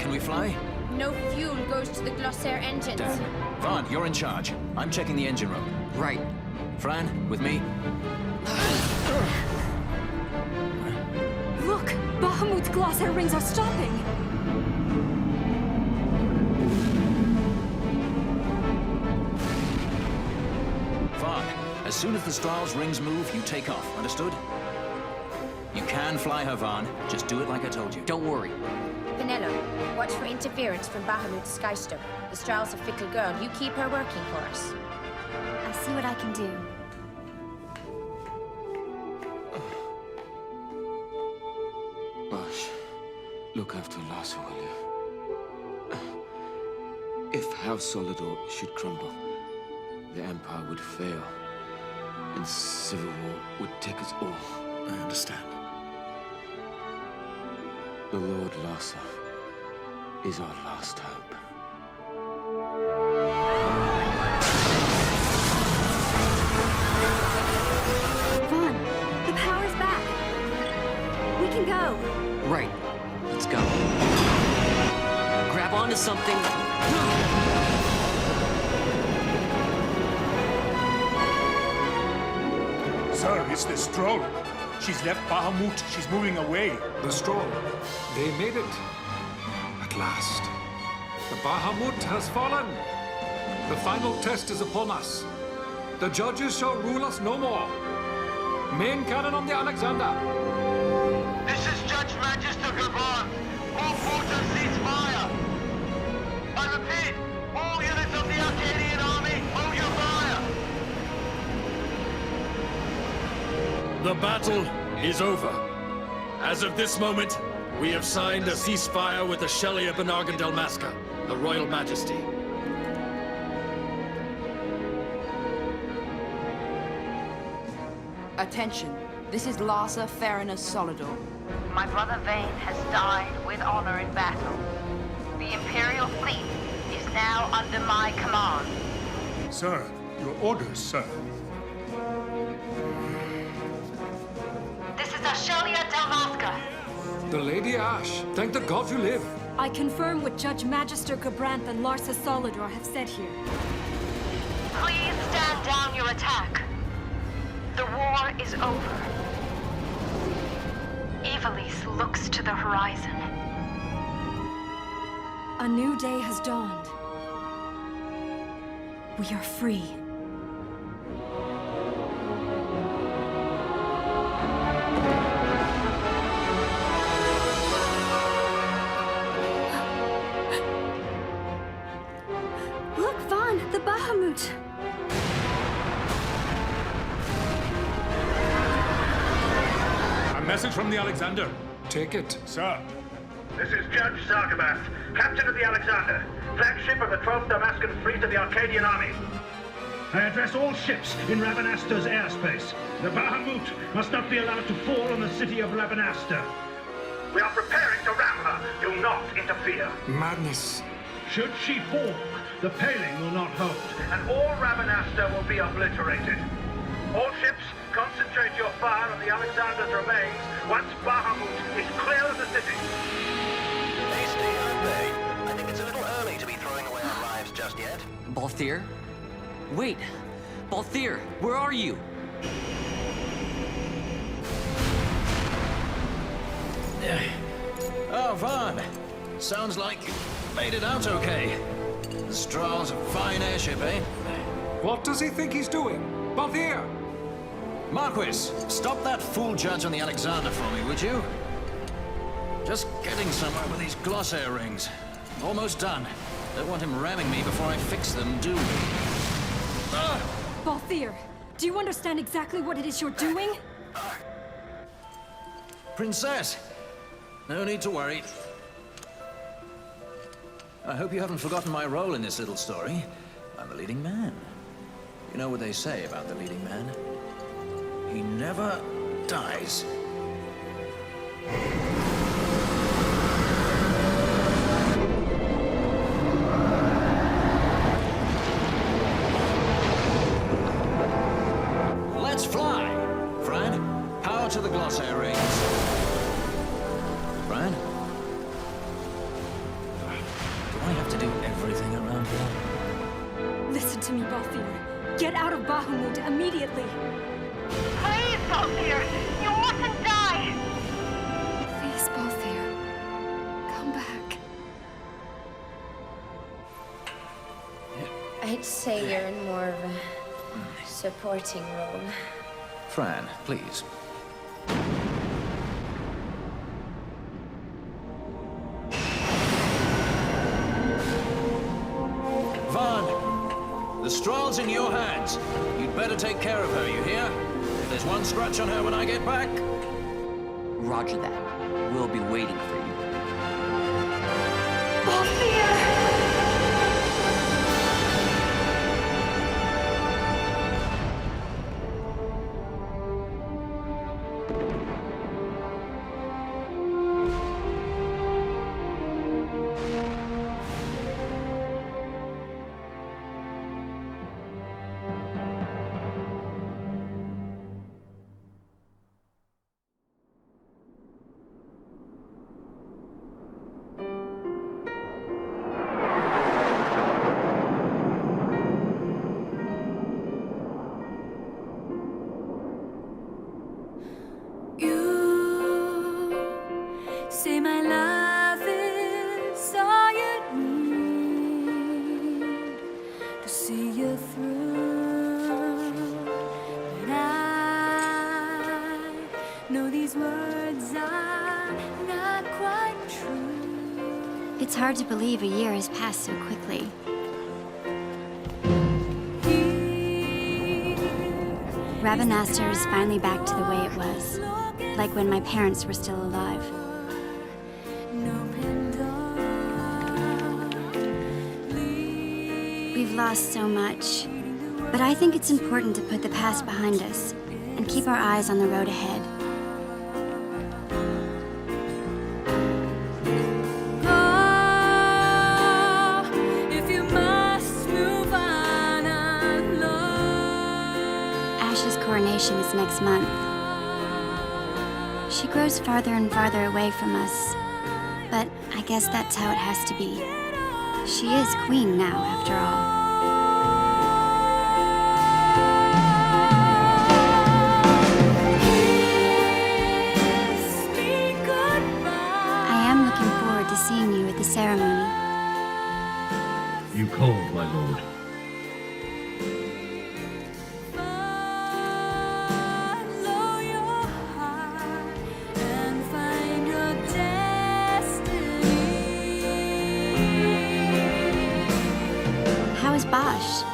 Can we fly? No fuel goes to the Glossair engines. Damn. Vaan, you're in charge. I'm checking the engine room. Right. Fran, with me. Look! Bahamut's Glossair rings are stopping! Vaan, as soon as the Strahls rings move, you take off. Understood? You can fly her, Vaan. Just do it like I told you. Don't worry. Penelo, watch for interference from Bahamut's skystone. The Strahls a fickle girl. You keep her working for us. I'll see what I can do. Ashe, look after Larsa, will you? If House Solidor should crumble, the Empire would fail, and civil war would take us all. I understand. The Lord Larsa is our last hope. Vaan, the power's back. We can go. Right. Let's go. Grab onto something. Sir, it's the Stroll. She's left Bahamut. She's moving away. The Stroll. They made it. At last. The Bahamut has fallen. The final test is upon us. The judges shall rule us no more. Main cannon on the Alexander. This is Judge Magister Vaan. All forces cease fire. I repeat, all units of the Arcadian army, hold your fire. The battle is over. As of this moment, we have signed a ceasefire with the Shelia Benargan Dalmasca, the Royal Majesty. Attention. This is Larsa Farinus Solidor. My brother Vaan has died with honor in battle. The Imperial fleet is now under my command. Sir, your orders, sir. This is Ashelia Dalmasca. The Lady Ashe. Thank the gods you live. I confirm what Judge Magister Gabranth and Larsa Solidor have said here. Please stand down your attack. The war is over. Ivalice looks to the horizon. A new day has dawned. We are free. Look, Vaan, the Bahamut! A message from the Alexander. Take it. Sir. This is Judge Zargabath, Captain of the Alexander, flagship of the 12th Damascan Fleet of the Arcadian Army. I address all ships in Rabanaster's airspace. The Bahamut must not be allowed to fall on the city of Rabanaster. We are preparing to ram her. Do not interfere. Madness. Should she fall, the paling will not hold, and all Rabanaster will be obliterated. All ships, concentrate your fire on the Alexander's remains once Bahamut is clear of the city. Hasty, aren't they? I think it's a little early to be throwing away our lives just just yet. Balthier? Wait! Balthier, where are you? Oh, Vaan. Sounds like you made it out okay. The Strahle's a fine airship, eh? What does he think he's doing? Balthier! Marquis, stop that fool judge on the Alexander for me, would you? Just getting somewhere with these glossair rings. Almost done. Don't want him ramming me before I fix them, do we? Balthier, do you understand exactly what it is you're doing? Princess! No need to worry. I hope you haven't forgotten my role in this little story. I'm the leading man. You know what they say about the leading man? He never dies. Let's fly! Fran, power to the glossair rings. Fran? Do I have to do everything around here? Listen to me, Balthier. Get out of Bahamut immediately. Please, Balthier! You mustn't die! Please, Balthier. Come back. I'd say you're in more of a supporting role. Fran, please. Vaan, the Strahle's in your hands. You'd better take care of her, you hear? If there's one scratch on her when I get back... Roger that. We'll be waiting for you. Balthier! Say my love is all you need to see you through. But I know these words are not quite true. It's hard to believe a year has passed so quickly. Rabanastre is finally back to the way it was, like when my parents were still alive. We've lost so much, but I think it's important to put the past behind us and keep our eyes on the road ahead. If you must move on alone. Ashe's coronation is next month. She grows farther and farther away from us, but I guess that's how it has to be. She is queen now, after all. I am looking forward to seeing you at the ceremony. You called, my lord. How is Bash?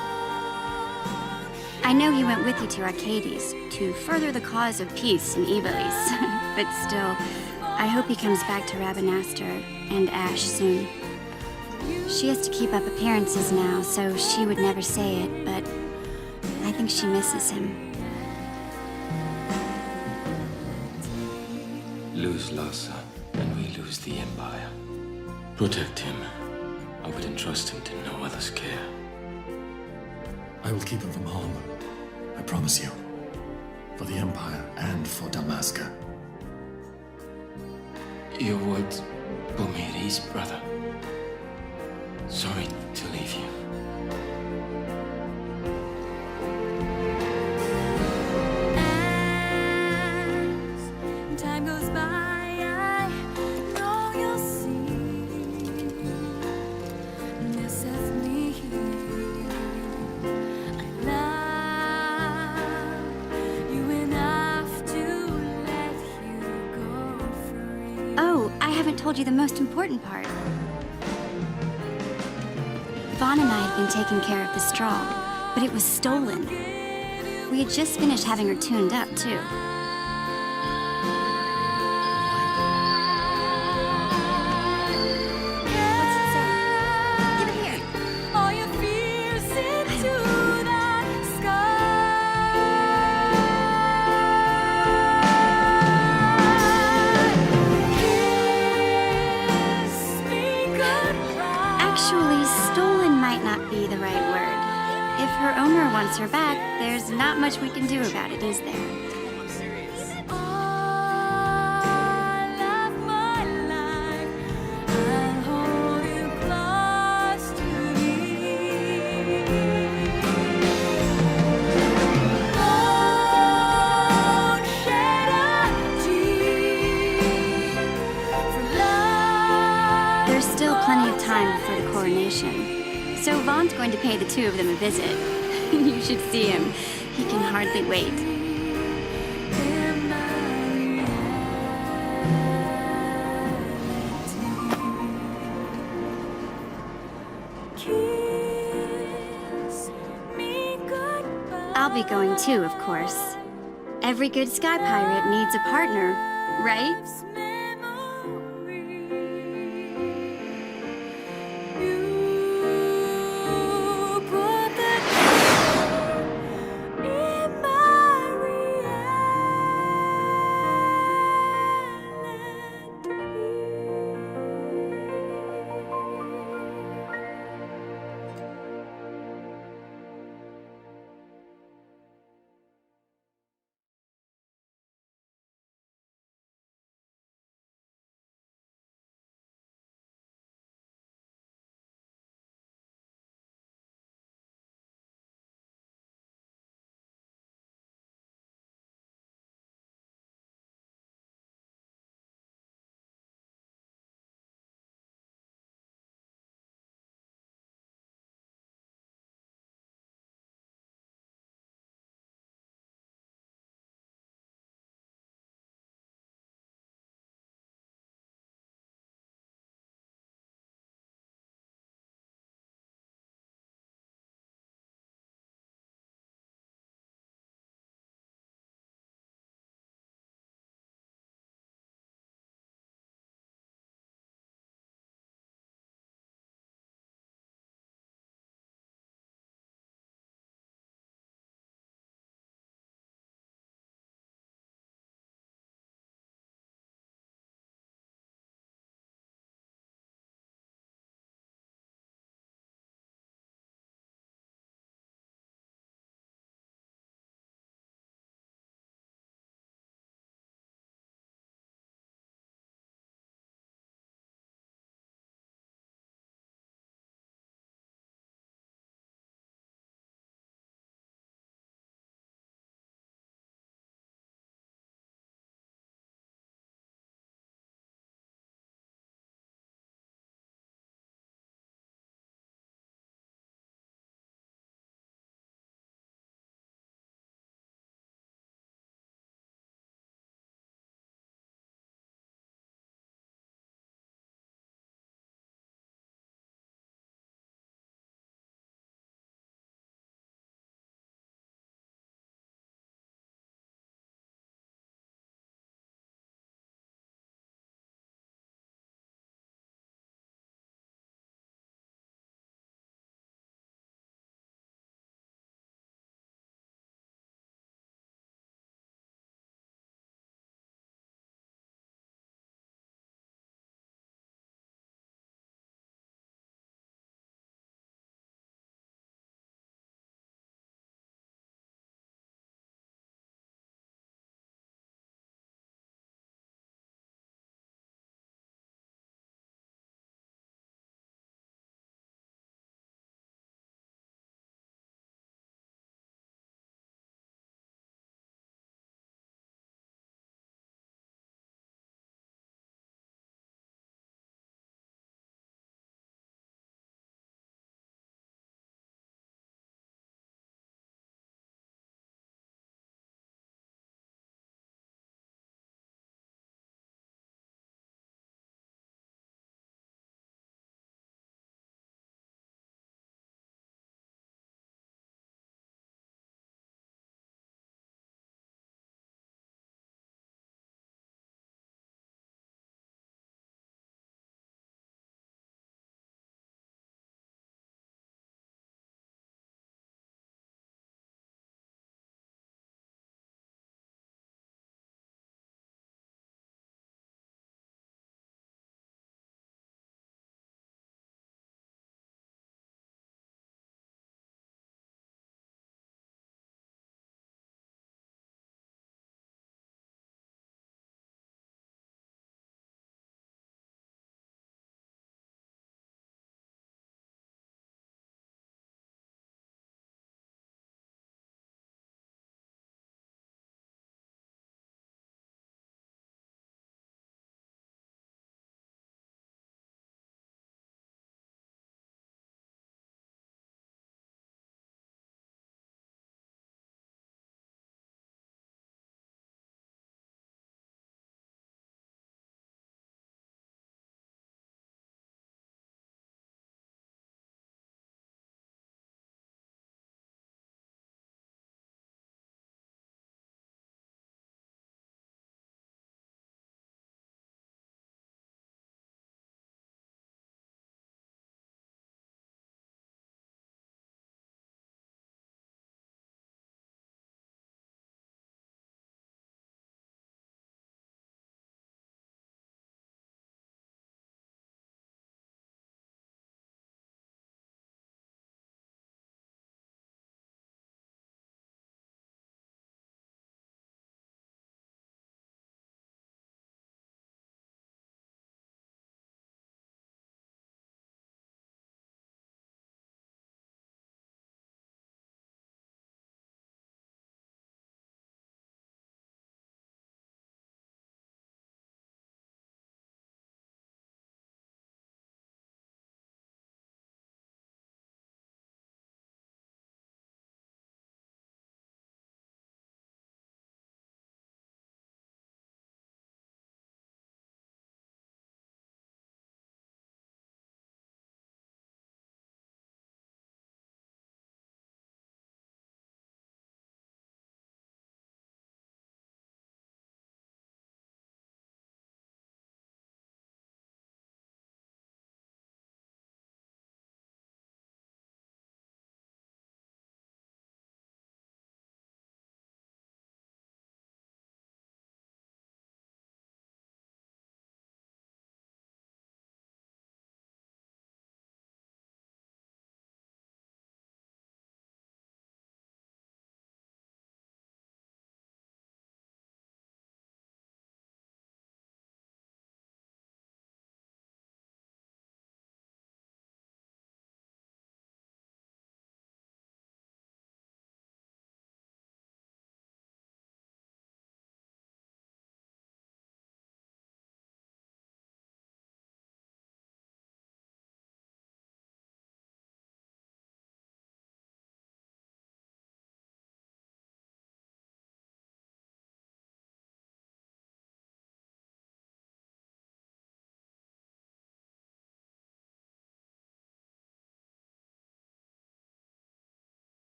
I know he went with you to Arcades to further the cause of peace in Ivalice, but still, I hope he comes back to Rabanastre and Ashe soon. She has to keep up appearances now, so she would never say it, but I think she misses him. Lose Lhasa, and we lose the Empire. Protect him. I would entrust him to no other's care. I will keep him from harm. I promise you. For the Empire and for Dalmasca. Your words brought me at ease, brother. Sorry to leave you. told you the most important part. Vaan and I had been taking care of the straw, but it was stolen. We had just finished having her tuned up, too. What's it say? Give it here. All your fears into the sky. Kiss me goodbye. Actually, stolen might not be the right word. If her owner wants her back, there's not much we can do about it, is there? There's still plenty of time before the coronation, so Vaan's going to pay the two of them a visit. You should see him. He can hardly wait. I'll be going too, of course. Every good sky pirate needs a partner, right?